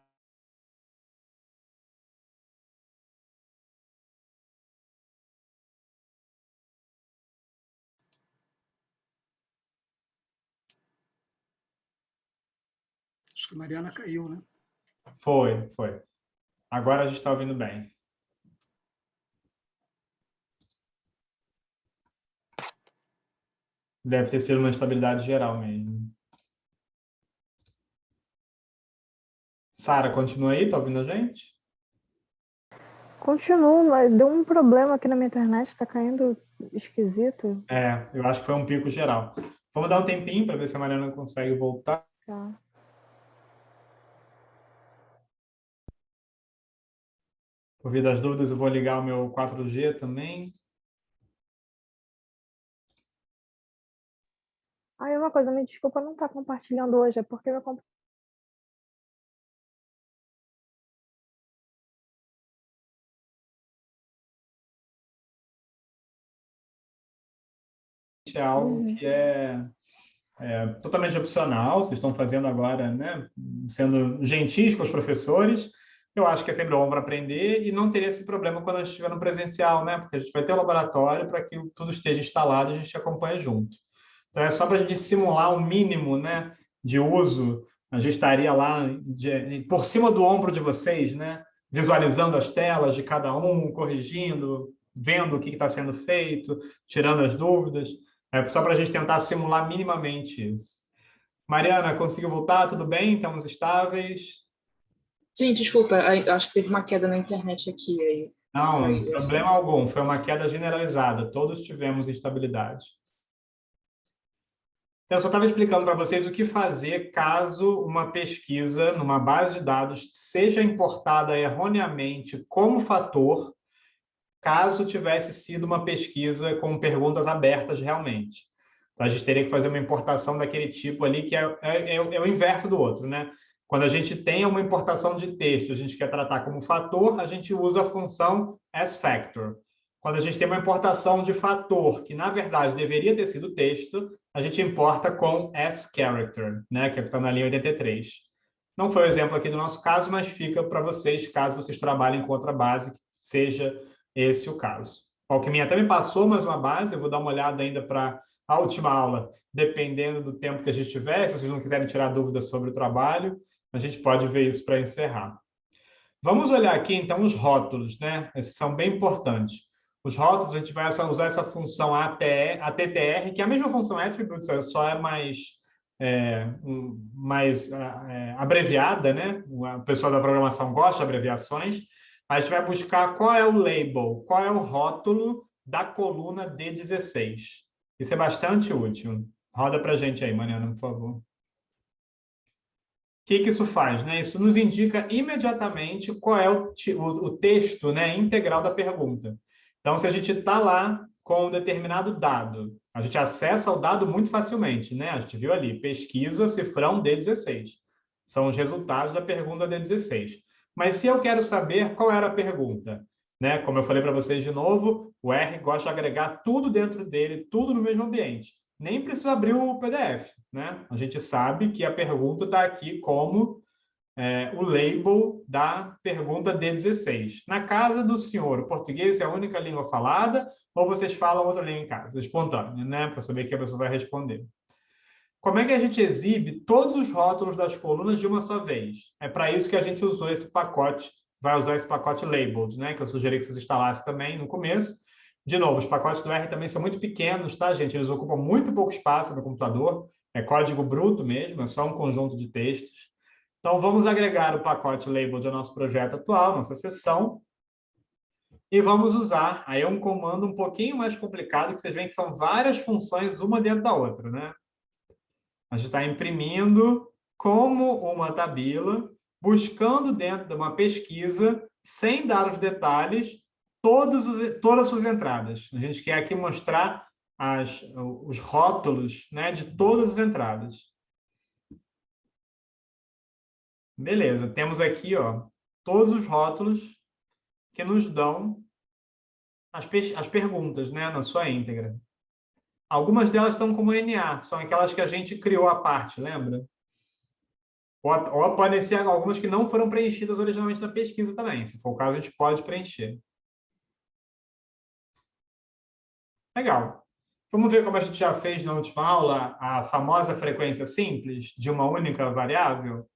Acho que a Mariana caiu, né?
Foi. Agora a gente está ouvindo bem. Deve ter sido uma estabilidade geral mesmo. Sara, continua aí? Está ouvindo a gente?
Continuo, mas deu um problema aqui na minha internet, tá caindo esquisito.
Eu acho que foi um pico geral. Vamos dar um tempinho para ver se a Mariana consegue voltar.
Tá.
Por via das dúvidas, eu vou ligar o meu 4G também.
Ah, e uma coisa, me desculpa não estar compartilhando hoje, é porque meu computador.
É algo que é totalmente opcional, vocês estão fazendo agora, né, sendo gentis com os professores. Eu acho que é sempre bom para aprender e não teria esse problema quando a gente estiver no presencial, né, porque a gente vai ter o laboratório para que tudo esteja instalado e a gente acompanhe junto. Então, é só para a gente simular o mínimo, né, de uso. A gente estaria lá por cima do ombro de vocês, né, visualizando as telas de cada um, corrigindo, vendo o que está sendo feito, tirando as dúvidas. É só para a gente tentar simular minimamente isso. Mariana, conseguiu voltar? Tudo bem? Estamos estáveis?
Sim, desculpa, acho que teve uma queda na internet aqui. Aí
Não,
caiu, assim.
problema algum. Foi uma queda generalizada. Todos tivemos instabilidade. Eu só estava explicando para vocês o que fazer caso uma pesquisa numa base de dados seja importada erroneamente como fator, caso tivesse sido uma pesquisa com perguntas abertas realmente. Então, a gente teria que fazer uma importação daquele tipo ali, que é o inverso do outro, né? Quando a gente tem uma importação de texto, a gente quer tratar como fator, a gente usa a função asFactor. Quando a gente tem uma importação de fator, que na verdade deveria ter sido texto, a gente importa com asCharacter, né? Que é o que está na linha 83. Não foi o exemplo aqui do nosso caso, mas fica para vocês, caso vocês trabalhem com outra base, que seja esse o caso. O Alckmin até me passou mais uma base, eu vou dar uma olhada ainda para a última aula, dependendo do tempo que a gente tiver. Se vocês não quiserem tirar dúvidas sobre o trabalho, a gente pode ver isso para encerrar. Vamos olhar aqui, então, os rótulos, né? Esses são bem importantes. Os rótulos, a gente vai usar essa função ATTR, que é a mesma função attributes, só é mais abreviada, né? O pessoal da programação gosta de abreviações. A gente vai buscar qual é o label, qual é o rótulo da coluna D16. Isso é bastante útil. Roda para a gente aí, Mariana, por favor. O que isso faz? Né? Isso nos indica imediatamente qual é o texto, né, integral da pergunta. Então, se a gente está lá com um determinado dado, a gente acessa o dado muito facilmente. Né? A gente viu ali, pesquisa cifrão D16. São os resultados da pergunta D16. Mas se eu quero saber qual era a pergunta, né? Como eu falei para vocês de novo, o R gosta de agregar tudo dentro dele, tudo no mesmo ambiente. Nem precisa abrir o PDF, né? A gente sabe que a pergunta está aqui como o label da pergunta D16. Na casa do senhor, o português é a única língua falada ou vocês falam outra língua em casa? Espontânea, né? Para saber que a pessoa vai responder. Como é que a gente exibe todos os rótulos das colunas de uma só vez? É para isso que a gente usou esse pacote, vai usar esse pacote labeled, né? Que eu sugeri que vocês instalassem também no começo. De novo, os pacotes do R também são muito pequenos, tá, gente? Eles ocupam muito pouco espaço no computador. É código bruto mesmo, é só um conjunto de textos. Então, vamos agregar o pacote labeled ao nosso projeto atual, nossa seção, e vamos usar aí um comando um pouquinho mais complicado, que vocês veem que são várias funções, uma dentro da outra, né? A gente está imprimindo como uma tabela, buscando dentro de uma pesquisa, sem dar os detalhes, todas as suas entradas. A gente quer aqui mostrar os rótulos, né, de todas as entradas. Beleza, temos aqui todos os rótulos que nos dão as perguntas, né, na sua íntegra. Algumas delas estão como NA, são aquelas que a gente criou à parte, lembra? Ou podem ser algumas que não foram preenchidas originalmente na pesquisa também. Se for o caso, a gente pode preencher. Legal. Vamos ver como a gente já fez na última aula a famosa frequência simples de uma única variável?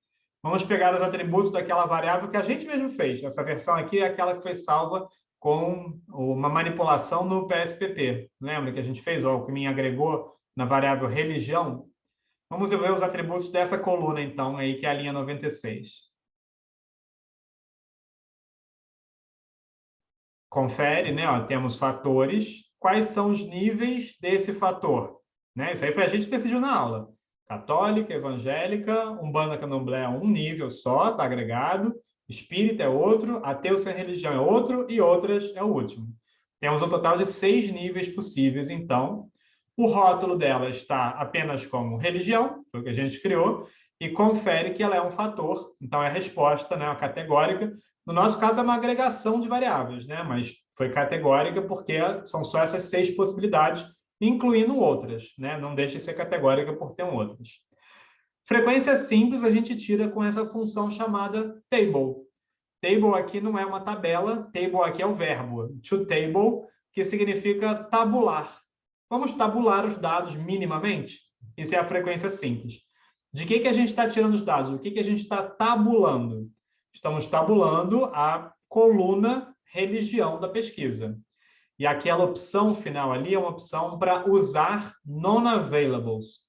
Vamos pegar os atributos daquela variável que a gente mesmo fez. Essa versão aqui é aquela que foi salva com uma manipulação no PSPP. Lembra que a gente fez? O Alckmin agregou na variável religião. Vamos ver os atributos dessa coluna, então, aí, que é a linha 96. Confere, né? Temos fatores. Quais são os níveis desse fator? Né? Isso aí foi a gente que decidiu na aula. Católica, evangélica, Umbanda, Candomblé é um nível só, está agregado. Espírita é outro, ateu sem religião é outro e outras é o último. Temos um total de 6 níveis possíveis, então. O rótulo dela está apenas como religião, foi o que a gente criou, e confere que ela é um fator, então é a resposta, né, a categórica. No nosso caso, é uma agregação de variáveis, né, mas foi categórica porque são só essas 6 possibilidades, incluindo outras, né? Não deixa de ser categórica por ter outras. Frequência simples a gente tira com essa função chamada table. Table aqui não é uma tabela, table aqui é o verbo to table, que significa tabular. Vamos tabular os dados minimamente? Isso é a frequência simples. De que a gente está tirando os dados? O que a gente está tabulando? Estamos tabulando a coluna religião da pesquisa. E aquela opção final ali é uma opção para usar non-availables.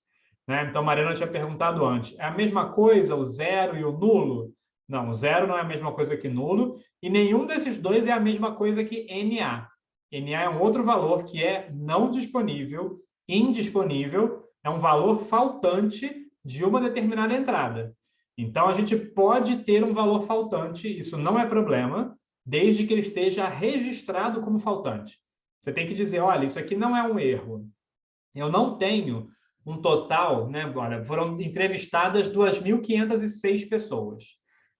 Né? Então, Mariana tinha perguntado antes, é a mesma coisa o zero e o nulo? Não, o zero não é a mesma coisa que nulo, e nenhum desses dois é a mesma coisa que NA. NA é um outro valor que é não disponível, indisponível, é um valor faltante de uma determinada entrada. Então, a gente pode ter um valor faltante, isso não é problema, desde que ele esteja registrado como faltante. Você tem que dizer, olha, isso aqui não é um erro. Eu não tenho um total, né? Agora, foram entrevistadas 2.506 pessoas.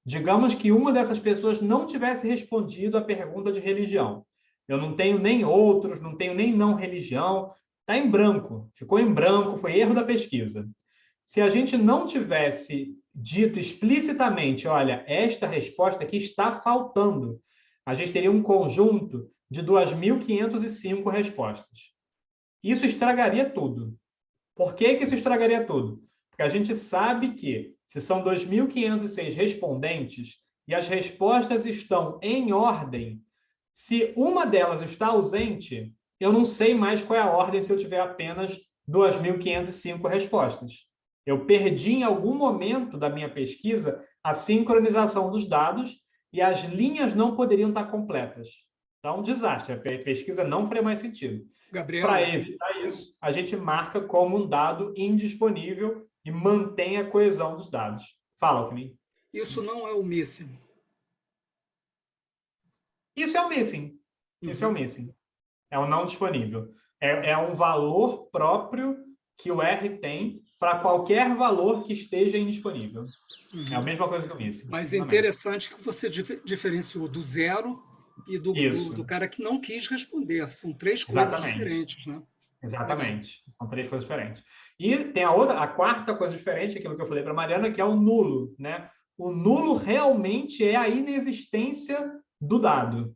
Digamos que uma dessas pessoas não tivesse respondido à pergunta de religião. Eu não tenho nem outros, não tenho nem não religião. Está em branco, ficou em branco, foi erro da pesquisa. Se a gente não tivesse dito explicitamente, olha, esta resposta aqui está faltando, a gente teria um conjunto de 2.505 respostas. Isso estragaria tudo. Por que isso estragaria tudo? Porque a gente sabe que, se são 2.506 respondentes e as respostas estão em ordem, se uma delas está ausente, eu não sei mais qual é a ordem se eu tiver apenas 2.505 respostas. Eu perdi em algum momento da minha pesquisa a sincronização dos dados e as linhas não poderiam estar completas. Então, um desastre. A pesquisa não faria mais sentido.
Gabriel,
para evitar isso, a gente marca como um dado indisponível e mantém a coesão dos dados. Fala, Alckmin.
Isso não é o missing.
Isso é o missing. Isso é o missing. É o não disponível. É um valor próprio que o R tem para qualquer valor que esteja indisponível. É a mesma coisa que o missing.
Mas é interessante que você diferenciou do zero e do
Isso,
cara que não quis responder. São três coisas
exatamente.
diferentes, né?
Exatamente. São três coisas diferentes. E tem a quarta coisa diferente, aquilo que eu falei para a Mariana, que é o nulo, né? O nulo realmente é a inexistência do dado.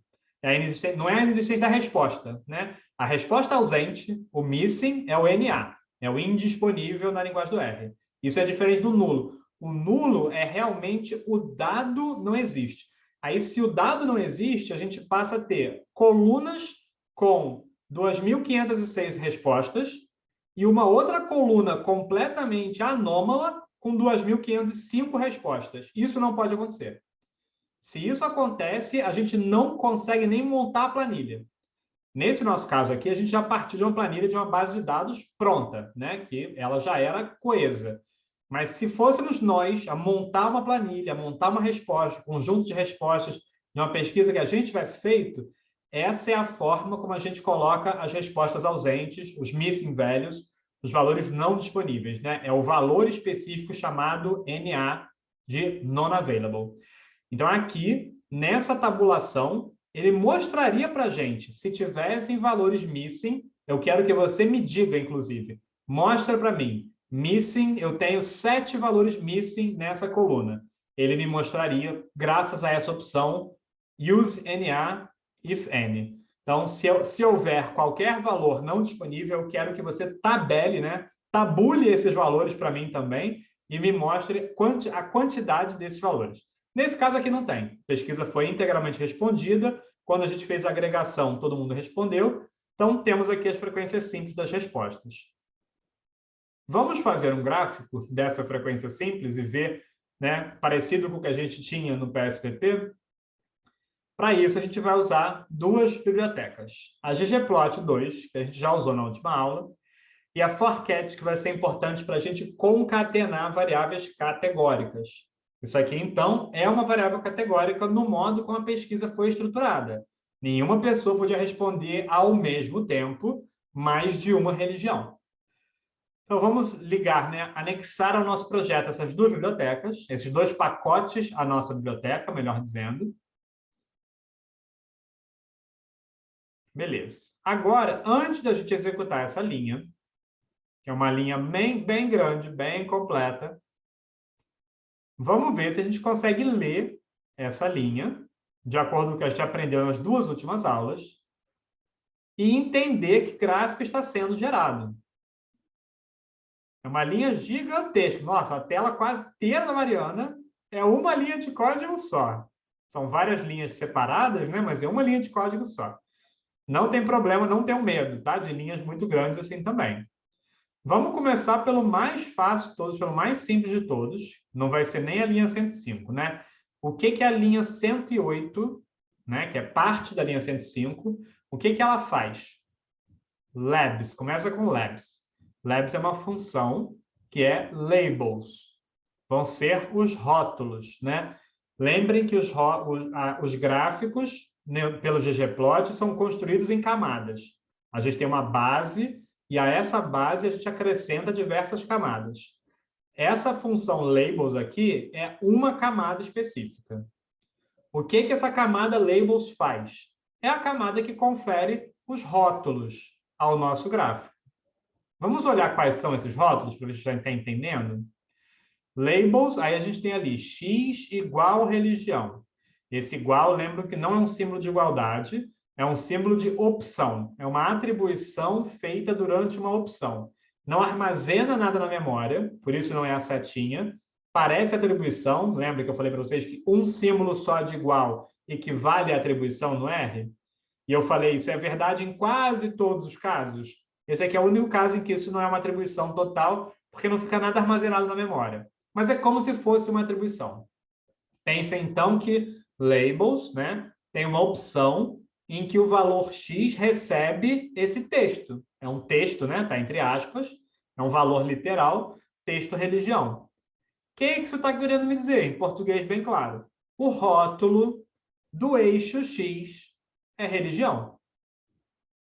Não é a inexistência da resposta, né? A resposta ausente, o missing, é o NA, é o indisponível na linguagem do R. Isso é diferente do nulo. O nulo é realmente o dado não existe. Aí, se o dado não existe, a gente passa a ter colunas com 2.506 respostas e uma outra coluna completamente anômala com 2.505 respostas. Isso não pode acontecer. Se isso acontece, a gente não consegue nem montar a planilha. Nesse nosso caso aqui, a gente já partiu de uma planilha de uma base de dados pronta, né? Que ela já era coesa. Mas se fôssemos nós a montar uma planilha, a montar uma resposta, um conjunto de respostas de uma pesquisa que a gente tivesse feito, essa é a forma como a gente coloca as respostas ausentes, os missing values, os valores não disponíveis, né? É o valor específico chamado NA de non-available. Então, aqui, nessa tabulação, ele mostraria para a gente, se tivessem valores missing, eu quero que você me diga, inclusive, mostra para mim, missing, eu tenho 7 valores missing nessa coluna. Ele me mostraria, graças a essa opção, use NA if any. Então, se houver qualquer valor não disponível, eu quero que você tabele, né? Tabule esses valores para mim também e me mostre a quantidade desses valores. Nesse caso aqui não tem. A pesquisa foi integralmente respondida. Quando a gente fez a agregação, todo mundo respondeu. Então, temos aqui as frequências simples das respostas. Vamos fazer um gráfico dessa frequência simples e ver, né, parecido com o que a gente tinha no PSPP? Para isso, a gente vai usar duas bibliotecas. A ggplot 2, que a gente já usou na última aula, e a forcat, que vai ser importante para a gente concatenar variáveis categóricas. Isso aqui, então, é uma variável categórica no modo como a pesquisa foi estruturada. Nenhuma pessoa podia responder ao mesmo tempo mais de uma religião. Então, vamos ligar, né, anexar ao nosso projeto essas duas bibliotecas, esses dois pacotes à nossa biblioteca, melhor dizendo. Beleza. Agora, antes da gente executar essa linha, que é uma linha bem grande, bem completa, vamos ver se a gente consegue ler essa linha, de acordo com o que a gente aprendeu nas duas últimas aulas, e entender que gráfico está sendo gerado. É uma linha gigantesca. Nossa, a tela quase inteira da Mariana é uma linha de código só. São várias linhas separadas, né? Mas é uma linha de código só. Não tem problema, não tenham medo, tá? De linhas muito grandes assim também. Vamos começar pelo mais fácil de todos, pelo mais simples de todos. Não vai ser nem a linha 105, né? O que é a linha 108, né? Que é parte da linha 105. O que ela faz? Labs. Começa com labs. Labs é uma função que é labels. Vão ser os rótulos, né? Lembrem que os gráficos, né, pelo ggplot são construídos em camadas. A gente tem uma base e a essa base a gente acrescenta diversas camadas. Essa função labels aqui é uma camada específica. O que essa camada labels faz? É a camada que confere os rótulos ao nosso gráfico. Vamos olhar quais são esses rótulos para ver se a gente está entendendo? Labels, aí a gente tem ali x igual religião. Esse igual, lembra que não é um símbolo de igualdade, é um símbolo de opção. É uma atribuição feita durante uma opção. Não armazena nada na memória, por isso não é a setinha. Parece atribuição, lembra que eu falei para vocês que um símbolo só de igual equivale à atribuição no R? E eu falei, isso é verdade em quase todos os casos. Esse aqui é o único caso em que isso não é uma atribuição total, porque não fica nada armazenado na memória. Mas é como se fosse uma atribuição. Pense, então, que labels, né, tem uma opção em que o valor x recebe esse texto. É um texto, né, está entre aspas, é um valor literal, texto religião. O que isso está querendo me dizer? Em português bem claro. O rótulo do eixo x é religião.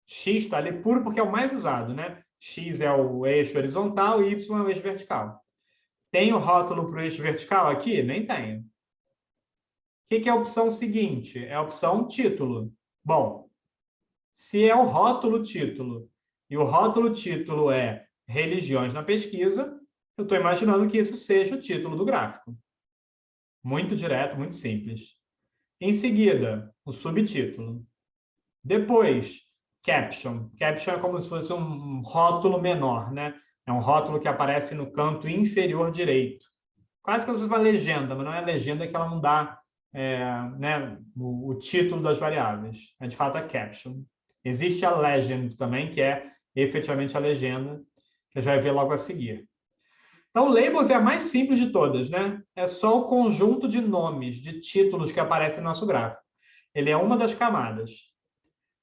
X está ali puro porque é o mais usado, né? X é o eixo horizontal e Y é o eixo vertical. Tem o rótulo para o eixo vertical aqui? Nem tenho. que é a opção seguinte? É a opção título. Bom, se é o rótulo título, e o rótulo título é religiões na pesquisa, eu estou imaginando que isso seja o título do gráfico. Muito direto, muito simples. Em seguida, o subtítulo. Depois, caption. Caption é como se fosse um rótulo menor, né? É um rótulo que aparece no canto inferior direito. Quase que uma legenda, mas não é a legenda que ela não dá né, o título das variáveis. É de fato a caption. Existe a legend também, que é efetivamente a legenda, que a gente vai ver logo a seguir. Então, labels é a mais simples de todas, né? É só o conjunto de nomes, de títulos que aparece no nosso gráfico. Ele é uma das camadas.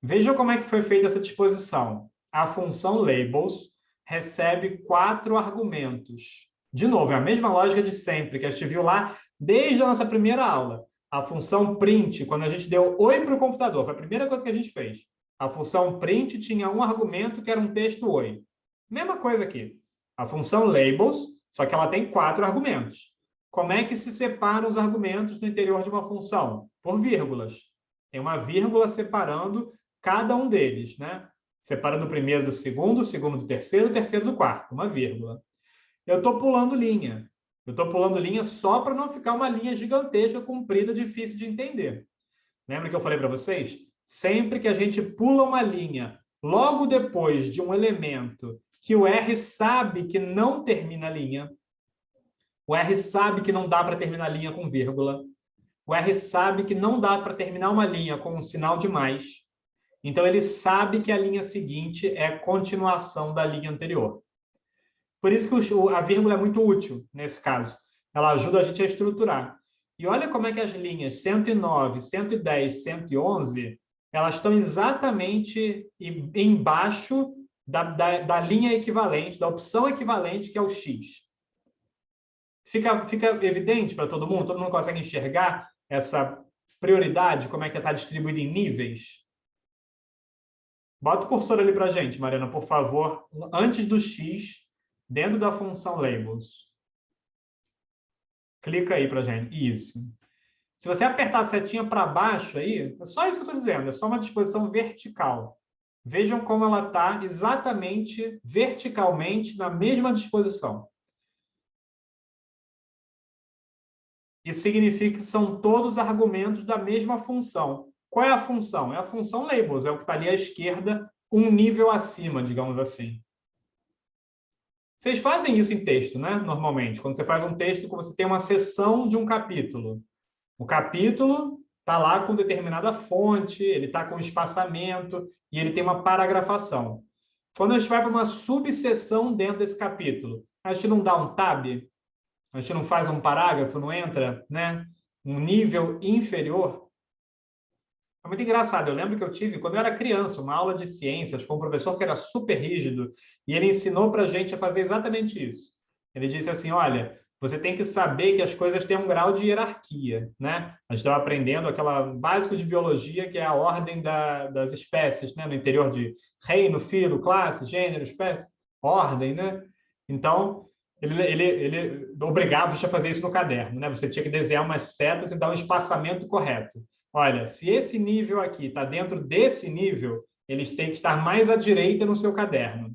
Veja como é que foi feita essa disposição. A função labels recebe 4 argumentos. De novo, é a mesma lógica de sempre, que a gente viu lá desde a nossa primeira aula. A função print, quando a gente deu oi para o computador, foi a primeira coisa que a gente fez. A função print tinha um argumento que era um texto oi. Mesma coisa aqui. A função labels, só que ela tem 4 argumentos. Como é que se separam os argumentos no interior de uma função? Por vírgulas. Tem uma vírgula separando cada um deles, né? Separando o primeiro do segundo, o segundo do terceiro, o terceiro do quarto, uma vírgula. Eu estou pulando linha. Eu estou pulando linha só para não ficar uma linha gigantesca, comprida, difícil de entender. Lembra que eu falei para vocês? Sempre que a gente pula uma linha logo depois de um elemento que o R sabe que não termina a linha, o R sabe que não dá para terminar a linha com vírgula, o R sabe que não dá para terminar uma linha com um sinal de mais, então ele sabe que a linha seguinte é a continuação da linha anterior. Por isso que a vírgula é muito útil nesse caso. Ela ajuda a gente a estruturar. E olha como é que as linhas 109, 110, 111, elas estão exatamente embaixo da linha equivalente, da opção equivalente, que é o X. Fica evidente para todo mundo? Todo mundo consegue enxergar essa prioridade, como é que está distribuída em níveis? Bota o cursor ali para a gente, Mariana, por favor, antes do X, dentro da função labels. Clica aí para a gente. Isso. Se você apertar a setinha para baixo aí, é só isso que eu estou dizendo, é só uma disposição vertical. Vejam como ela está exatamente verticalmente na mesma disposição. Isso significa que são todos argumentos da mesma função. Qual é a função? É a função labels, é o que está ali à esquerda, um nível acima, digamos assim. Vocês fazem isso em texto, né? Normalmente, quando você faz um texto, você tem uma seção de um capítulo. O capítulo está lá com determinada fonte, ele está com espaçamento e ele tem uma paragrafação. Quando a gente vai para uma subseção dentro desse capítulo, a gente não dá um tab? A gente não faz um parágrafo, não entra, né? Um nível inferior? É muito engraçado. Eu lembro que eu tive, quando eu era criança, uma aula de ciências com um professor que era super rígido e ele ensinou para a gente a fazer exatamente isso. Ele disse assim, olha, você tem que saber que as coisas têm um grau de hierarquia, né? A gente estava aprendendo aquela básico de biologia, que é a ordem das espécies, né? No interior de reino, filo, classe, gênero, espécie, ordem, né? Então, ele obrigava a fazer isso no caderno, né? Você tinha que desenhar umas setas e dar um espaçamento correto. Olha, se esse nível aqui está dentro desse nível, eles têm que estar mais à direita no seu caderno.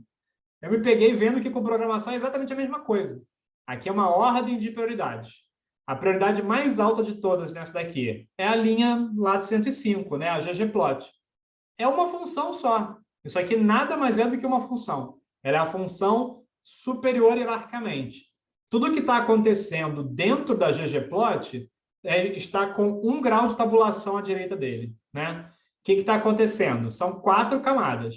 Eu me peguei vendo que com programação é exatamente a mesma coisa. Aqui é uma ordem de prioridades. A prioridade mais alta de todas nessa daqui é a linha lá de 105, né? A ggplot. É uma função só. Isso aqui nada mais é do que uma função. Ela é a função superior hierarquicamente. Tudo que está acontecendo dentro da ggplot está com 1 grau de tabulação à direita dele, né? O que está acontecendo? São 4 camadas.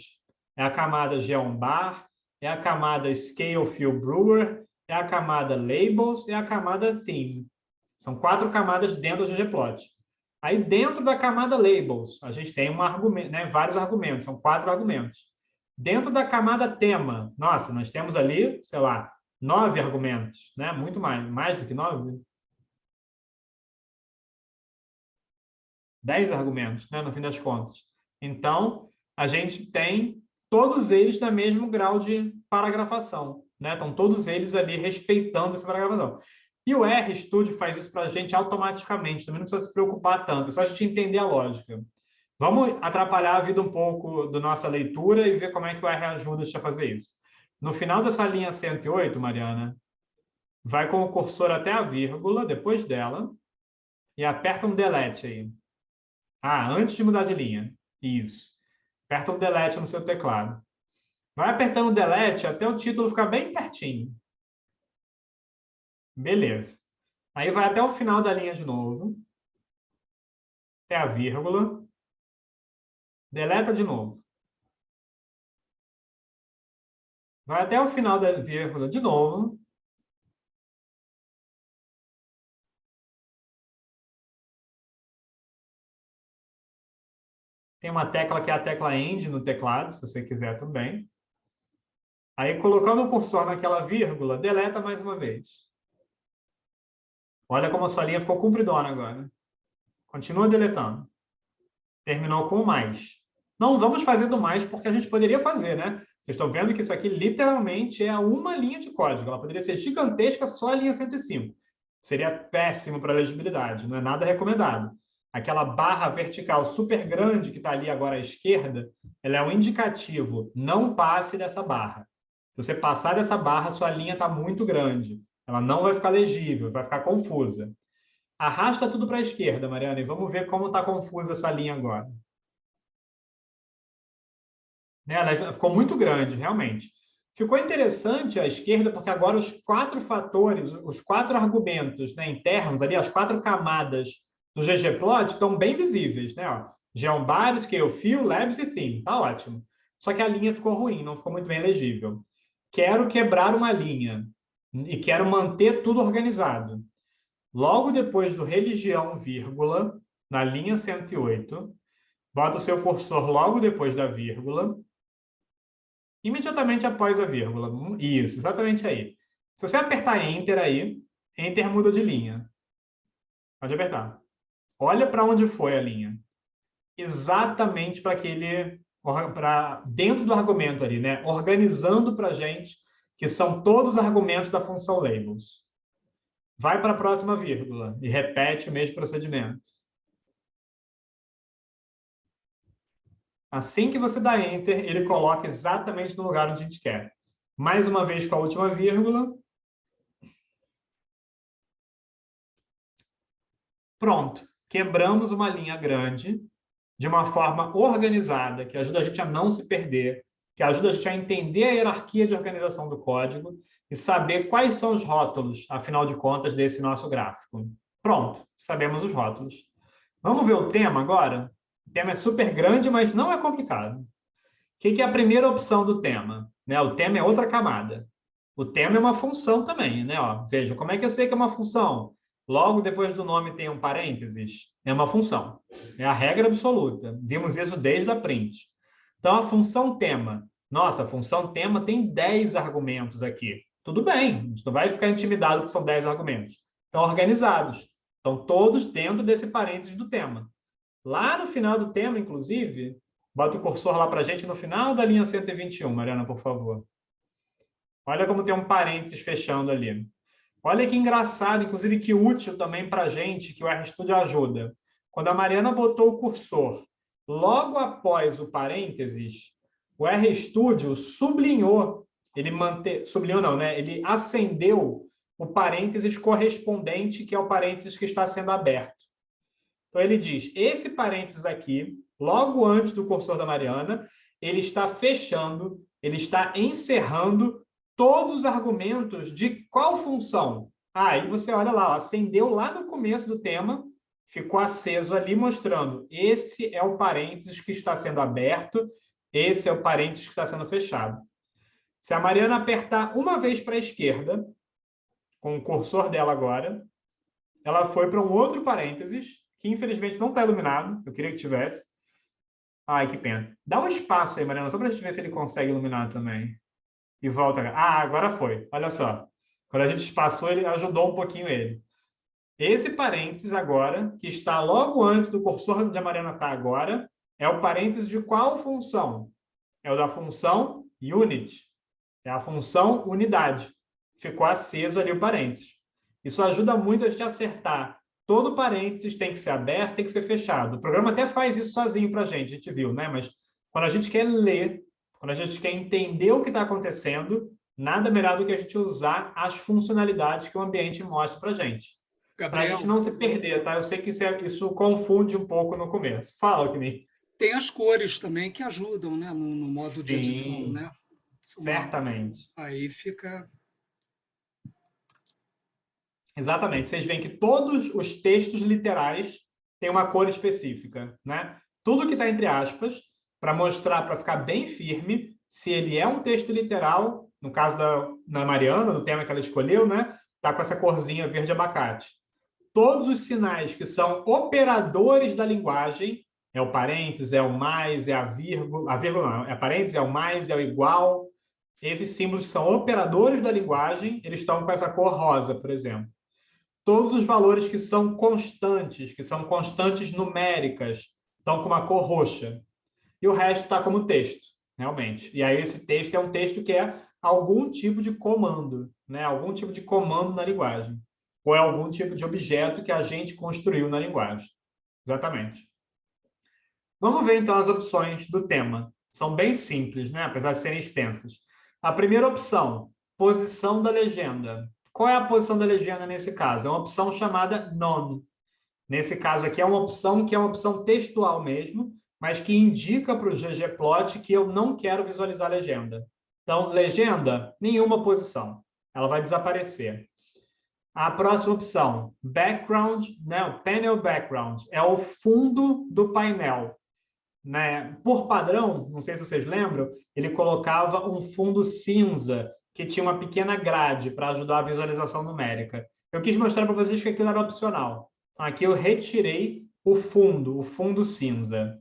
É a camada geonbar, é a camada scale fill brewer, é a camada labels e a camada theme. São 4 camadas dentro da ggplot. Aí, dentro da camada labels, a gente tem argumento, né, vários argumentos, são 4 argumentos. Dentro da camada tema, nossa, nós temos ali, sei lá, 9 argumentos, né? Muito mais do que 9. 10 argumentos, né, no fim das contas. Então, a gente tem todos eles no mesmo grau de paragrafação, né? Estão todos eles ali respeitando essa paragrafação. E o RStudio faz isso para a gente automaticamente, também não precisa se preocupar tanto, é só a gente entender a lógica. Vamos atrapalhar a vida um pouco da nossa leitura e ver como é que o R ajuda a gente a fazer isso. No final dessa linha 108, Mariana, vai com o cursor até a vírgula, depois dela, e aperta um delete aí. Ah, antes de mudar de linha. Isso. Aperta um delete no seu teclado. Vai apertando o delete até o título ficar bem pertinho. Beleza. Aí vai até o final da linha de novo. Até a vírgula. Deleta de novo. Vai até o final da vírgula de novo. Tem uma tecla que é a tecla End no teclado, se você quiser também. Aí, colocando o cursor naquela vírgula, deleta mais uma vez. Olha como a sua linha ficou compridona agora. Continua deletando. Terminou com o mais. Não vamos fazer do mais, porque a gente poderia fazer, né? Vocês estão vendo que isso aqui literalmente é uma linha de código. Ela poderia ser gigantesca, só a linha 105. Seria péssimo para a legibilidade, não é nada recomendado. Aquela barra vertical super grande que está ali agora à esquerda, ela é um indicativo. Não passe dessa barra. Se você passar dessa barra, sua linha está muito grande. Ela não vai ficar legível, vai ficar confusa. Arrasta tudo para a esquerda, Mariana, e vamos ver como está confusa essa linha agora. Ela ficou muito grande, realmente. Ficou interessante à esquerda, porque agora os 4 fatores, os 4 argumentos, né, internos, ali, as 4 camadas do ggplot estão bem visíveis. Né? Ó, Geombaro, Scalefill, Labs e Theme. Está ótimo. Só que a linha ficou ruim, não ficou muito bem legível. Quero quebrar uma linha e quero manter tudo organizado. Logo depois do religião, vírgula, na linha 108, bota o seu cursor logo depois da vírgula, imediatamente após a vírgula. Isso, exatamente aí. Se você apertar Enter aí, Enter muda de linha. Pode apertar. Olha para onde foi a linha. Exatamente para aquele, para dentro do argumento ali, né? Organizando para a gente que são todos os argumentos da função labels. Vai para a próxima vírgula e repete o mesmo procedimento. Assim que você dá Enter, ele coloca exatamente no lugar onde a gente quer. Mais uma vez com a última vírgula. Pronto. Quebramos uma linha grande de uma forma organizada, que ajuda a gente a não se perder, que ajuda a gente a entender a hierarquia de organização do código e saber quais são os rótulos, afinal de contas, desse nosso gráfico. Pronto, sabemos os rótulos. Vamos ver o tema agora? O tema é super grande, mas não é complicado. O que é a primeira opção do tema? Né? O tema é outra camada. O tema é uma função também. Né? Ó, veja, como é que eu sei que é uma função? Logo depois do nome tem um parênteses. É uma função. É a regra absoluta. Vimos isso desde a print. Então, a função tema. Nossa, a função tema tem 10 argumentos aqui. Tudo bem, a gente não vai ficar intimidado porque são 10 argumentos. Estão organizados. Estão todos dentro desse parênteses do tema. Lá no final do tema, inclusive, bota o cursor lá para a gente no final da linha 121, Mariana, por favor. Olha como tem um parênteses fechando ali. Olha que engraçado, inclusive que útil também para a gente, que o RStudio ajuda. Quando a Mariana botou o cursor logo após o parênteses, o RStudio sublinhou, sublinhou não, né? Ele acendeu o parênteses correspondente, que é o parênteses que está sendo aberto. Então, ele diz, esse parênteses aqui, logo antes do cursor da Mariana, ele está fechando, ele está encerrando todos os argumentos de qual função? Aí você olha lá, ó, acendeu lá no começo do tema, ficou aceso ali mostrando, esse é o parênteses que está sendo aberto, esse é o parênteses que está sendo fechado. Se a Mariana apertar uma vez para a esquerda, com o cursor dela agora, ela foi para um outro parênteses, que infelizmente não está iluminado, eu queria que tivesse. Ai, que pena. Dá um espaço aí, Mariana, só para a gente ver se ele consegue iluminar também. E volta. Ah, agora foi. Olha só. Quando a gente espaçou, ele ajudou um pouquinho ele. Esse parênteses agora, que está logo antes do cursor onde a Mariana está agora, é o parênteses de qual função? É o da função unit. É a função unidade. Ficou aceso ali o parênteses. Isso ajuda muito a gente a acertar. Todo parênteses tem que ser aberto, tem que ser fechado. O programa até faz isso sozinho para a gente viu, né? Mas quando a gente quer ler, quando a gente quer entender o que está acontecendo, nada melhor do que a gente usar as funcionalidades que o ambiente mostra para a gente. Para a gente não se perder, tá? Eu sei que isso confunde um pouco no começo. Fala, Alckmin.
Tem as cores também que ajudam, né, no modo de edição, né?
Certamente.
Aí fica...
Exatamente. Vocês veem que todos os textos literais têm uma cor específica, né? Tudo que está entre aspas, para mostrar, para ficar bem firme, se ele é um texto literal, no caso da Mariana, do tema que ela escolheu, né? Está com essa corzinha verde abacate. Todos os sinais que são operadores da linguagem, é o parênteses, é o mais, é a vírgula não, é parênteses, é o mais, é o igual, esses símbolos que são operadores da linguagem, eles estão com essa cor rosa, por exemplo. Todos os valores que são constantes numéricas, estão com uma cor roxa. E o resto está como texto, realmente. E aí esse texto é um texto que é algum tipo de comando, né? Algum tipo de comando na linguagem. Ou é algum tipo de objeto que a gente construiu na linguagem. Exatamente. Vamos ver, então, as opções do tema. São bem simples, né? Apesar de serem extensas. A primeira opção, posição da legenda. Qual é a posição da legenda nesse caso? É uma opção chamada none. Nesse caso aqui é uma opção que é uma opção textual mesmo, mas que indica para o ggplot que eu não quero visualizar a legenda. Então, legenda, nenhuma posição. Ela vai desaparecer. A próxima opção, background, né? O panel background, é o fundo do painel. Né? Por padrão, não sei se vocês lembram, ele colocava um fundo cinza, que tinha uma pequena grade para ajudar a visualização numérica. Eu quis mostrar para vocês que aquilo era opcional. Aqui eu retirei o fundo cinza.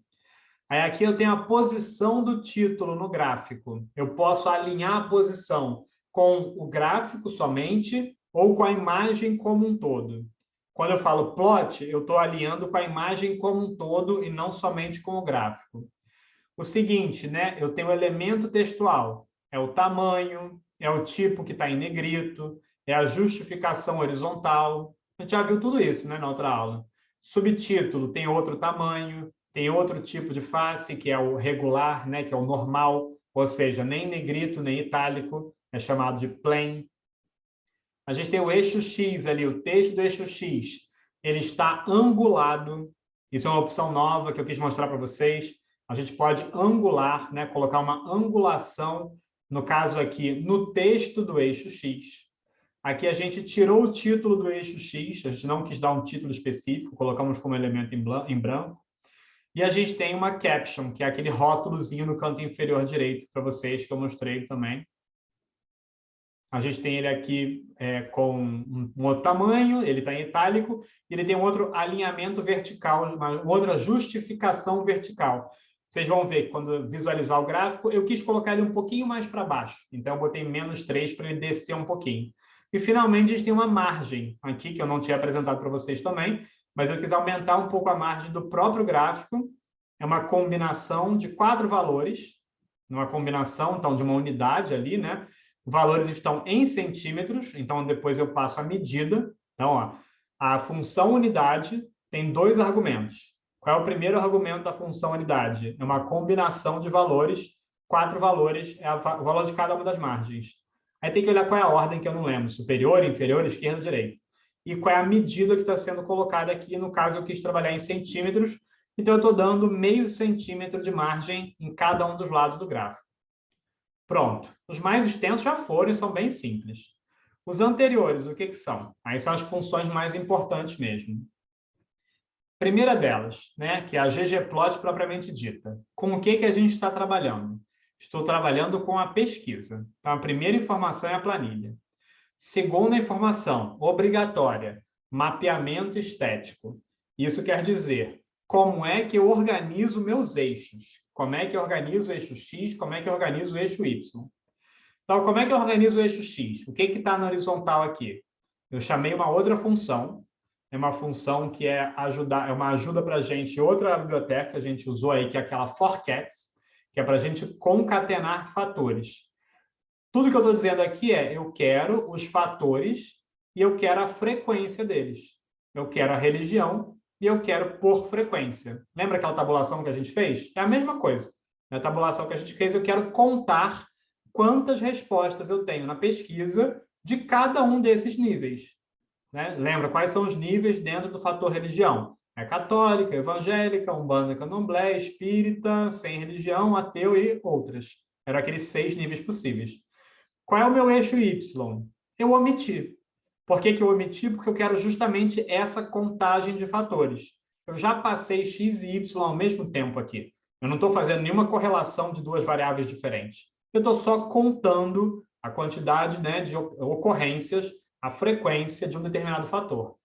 Aí aqui eu tenho a posição do título no gráfico. Eu posso alinhar a posição com o gráfico somente ou com a imagem como um todo. Quando eu falo plot, eu estou alinhando com a imagem como um todo e não somente com o gráfico. O seguinte, né? Eu tenho o elemento textual. É o tamanho, é o tipo que está em negrito, é a justificação horizontal. A gente já viu tudo isso, né, na outra aula. Subtítulo tem outro tamanho, tem outro tipo de face, que é o regular, né, que é o normal, ou seja, nem negrito, nem itálico, é chamado de plain. A gente tem o eixo X ali, o texto do eixo X. Ele está angulado. Isso é uma opção nova que eu quis mostrar para vocês. A gente pode angular, né? Colocar uma angulação, no caso aqui, no texto do eixo X. Aqui a gente tirou o título do eixo X, a gente não quis dar um título específico, colocamos como elemento em branco. E a gente tem uma caption, que é aquele rótulozinho no canto inferior direito para vocês, que eu mostrei também. A gente tem ele aqui com um outro tamanho, ele está em itálico, e ele tem um outro alinhamento vertical, uma outra justificação vertical. Vocês vão ver que quando visualizar o gráfico, eu quis colocar ele um pouquinho mais para baixo. Então, eu botei -3 para ele descer um pouquinho. E, finalmente, a gente tem uma margem aqui, que eu não tinha apresentado para vocês também, mas eu quis aumentar um pouco a margem do próprio gráfico. É uma combinação de 4 valores, uma combinação, então, de uma unidade ali, né? Os valores estão em centímetros, então depois eu passo a medida. Então, ó, a função unidade tem 2 argumentos. Qual é o primeiro argumento da função unidade? É uma combinação de valores, 4 valores, é o valor de cada uma das margens. Aí tem que olhar qual é a ordem, que eu não lembro, superior, inferior, esquerda, direita. E qual é a medida que está sendo colocada aqui, no caso eu quis trabalhar em centímetros, então eu estou dando meio centímetro de margem em cada um dos lados do gráfico. Pronto. Os mais extensos já foram e são bem simples. Os anteriores, o que são? Aí são as funções mais importantes mesmo. Primeira delas, né, que é a ggplot propriamente dita. Com o que a gente está trabalhando? Estou trabalhando com a pesquisa. Então, a primeira informação é a planilha. Segunda informação, obrigatória, mapeamento estético. Isso quer dizer, como é que eu organizo meus eixos? Como é que eu organizo o eixo X? Como é que eu organizo o eixo Y? Então, como é que eu organizo o eixo X? O que está na horizontal aqui? Eu chamei uma outra função, é uma função que é uma ajuda para a gente, outra biblioteca que a gente usou aí, que é aquela forcats, que é para a gente concatenar fatores. Tudo que eu estou dizendo aqui é, eu quero os fatores e eu quero a frequência deles. Eu quero a religião e eu quero por frequência. Lembra aquela tabulação que a gente fez? É a mesma coisa. Na tabulação que a gente fez, eu quero contar quantas respostas eu tenho na pesquisa de cada um desses níveis. Né? Lembra quais são os níveis dentro do fator religião? É católica, evangélica, umbanda, candomblé, espírita, sem religião, ateu e outras. Eram aqueles 6 níveis possíveis. Qual é o meu eixo Y? Eu omiti. Por que eu omiti? Porque eu quero justamente essa contagem de fatores. Eu já passei X e Y ao mesmo tempo aqui. Eu não estou fazendo nenhuma correlação de 2 variáveis diferentes. Eu estou só contando a quantidade, né, de ocorrências, a frequência de um determinado fator.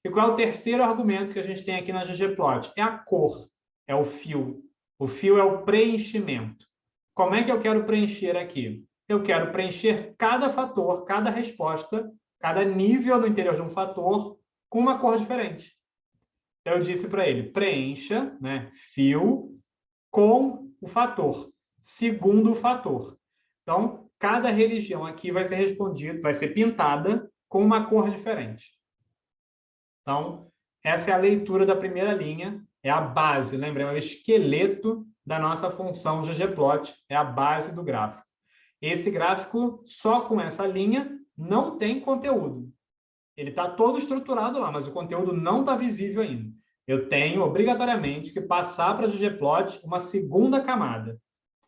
E qual é o terceiro argumento que a gente tem aqui na ggplot? É a cor, é o fio. O fio é o preenchimento. Como é que eu quero preencher aqui? Eu quero preencher cada fator, cada resposta, cada nível no interior de um fator com uma cor diferente. Eu disse para ele, preencha, né, fio com o fator, segundo o fator. Então, cada religião aqui vai ser respondida, vai ser pintada com uma cor diferente. Então, essa é a leitura da primeira linha, é a base, lembra? É o esqueleto da nossa função ggplot, é a base do gráfico. Esse gráfico, só com essa linha, não tem conteúdo. Ele está todo estruturado lá, mas o conteúdo não está visível ainda. Eu tenho, obrigatoriamente, que passar para a ggplot uma segunda camada.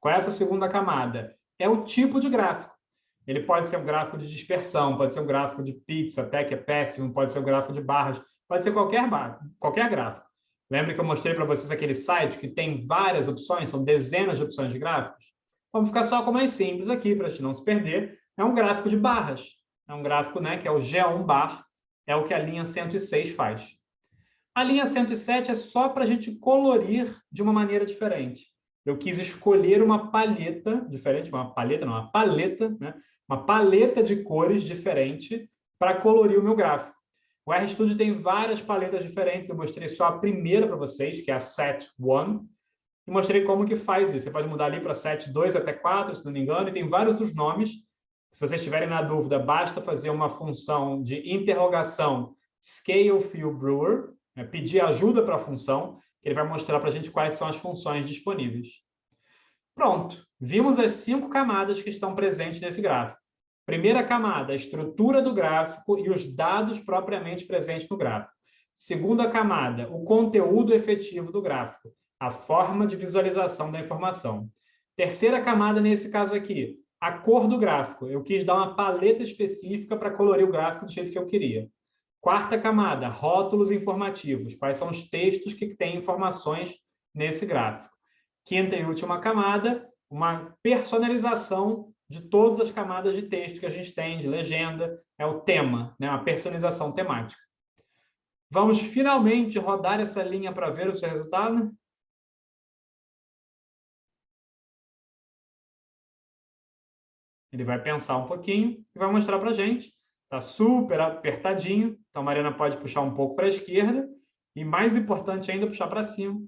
Qual é essa segunda camada? É o tipo de gráfico. Ele pode ser um gráfico de dispersão, pode ser um gráfico de pizza, até que é péssimo, pode ser um gráfico de barras, pode ser qualquer gráfico. Lembra que eu mostrei para vocês aquele site que tem várias opções, são dezenas de opções de gráficos? Vamos ficar só com o mais simples aqui, para a gente não se perder. É um gráfico de barras. É um gráfico, né, que é o G1 bar, é o que a linha 106 faz. A linha 107 é só para a gente colorir de uma maneira diferente. Eu quis escolher uma paleta diferente, uma paleta, né? Uma paleta de cores diferente para colorir o meu gráfico. O RStudio tem várias paletas diferentes, eu mostrei só a primeira para vocês, que é a Set 1, e mostrei como que faz isso. Você pode mudar ali para Set 2 até 4, se não me engano, e tem vários outros nomes. Se vocês estiverem na dúvida, basta fazer uma função de interrogação Scale Fill Brewer, né? Pedir ajuda para a função, que ele vai mostrar para a gente quais são as funções disponíveis. Pronto, vimos as 5 camadas que estão presentes nesse gráfico. Primeira camada, a estrutura do gráfico e os dados propriamente presentes no gráfico. Segunda camada, o conteúdo efetivo do gráfico, a forma de visualização da informação. Terceira camada, nesse caso aqui, a cor do gráfico. Eu quis dar uma paleta específica para colorir o gráfico do jeito que eu queria. Quarta camada, rótulos informativos. Quais são os textos que têm informações nesse gráfico. Quinta e última camada, uma personalização de todas as camadas de texto que a gente tem, de legenda, é o tema, né? Uma personalização temática. Vamos finalmente rodar essa linha para ver o seu resultado? Ele vai pensar um pouquinho e vai mostrar para a gente. Está super apertadinho, então a Mariana pode puxar um pouco para a esquerda e, mais importante ainda, puxar para cima.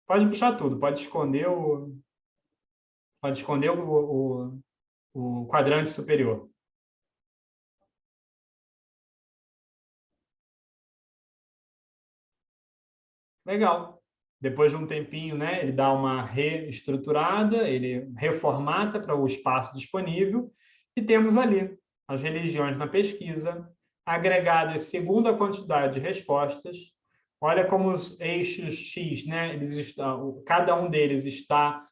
Pode puxar tudo, pode esconder o quadrante superior. Legal. Depois de um tempinho, né, ele dá uma reestruturada, ele reformata para o espaço disponível e temos ali as religiões na pesquisa, agregadas segundo a quantidade de respostas. Olha como os eixos X, né, cada um deles está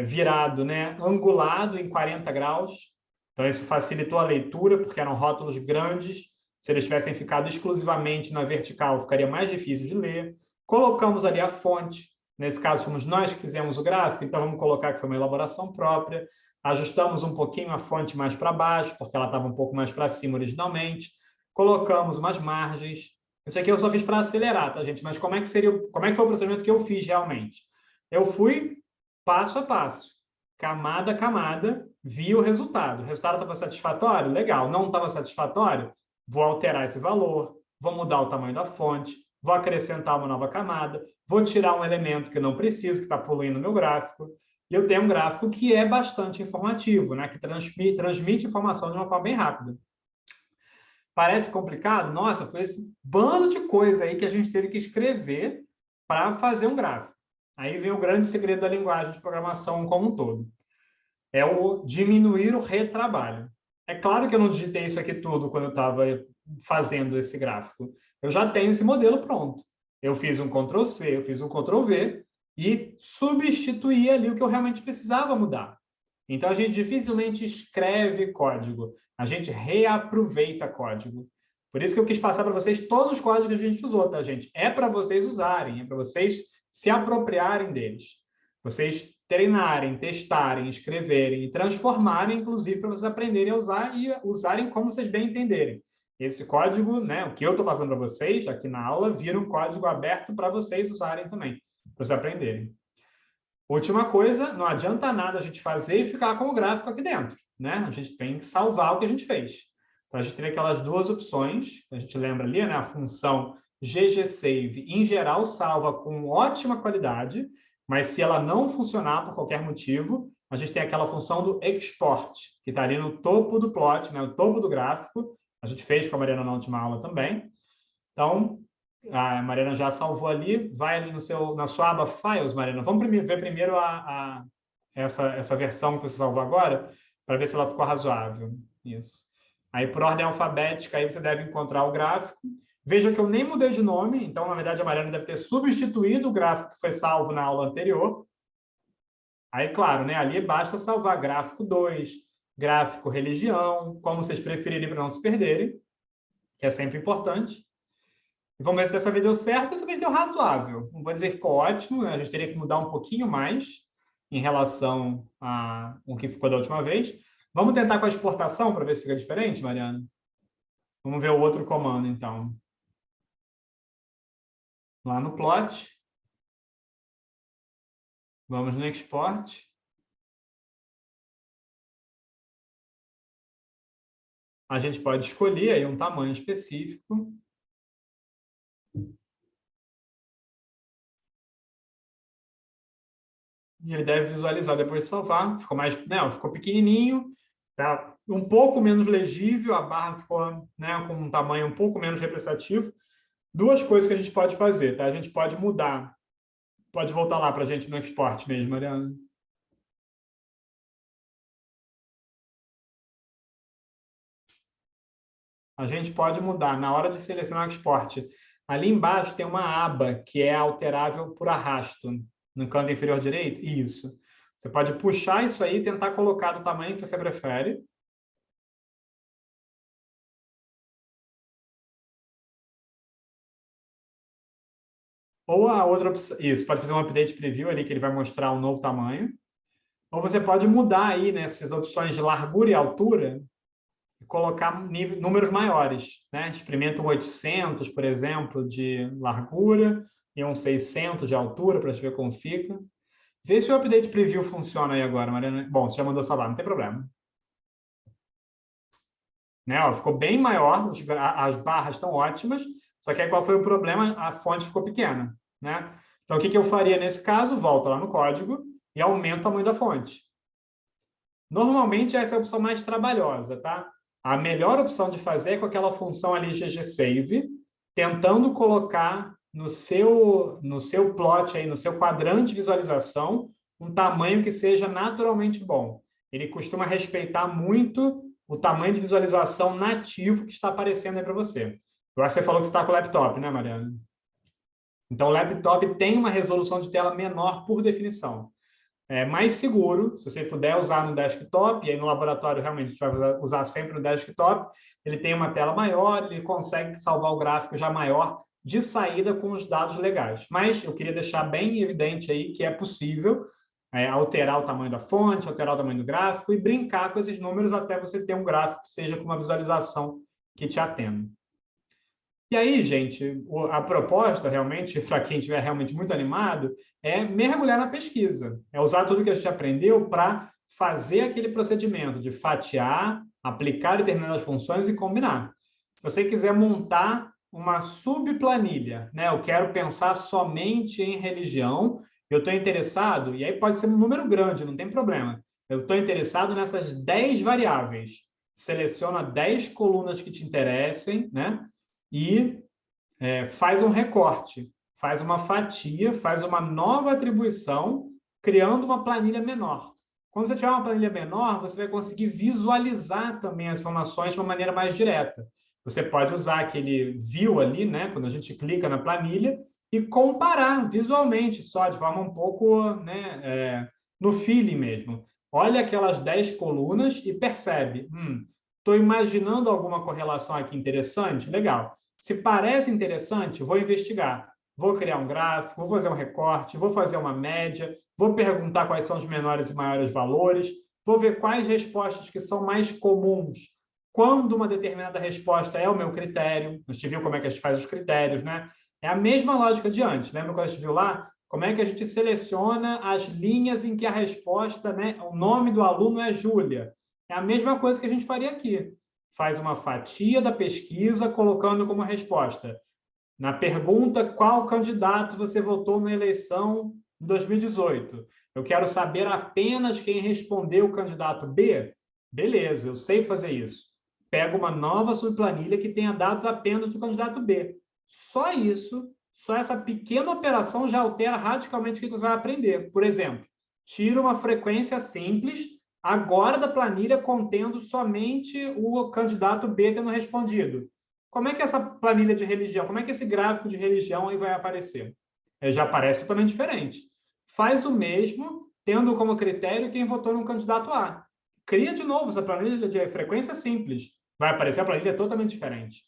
virado, né, angulado em 40 graus. Então, isso facilitou a leitura, porque eram rótulos grandes. Se eles tivessem ficado exclusivamente na vertical, ficaria mais difícil de ler. Colocamos ali a fonte. Nesse caso, fomos nós que fizemos o gráfico, então vamos colocar que foi uma elaboração própria. Ajustamos um pouquinho a fonte mais para baixo, porque ela estava um pouco mais para cima originalmente. Colocamos umas margens. Isso aqui eu só fiz para acelerar, tá, gente? Mas como é que foi o procedimento que eu fiz realmente? Eu fui passo a passo, camada a camada, vi o resultado. O resultado estava satisfatório? Legal. Não estava satisfatório? Vou alterar esse valor, vou mudar o tamanho da fonte, vou acrescentar uma nova camada, vou tirar um elemento que não preciso, que está poluindo o meu gráfico, e eu tenho um gráfico que é bastante informativo, né? Que transmite informação de uma forma bem rápida. Parece complicado? Nossa, foi esse bando de coisa aí que a gente teve que escrever para fazer um gráfico. Aí vem o grande segredo da linguagem de programação como um todo. É o diminuir o retrabalho. É claro que eu não digitei isso aqui tudo quando eu estava fazendo esse gráfico. Eu já tenho esse modelo pronto. Eu fiz um Ctrl+C, eu fiz um Ctrl+V e substituí ali o que eu realmente precisava mudar. Então, a gente dificilmente escreve código. A gente reaproveita código. Por isso que eu quis passar para vocês todos os códigos que a gente usou, tá, gente? É para vocês usarem, é para vocês se apropriarem deles. Vocês treinarem, testarem, escreverem e transformarem, inclusive, para vocês aprenderem a usar e usarem como vocês bem entenderem. Esse código, né, o que eu estou passando para vocês aqui na aula, vira um código aberto para vocês usarem também, para vocês aprenderem. Última coisa, não adianta nada a gente fazer e ficar com o gráfico aqui dentro, né? A gente tem que salvar o que a gente fez. Então, a gente tem aquelas duas opções, a gente lembra ali, né? A função ggSave, em geral, salva com ótima qualidade, mas se ela não funcionar por qualquer motivo, a gente tem aquela função do export, que está ali no topo do plot, né? No topo do gráfico. A gente fez com a Mariana na última aula também. Então, a Mariana já salvou ali, vai ali na sua aba Files, Mariana. Vamos ver primeiro essa versão que você salvou agora, para ver se ela ficou razoável. Isso. Aí, por ordem alfabética, aí você deve encontrar o gráfico. Veja que eu nem mudei de nome, então, na verdade, a Mariana deve ter substituído o gráfico que foi salvo na aula anterior. Aí, claro, né, ali basta salvar gráfico 2, gráfico religião, como vocês preferirem para não se perderem, que é sempre importante. Vamos ver se dessa vez deu certo, dessa vez deu razoável. Não vou dizer que ficou ótimo, né? A gente teria que mudar um pouquinho mais em relação ao que ficou da última vez. Vamos tentar com a exportação para ver se fica diferente, Mariana? Vamos ver o outro comando, então. Lá no plot. Vamos no export. A gente pode escolher aí um tamanho específico. E ele deve visualizar depois de salvar. Ficou mais, né, ficou pequenininho, tá um pouco menos legível, a barra ficou, né, com um tamanho um pouco menos representativo. Duas coisas que a gente pode fazer, tá? A gente pode mudar. Pode voltar lá para a gente no export mesmo, Mariana. A gente pode mudar na hora de selecionar o export. Ali embaixo tem uma aba que é alterável por arrasto. No canto inferior direito? Isso. Você pode puxar isso aí e tentar colocar do tamanho que você prefere. Ou a outra opção, isso, pode fazer um update preview ali que ele vai mostrar um novo tamanho. Ou você pode mudar aí nessas opções de largura e altura e colocar números maiores, né? Experimenta um 800, por exemplo, de largura e um 600 de altura para ver como fica. Vê se o update preview funciona aí agora, Mariana. Bom, você já mandou salvar, não tem problema. Né? Ó, ficou bem maior, as barras estão ótimas, só que aí qual foi o problema? A fonte ficou pequena, né? Então, o que eu faria nesse caso? Volto lá no código e aumento o tamanho da fonte. Normalmente, essa é a opção mais trabalhosa, tá? A melhor opção de fazer é com aquela função ali ggSave, tentando colocar no seu plot, aí, no seu quadrante de visualização, um tamanho que seja naturalmente bom. Ele costuma respeitar muito o tamanho de visualização nativo que está aparecendo aí para você. Agora você falou que você está com o laptop, né, Mariana? Então, o laptop tem uma resolução de tela menor por definição. É mais seguro, se você puder usar no desktop, e aí no laboratório realmente a gente vai usar sempre no desktop, ele tem uma tela maior, ele consegue salvar o gráfico já maior de saída com os dados legais. Mas eu queria deixar bem evidente aí que é possível alterar o tamanho da fonte, alterar o tamanho do gráfico e brincar com esses números até você ter um gráfico que seja com uma visualização que te atenda. E aí, gente, a proposta, realmente, para quem estiver realmente muito animado, é mergulhar na pesquisa. É usar tudo que a gente aprendeu para fazer aquele procedimento de fatiar, aplicar determinadas funções e combinar. Se você quiser montar uma subplanilha, né? Eu quero pensar somente em religião, eu estou interessado, e aí pode ser um número grande, não tem problema. Eu estou interessado nessas 10 variáveis. seleciona 10 colunas que te interessem, né? E faz um recorte, faz uma fatia, faz uma nova atribuição, criando uma planilha menor. Quando você tiver uma planilha menor, você vai conseguir visualizar também as informações de uma maneira mais direta. Você pode usar aquele view ali, né, quando a gente clica na planilha, e comparar visualmente, só de forma um pouco, né, no feeling mesmo. Olha aquelas 10 colunas e percebe, estou imaginando alguma correlação aqui interessante? Legal. Se parece interessante, vou investigar. Vou criar um gráfico, vou fazer um recorte, vou fazer uma média, vou perguntar quais são os menores e maiores valores, vou ver quais respostas que são mais comuns, quando uma determinada resposta é o meu critério. A gente viu como é que a gente faz os critérios, né? É a mesma lógica de antes. Lembra quando a gente viu lá? Como é que a gente seleciona as linhas em que a resposta, né? O nome do aluno é Júlia. É a mesma coisa que a gente faria aqui. Faz uma fatia da pesquisa colocando como resposta. Na pergunta, qual candidato você votou na eleição de 2018? Eu quero saber apenas quem respondeu o candidato B? Beleza, eu sei fazer isso. Pego uma nova subplanilha que tenha dados apenas do candidato B. Só isso, só essa pequena operação já altera radicalmente o que você vai aprender. Por exemplo, tira uma frequência simples agora da planilha contendo somente o candidato B tendo respondido. Como é que essa planilha de religião, como é que esse gráfico de religião aí vai aparecer? Já aparece totalmente diferente. Faz o mesmo, tendo como critério quem votou no candidato A. Cria de novo essa planilha de frequência simples. Vai aparecer a planilha totalmente diferente.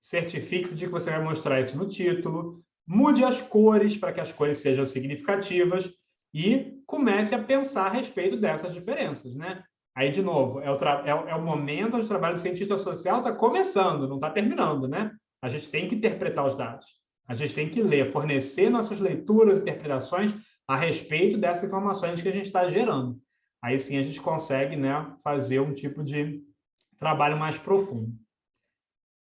Certifique-se de que você vai mostrar isso no título. Mude as cores para que as cores sejam significativas e comece a pensar a respeito dessas diferenças, né? Aí, de novo, é o momento onde o trabalho do cientista social está começando, não está terminando, né? A gente tem que interpretar os dados. A gente tem que ler, fornecer nossas leituras, interpretações a respeito dessas informações que a gente está gerando. Aí sim a gente consegue, né, fazer um tipo de trabalho mais profundo.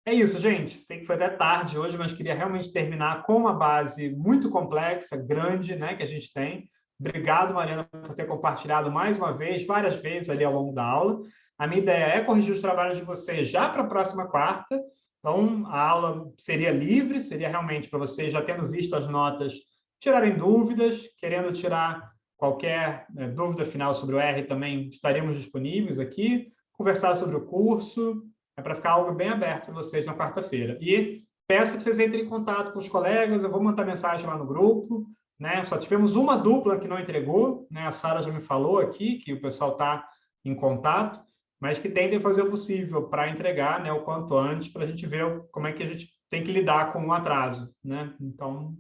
É isso, gente. Sei que foi até tarde hoje, mas queria realmente terminar com uma base muito complexa, grande, né, que a gente tem. Obrigado, Mariana, por ter compartilhado mais uma vez, várias vezes ali ao longo da aula. A minha ideia é corrigir os trabalhos de vocês já para a próxima quarta. Então, a aula seria livre, seria realmente para vocês, já tendo visto as notas, tirarem dúvidas, querendo tirar qualquer dúvida final sobre o R também, estaremos disponíveis aqui, conversar sobre o curso, para ficar algo bem aberto para vocês na quarta-feira. E peço que vocês entrem em contato com os colegas, eu vou mandar mensagem lá no grupo, né? Só tivemos uma dupla que não entregou, né? A Sara já me falou aqui que o pessoal está em contato, mas que tentem fazer o possível para entregar, né, o quanto antes, para a gente ver como é que a gente tem que lidar com o atraso, né? Então,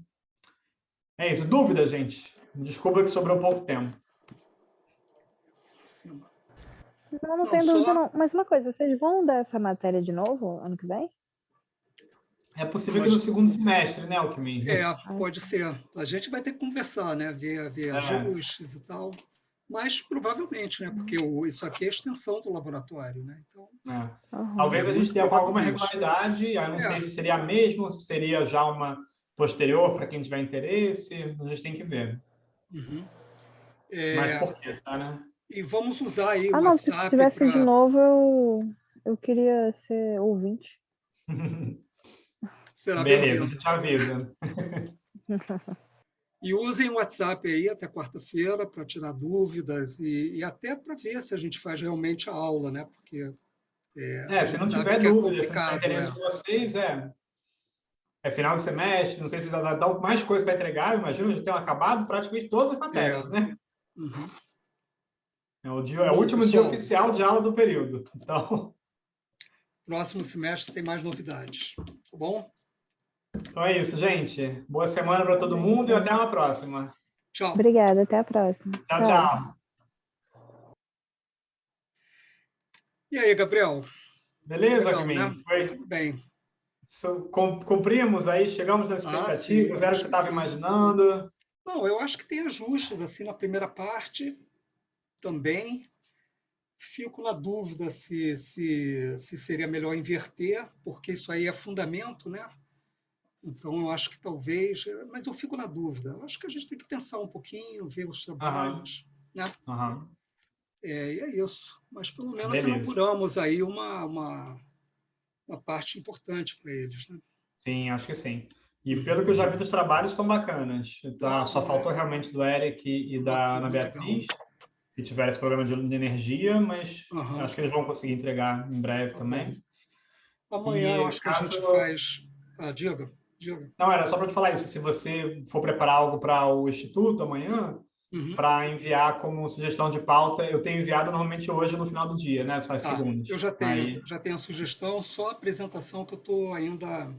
é isso. Dúvida, gente? Desculpa que sobrou pouco tempo.
Não tenho dúvida, não. Mas uma coisa, vocês vão dar essa matéria de novo ano que vem?
É possível que no segundo semestre, né, Alckmin?
Pode ser. A gente vai ter que conversar, né? Ver ajustes e tal. Mas provavelmente, né? Porque isso aqui é a extensão do laboratório, né? Então,
talvez a gente tenha alguma regularidade, eu não sei se seria a mesma, se seria já uma posterior para quem tiver interesse, a gente tem que ver. Mas por que, tá, né?
E vamos usar aí o
não,
WhatsApp.
Se tivesse de novo, eu queria ser ouvinte.
Será
beleza, a gente avisa.
E usem o WhatsApp aí até quarta-feira para tirar dúvidas e até para ver se a gente faz realmente a aula, né? Porque
se não tiver dúvida, se não tiver interesse de vocês, é final de semestre, não sei se dá mais coisa para entregar, eu imagino, já tenham acabado praticamente todas as matérias, né? É o último dia oficial de aula do período. Então,
próximo semestre tem mais novidades, tá bom?
Então é isso, gente. Boa semana para todo mundo e até uma próxima.
Tchau.
Obrigada, até a próxima.
Tchau.
E aí, Gabriel?
Beleza, Alckmin?
Né?
Foi?
Tudo bem.
Cumprimos aí, chegamos às expectativas, era o que você estava imaginando?
Não, eu acho que tem ajustes assim na primeira parte também. Fico na dúvida se seria melhor inverter, porque isso aí é fundamento, né? Então, eu acho que talvez... Mas eu fico na dúvida. Eu acho que a gente tem que pensar um pouquinho, ver os trabalhos, né? E é isso. Mas pelo menos
Beleza.
inauguramos aí uma parte importante para eles, né?
Sim, acho que sim. E pelo que eu já vi dos trabalhos, estão bacanas. Tá, só faltou realmente do Eric e
Uma
da Ana
turma legal.
Beatriz, que tiveram esse problema de energia, mas
Aham.
acho que eles vão conseguir entregar em breve
Tá
também.
Amanhã eu
E
acho que a gente
caso...
faz. Diga.
Não, era só para te falar isso. Se você for preparar algo para o Instituto amanhã,
Uhum.
para enviar como sugestão de pauta, eu tenho enviado normalmente hoje no final do dia, né? Essas segundas.
Eu já
Aí,
tenho a sugestão, só a apresentação que eu estou ainda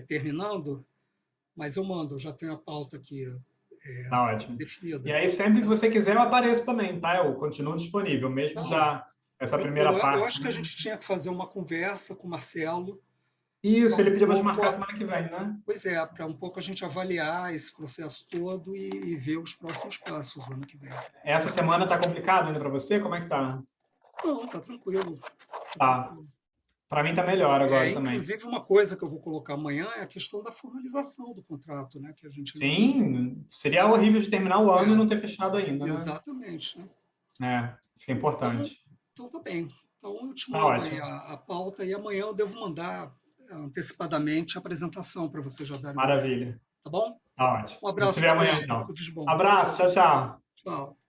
terminando, mas eu mando, eu já tenho a pauta aqui
tá ótimo.
definida.
E aí, sempre que você quiser, eu apareço também, tá? Eu continuo disponível, mesmo
Não,
já essa primeira
tranquilo. Eu
parte.
acho que a gente tinha que fazer uma conversa com o Marcelo.
Isso, ele pediu para te
pouco,
marcar semana que vem, né?
Pois é, para um pouco a gente avaliar esse processo todo e ver os próximos passos no ano que vem.
Essa semana tá complicado ainda para você? Como é que tá?
Não, tá tranquilo.
Tá. Para mim tá melhor agora também.
Inclusive, uma coisa que eu vou colocar amanhã é a questão da formalização do contrato, né? Que a gente ainda
Sim, seria horrível de terminar o ano e não ter fechado ainda, né?
Exatamente, né?
Acho que é importante.
Então tá bem. Então eu te
Tá
mando aí
ótimo.
a pauta e amanhã eu devo mandar antecipadamente a apresentação para você já dar uma olhada.
Maravilha.
Tá bom?
Tá ótimo.
Um
A gente se
abraço,
vê amanhã,
Gabriel.
então.
Tudo de bom.
Abraço, tchau, tchau.
Tchau.